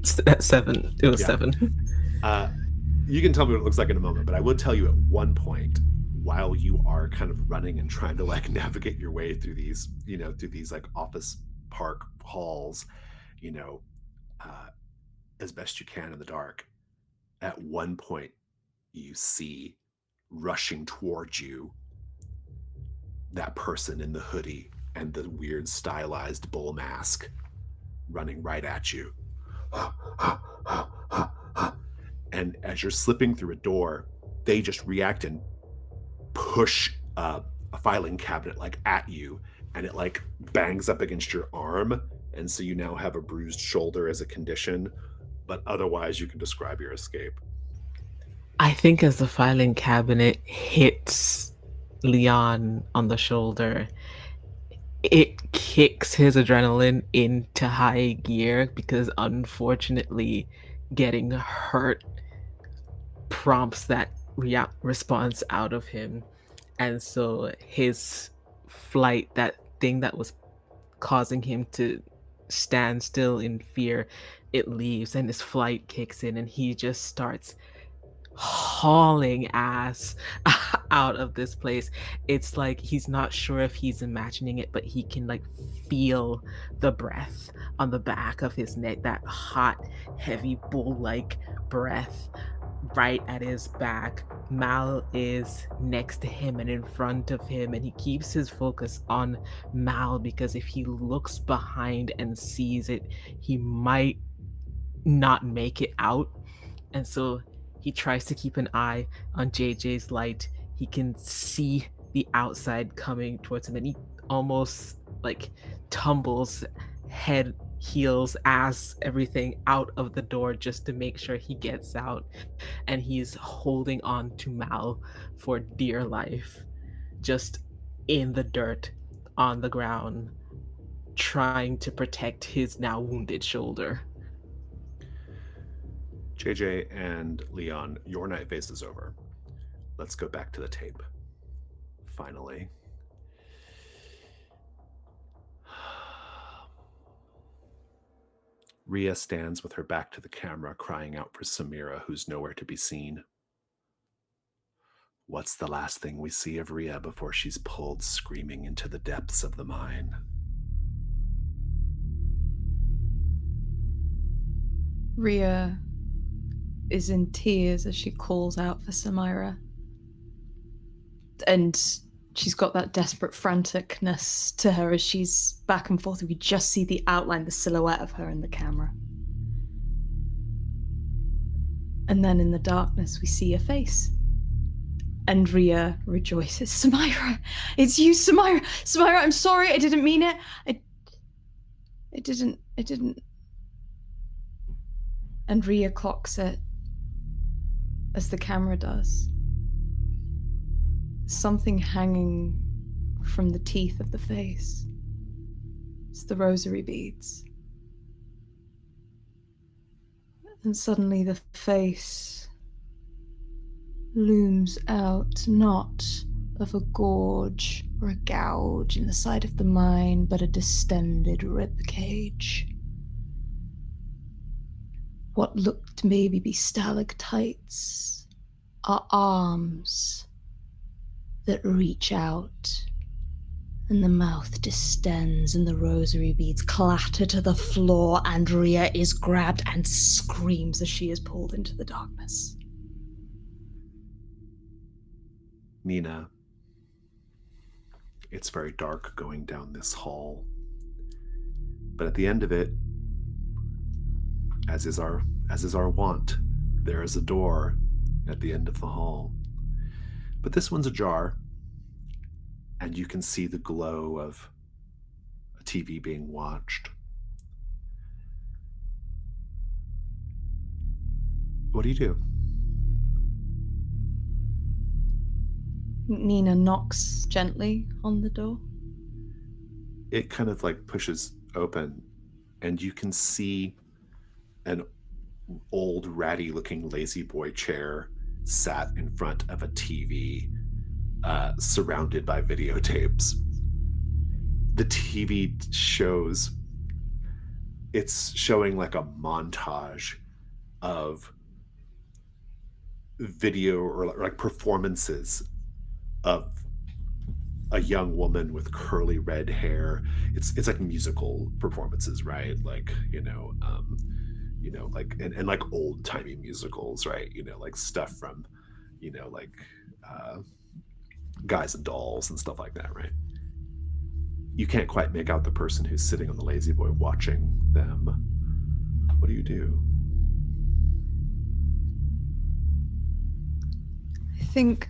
7. It was 7. You can tell me what it looks like in a moment, but I will tell you at one point, while you are kind of running and trying to navigate your way through these, through these office park halls, as best you can in the dark, at one point you see rushing towards you that person in the hoodie and the weird stylized bull mask running right at you. And as you're slipping through a door, they just react and push a filing cabinet at you, and it bangs up against your arm, and so you now have a bruised shoulder as a condition, but otherwise you can describe your escape. I think as the filing cabinet hits Leon on the shoulder, it kicks his adrenaline into high gear, because unfortunately getting hurt prompts that response out of him. And so his flight, that thing that was causing him to stand still in fear, it leaves, and his flight kicks in, and he just starts hauling ass out of this place. It's like he's not sure if he's imagining it, but he can feel the breath on the back of his neck, that hot, heavy, bull-like breath right at his back. Mal is next to him and in front of him, and he keeps his focus on Mal, because if he looks behind and sees it, he might not make it out. And so he tries to keep an eye on JJ's light. He can see the outside coming towards him, and he almost tumbles head, heels, ass, everything out of the door just to make sure he gets out. And he's holding on to Mal for dear life, just in the dirt on the ground, trying to protect his now wounded shoulder. JJ and Leon, your night phase is over. Let's go back to the tape. Finally. Rhea stands with her back to the camera, crying out for Samira, who's nowhere to be seen. What's the last thing we see of Rhea before she's pulled screaming into the depths of the mine? Rhea is in tears as she calls out for Samira. And she's got that desperate franticness to her as she's back and forth. We just see the outline, the silhouette of her in the camera. And then in the darkness, we see a face. And Rhea rejoices. Samira! It's you, Samira! Samira, I'm sorry, I didn't mean it. I didn't. And Rhea clocks it as the camera does. Something hanging from the teeth of the face. It's the rosary beads. And suddenly the face looms out, not of a gorge or a gouge in the side of the mine, but a distended rib cage. What looked to maybe be stalactites are arms that reach out, and the mouth distends and the rosary beads clatter to the floor, and Rhea is grabbed and screams as she is pulled into the darkness. Nina, it's very dark going down this hall, but at the end of it, as is our wont, there is a door at the end of the hall. But this one's ajar, and you can see the glow of a TV being watched. What do you do? Nina knocks gently on the door. It kind of like pushes open, and you can see an old ratty looking lazy boy chair sat in front of a TV, surrounded by videotapes. The TV it's showing like a montage of video or like performances of a young woman with curly red hair. It's like musical performances, right? Like, like and like old timey musicals, right? Like stuff from, like Guys and Dolls and stuff like that, right? You can't quite make out the person who's sitting on the lazy boy watching them. What do you do? I think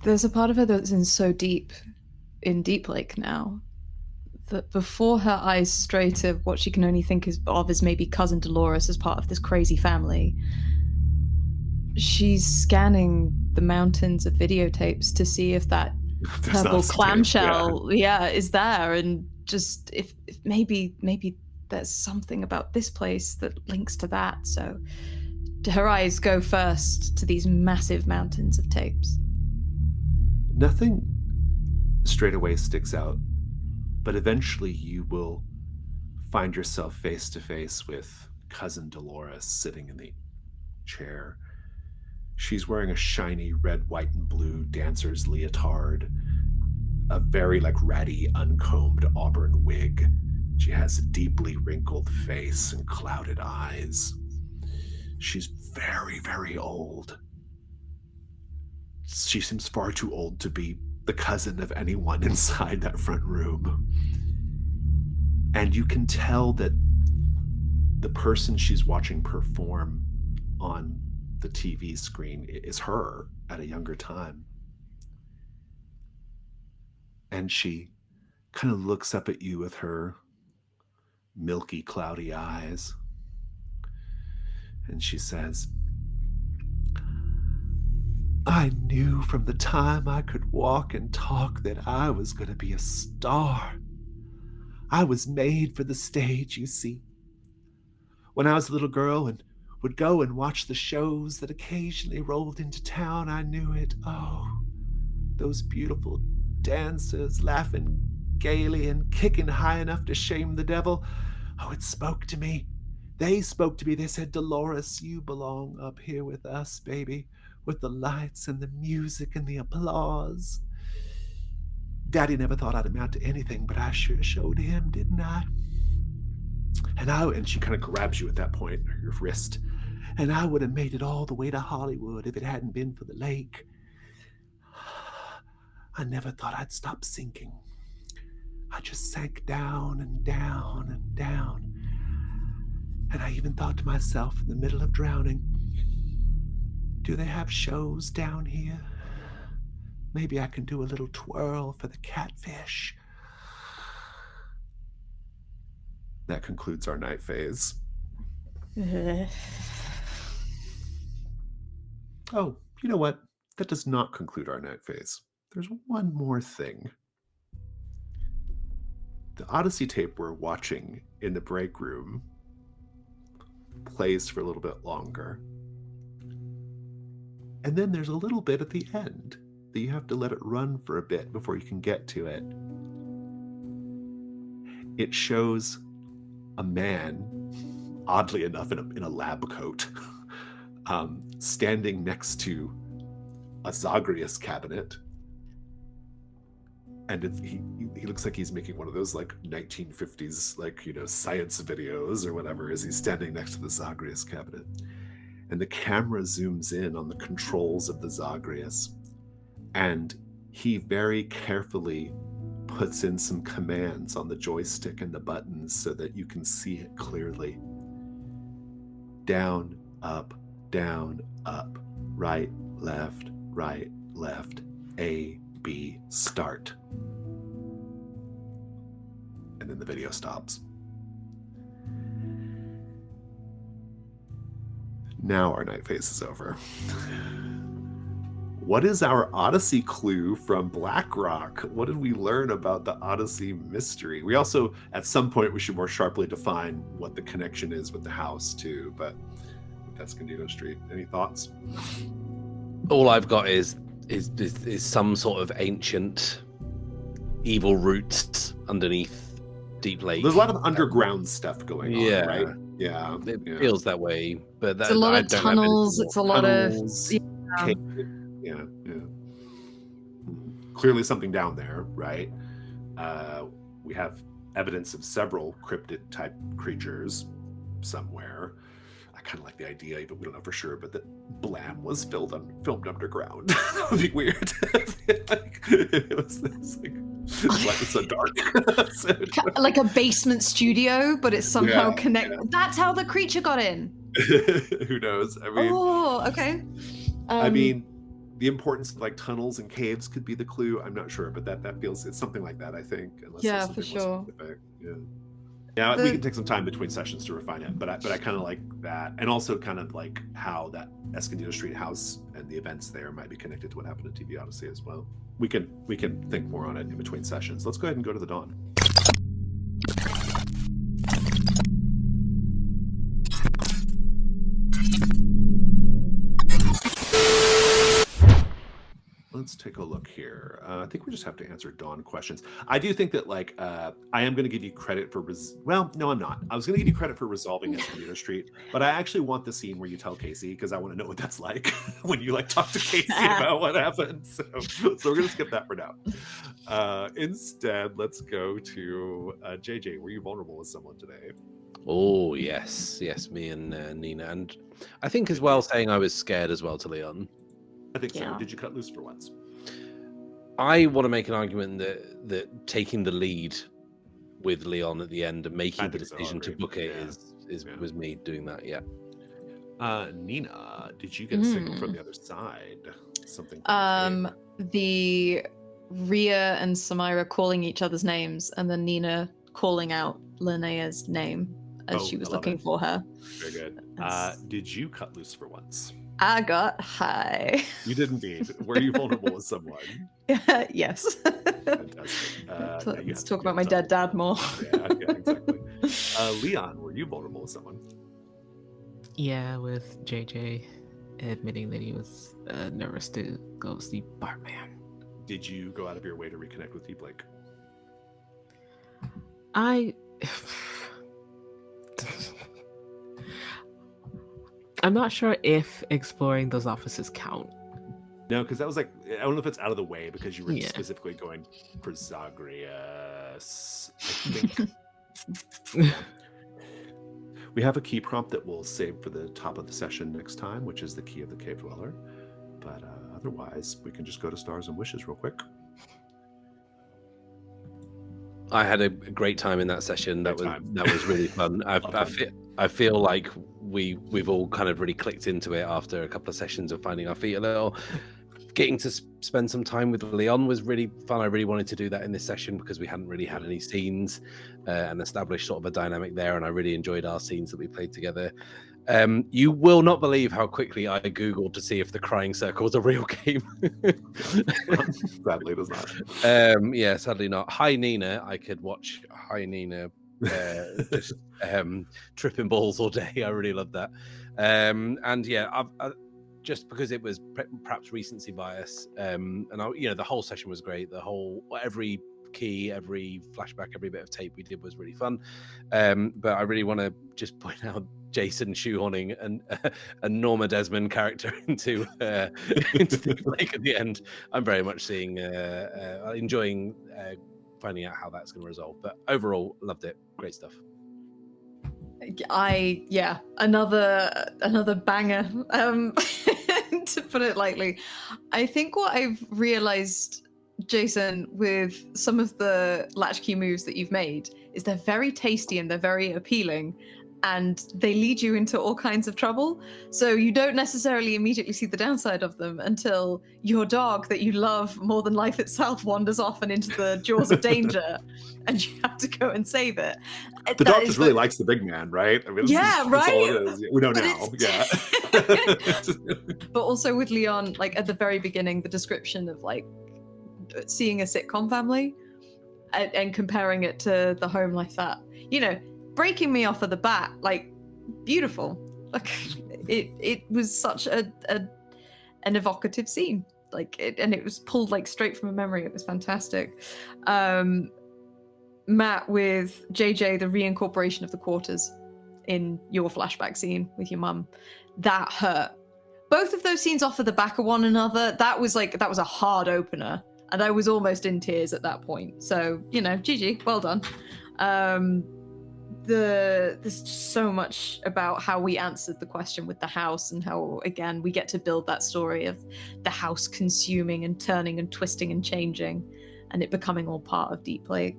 there's a part of her that's in Deep Lake now, that before her eyes stray to what she can only think of as maybe cousin Dolores as part of this crazy family, she's scanning the mountains of videotapes to see if that purple clamshell is there, and just if maybe there's something about this place that links to that. So her eyes go first to these massive mountains of tapes. Nothing straight away sticks out, but eventually you will find yourself face to face with cousin Dolores sitting in the chair. She's wearing a shiny red, white, and blue dancer's leotard, a very like ratty, uncombed auburn wig. She has a deeply wrinkled face and clouded eyes. She's very, very old. She seems far too old to be the cousin of anyone inside that front room. And you can tell that the person she's watching perform on the TV screen is her at a younger time. And she kind of looks up at you with her milky, cloudy eyes. And she says, I knew from the time I could walk and talk that I was going to be a star. I was made for the stage, you see. When I was a little girl and would go and watch the shows that occasionally rolled into town. I knew it. Oh, those beautiful dancers laughing gaily and kicking high enough to shame the devil. Oh, it spoke to me. They spoke to me. They said, Dolores, you belong up here with us, baby, with the lights and the music and the applause. Daddy never thought I'd amount to anything, but I sure showed him, didn't I? And she kind of grabs you at that point, your wrist. And I would have made it all the way to Hollywood if it hadn't been for the lake. I never thought I'd stop sinking. I just sank down and down and down. And I even thought to myself in the middle of drowning, do they have shows down here? Maybe I can do a little twirl for the catfish. That concludes our night phase. Oh, you know what? That does not conclude our night phase. There's one more thing. The Odyssey tape we're watching in the break room plays for a little bit longer. And then there's a little bit at the end that you have to let it run for a bit before you can get to it. It shows a man, oddly enough, in a lab coat, standing next to a Zagreus cabinet. And he looks like he's making one of those like 1950s, like, you know, science videos or whatever, as he's standing next to the Zagreus cabinet. And the camera zooms in on the controls of the Zagreus. And he very carefully puts in some commands on the joystick and the buttons so that you can see it clearly. Down, up, right, left, A, B, start. And then the video stops. Now our night phase is over. What is our Odyssey clue from Blackrock? What did we learn about the Odyssey mystery? We also, at some point, we should more sharply define what the connection is with the house too, but Gastineau Street. Any thoughts? All I've got is some sort of ancient evil roots underneath Deep Lake. There's a lot of underground stuff going on, right? Yeah. It feels that way, but it's a lot of tunnels. It's a lot of yeah. Clearly something down there, right? We have evidence of several cryptid type creatures somewhere. I kind of like the idea, but we don't know for sure. But that Blam was filmed underground. That would be weird. It was so dark. Like a basement studio, but it's somehow connected. Yeah. That's how the creature got in. Who knows? I mean, okay. I mean, the importance of like tunnels and caves could be the clue. I'm not sure, but that feels it's something like that. I think. Yeah, for sure. Yeah, we can take some time between sessions to refine it, but I kind of like that, and also kind of like how that Escondido Street house and the events there might be connected to what happened in TV Odyssey as well. We can think more on it in between sessions. Let's go ahead and go to the dawn. Let's take a look here. I think we just have to answer Dawn questions. I do think that, like, I am going to give you credit for... Well, no, I'm not. I was going to give you credit for resolving Escondido Street, but I actually want the scene where you tell Casey, because I want to know what that's like when you, like, talk to Casey about what happened. So we're going to skip that for now. Instead, let's go to JJ. Were you vulnerable with someone today? Oh, yes, me and Nina. And I think as well saying I was scared as well to Leon. I think so. Did you cut loose for once? I want to make an argument that taking the lead with Leon at the end and making the decision to book it was me doing that. Yeah. Nina, did you get a signal from the other side? Something. The Rhea and Samira calling each other's names, and then Nina calling out Linnea's name as she was looking for her. Very good. Did you cut loose for once? I got high. You did indeed. Were you vulnerable with someone? Yes. Fantastic. Let's talk about my dead dad more. Yeah, exactly. Leon, were you vulnerable with someone? Yeah, with JJ admitting that he was nervous to go see Bartman. Did you go out of your way to reconnect with Deep Lake? I'm not sure if exploring those offices count. No, because that was like, I don't know if it's out of the way because you were Yeah. specifically going for Zagreus, I think. We have a key prompt that we'll save for the top of the session next time, which is the key of the cave dweller. But otherwise, we can just go to stars and wishes real quick. I had a great time in that session. That was really fun. I feel like we've all kind of really clicked into it after a couple of sessions of finding our feet a little. Getting to spend some time with Leon was really fun. I really wanted to do that in this session because we hadn't really had any scenes and established sort of a dynamic there, and I really enjoyed our scenes that we played together. You will not believe how quickly I Googled to see if the Crying Circle was a real game. Sadly, it is not. Yeah, sadly not. Hi Nina, I could watch Hi Nina just tripping balls all day. I really love that. And yeah, I just because it was perhaps recency bias, and the whole session was great. Every key, every flashback, every bit of tape we did was really fun. But I really want to just point out Jason shoehorning and Norma Desmond character into Deep Lake at the end. I'm very much enjoying finding out how that's going to resolve. But overall, loved it. Great stuff. Another banger. To put it lightly, I think what I've realized, Jason, with some of the latchkey moves that you've made is they're very tasty and they're very appealing, and they lead you into all kinds of trouble. So you don't necessarily immediately see the downside of them until your dog that you love more than life itself wanders off and into the jaws of danger, and you have to go and save it. The dog just really likes the big man, right? I mean, that's all it is. We know But now. Yeah. But also with Leon, like at the very beginning, the description of like seeing a sitcom family and comparing it to the home life that, breaking me off of the bat, like beautiful. Like it was such an evocative scene. And it was pulled like straight from a memory. It was fantastic. Matt, with JJ, the reincorporation of the quarters in your flashback scene with your mum, that hurt. Both of those scenes off of the back of one another, that was a hard opener, and I was almost in tears at that point. So, GG, well done. There's just so much about how we answered the question with the house, and how, again, we get to build that story of the house consuming and turning and twisting and changing, and it becoming all part of Deep Lake.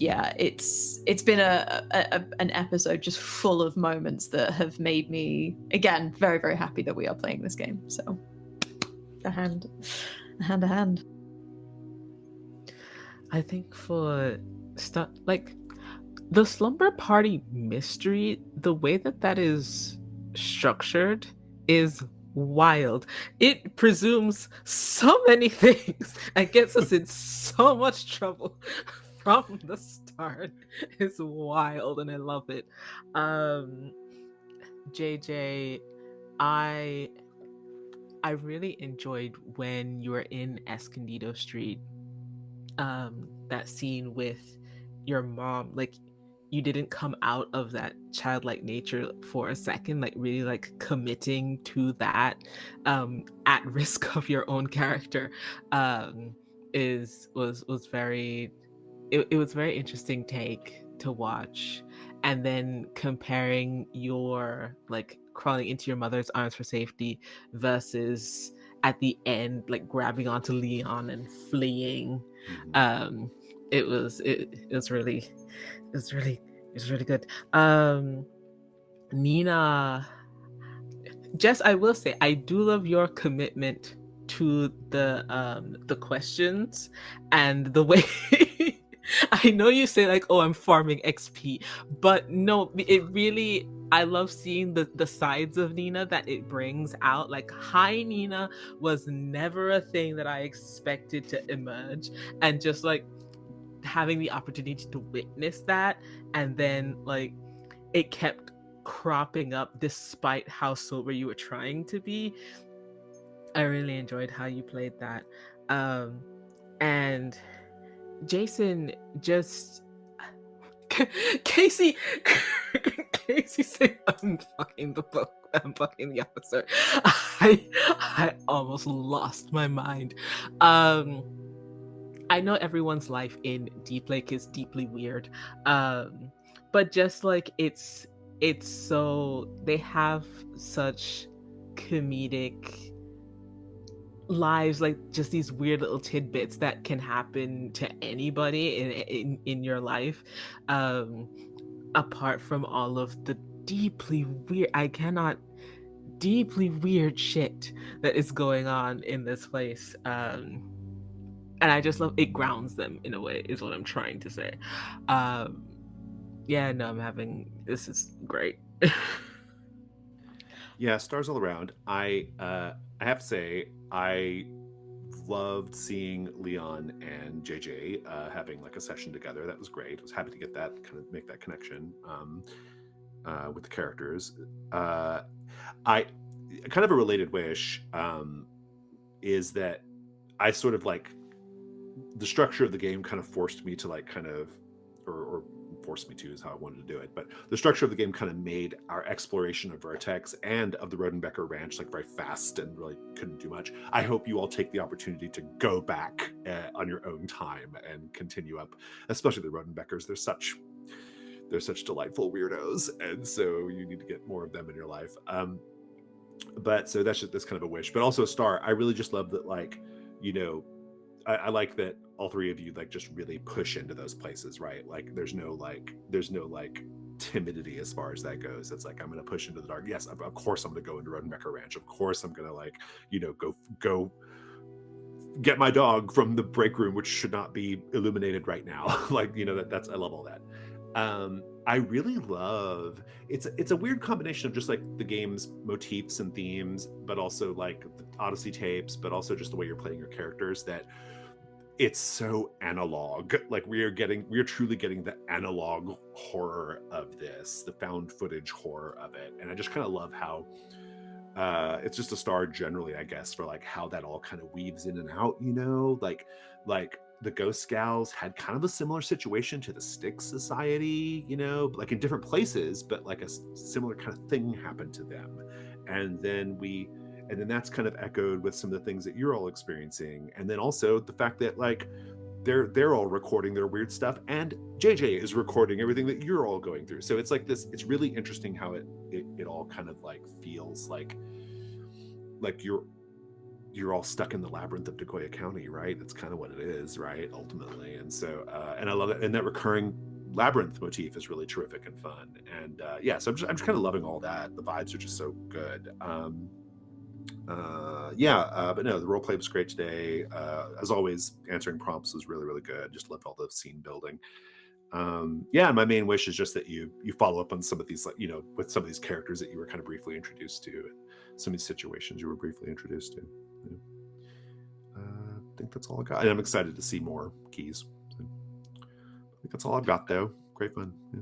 It's been an episode just full of moments that have made me, again, very, very happy that we are playing this game. So, a hand. I think for stuff like the Slumber Party mystery, the way that is structured is wild. It presumes so many things and gets us in so much trouble from the start. It's wild and I love it. JJ, I really enjoyed when you were in Escondido Street, that scene with your mom. Like, you didn't come out of that childlike nature for a second, like really like committing to that at risk of your own character was very, it was very interesting take to watch. And then comparing your like crawling into your mother's arms for safety versus at the end like grabbing onto Leon and fleeing. It was really good. Nina, Jess, I will say I do love your commitment to the questions and the way I know you say like, oh, I'm farming XP, but no, it really, I love seeing the sides of Nina that it brings out. Like, hi Nina was never a thing that I expected to emerge, and just like having the opportunity to witness that, and then like it kept cropping up despite how sober you were trying to be. I really enjoyed how you played that. And Jason just Casey said I'm fucking the book. I'm fucking the officer. I almost lost my mind. I know everyone's life in Deep Lake is deeply weird. But just like it's so they have such comedic lives, like just these weird little tidbits that can happen to anybody in your life, apart from all of the deeply weird shit that is going on in this place. And I just love it, grounds them in a way, is what I'm trying to say. Yeah, no, this is great. Yeah, stars all around. I have to say, I loved seeing Leon and JJ having like a session together. That was great. I was happy to get that, kind of make that connection with the characters. I kind of a related wish is that I sort of like the structure of the game kind of forced me to like kind of or forced me to is how I wanted to do it, but the structure of the game kind of made our exploration of Vertex and of the Rodenbecker Ranch like very fast and really couldn't do much. I hope you all take the opportunity to go back on your own time and continue up, especially the Rodenbeckers. They're such delightful weirdos, and so you need to get more of them in your life. But so that's kind of a wish, but also a star. I really just love that, like, you know, I like that all three of you like just really push into those places, right? Like there's no timidity as far as that goes. It's like, I'm going to push into the dark. Yes, of course I'm going to go into Rodenbecker Ranch. Of course I'm going to, like, you know, go get my dog from the break room, which should not be illuminated right now. Like, you know, that's I love all that. I really love it's a weird combination of just like the game's motifs and themes, but also like the Odyssey tapes, but also just the way you're playing your characters, that it's so analog. Like we are truly getting the analog horror of this, the found footage horror of it. And I just kind of love how it's just a star generally, I guess, for like how that all kind of weaves in and out, you know, like the Ghost Gals had kind of a similar situation to the Styx Society, you know, like in different places, but like a similar kind of thing happened to them. And then that's kind of echoed with some of the things that you're all experiencing. And then also the fact that like they're all recording their weird stuff, and JJ is recording everything that you're all going through. So it's like this, it's really interesting how it all kind of like feels like you're all stuck in the labyrinth of Decoya County, right? That's kind of what it is, right? Ultimately. And so, and I love it. And that recurring labyrinth motif is really terrific and fun. And yeah, so I'm just kind of loving all that. The vibes are just so good. But no, the role play was great today. As always, answering prompts was really, really good. Just loved all the scene building. Yeah, my main wish is just that you follow up on some of these, like, you know, with some of these characters that you were kind of briefly introduced to, and some of these situations you were briefly introduced to. Yeah. I think that's all I got. And I'm excited to see more keys. So I think that's all I've got, though. Great fun. Yeah.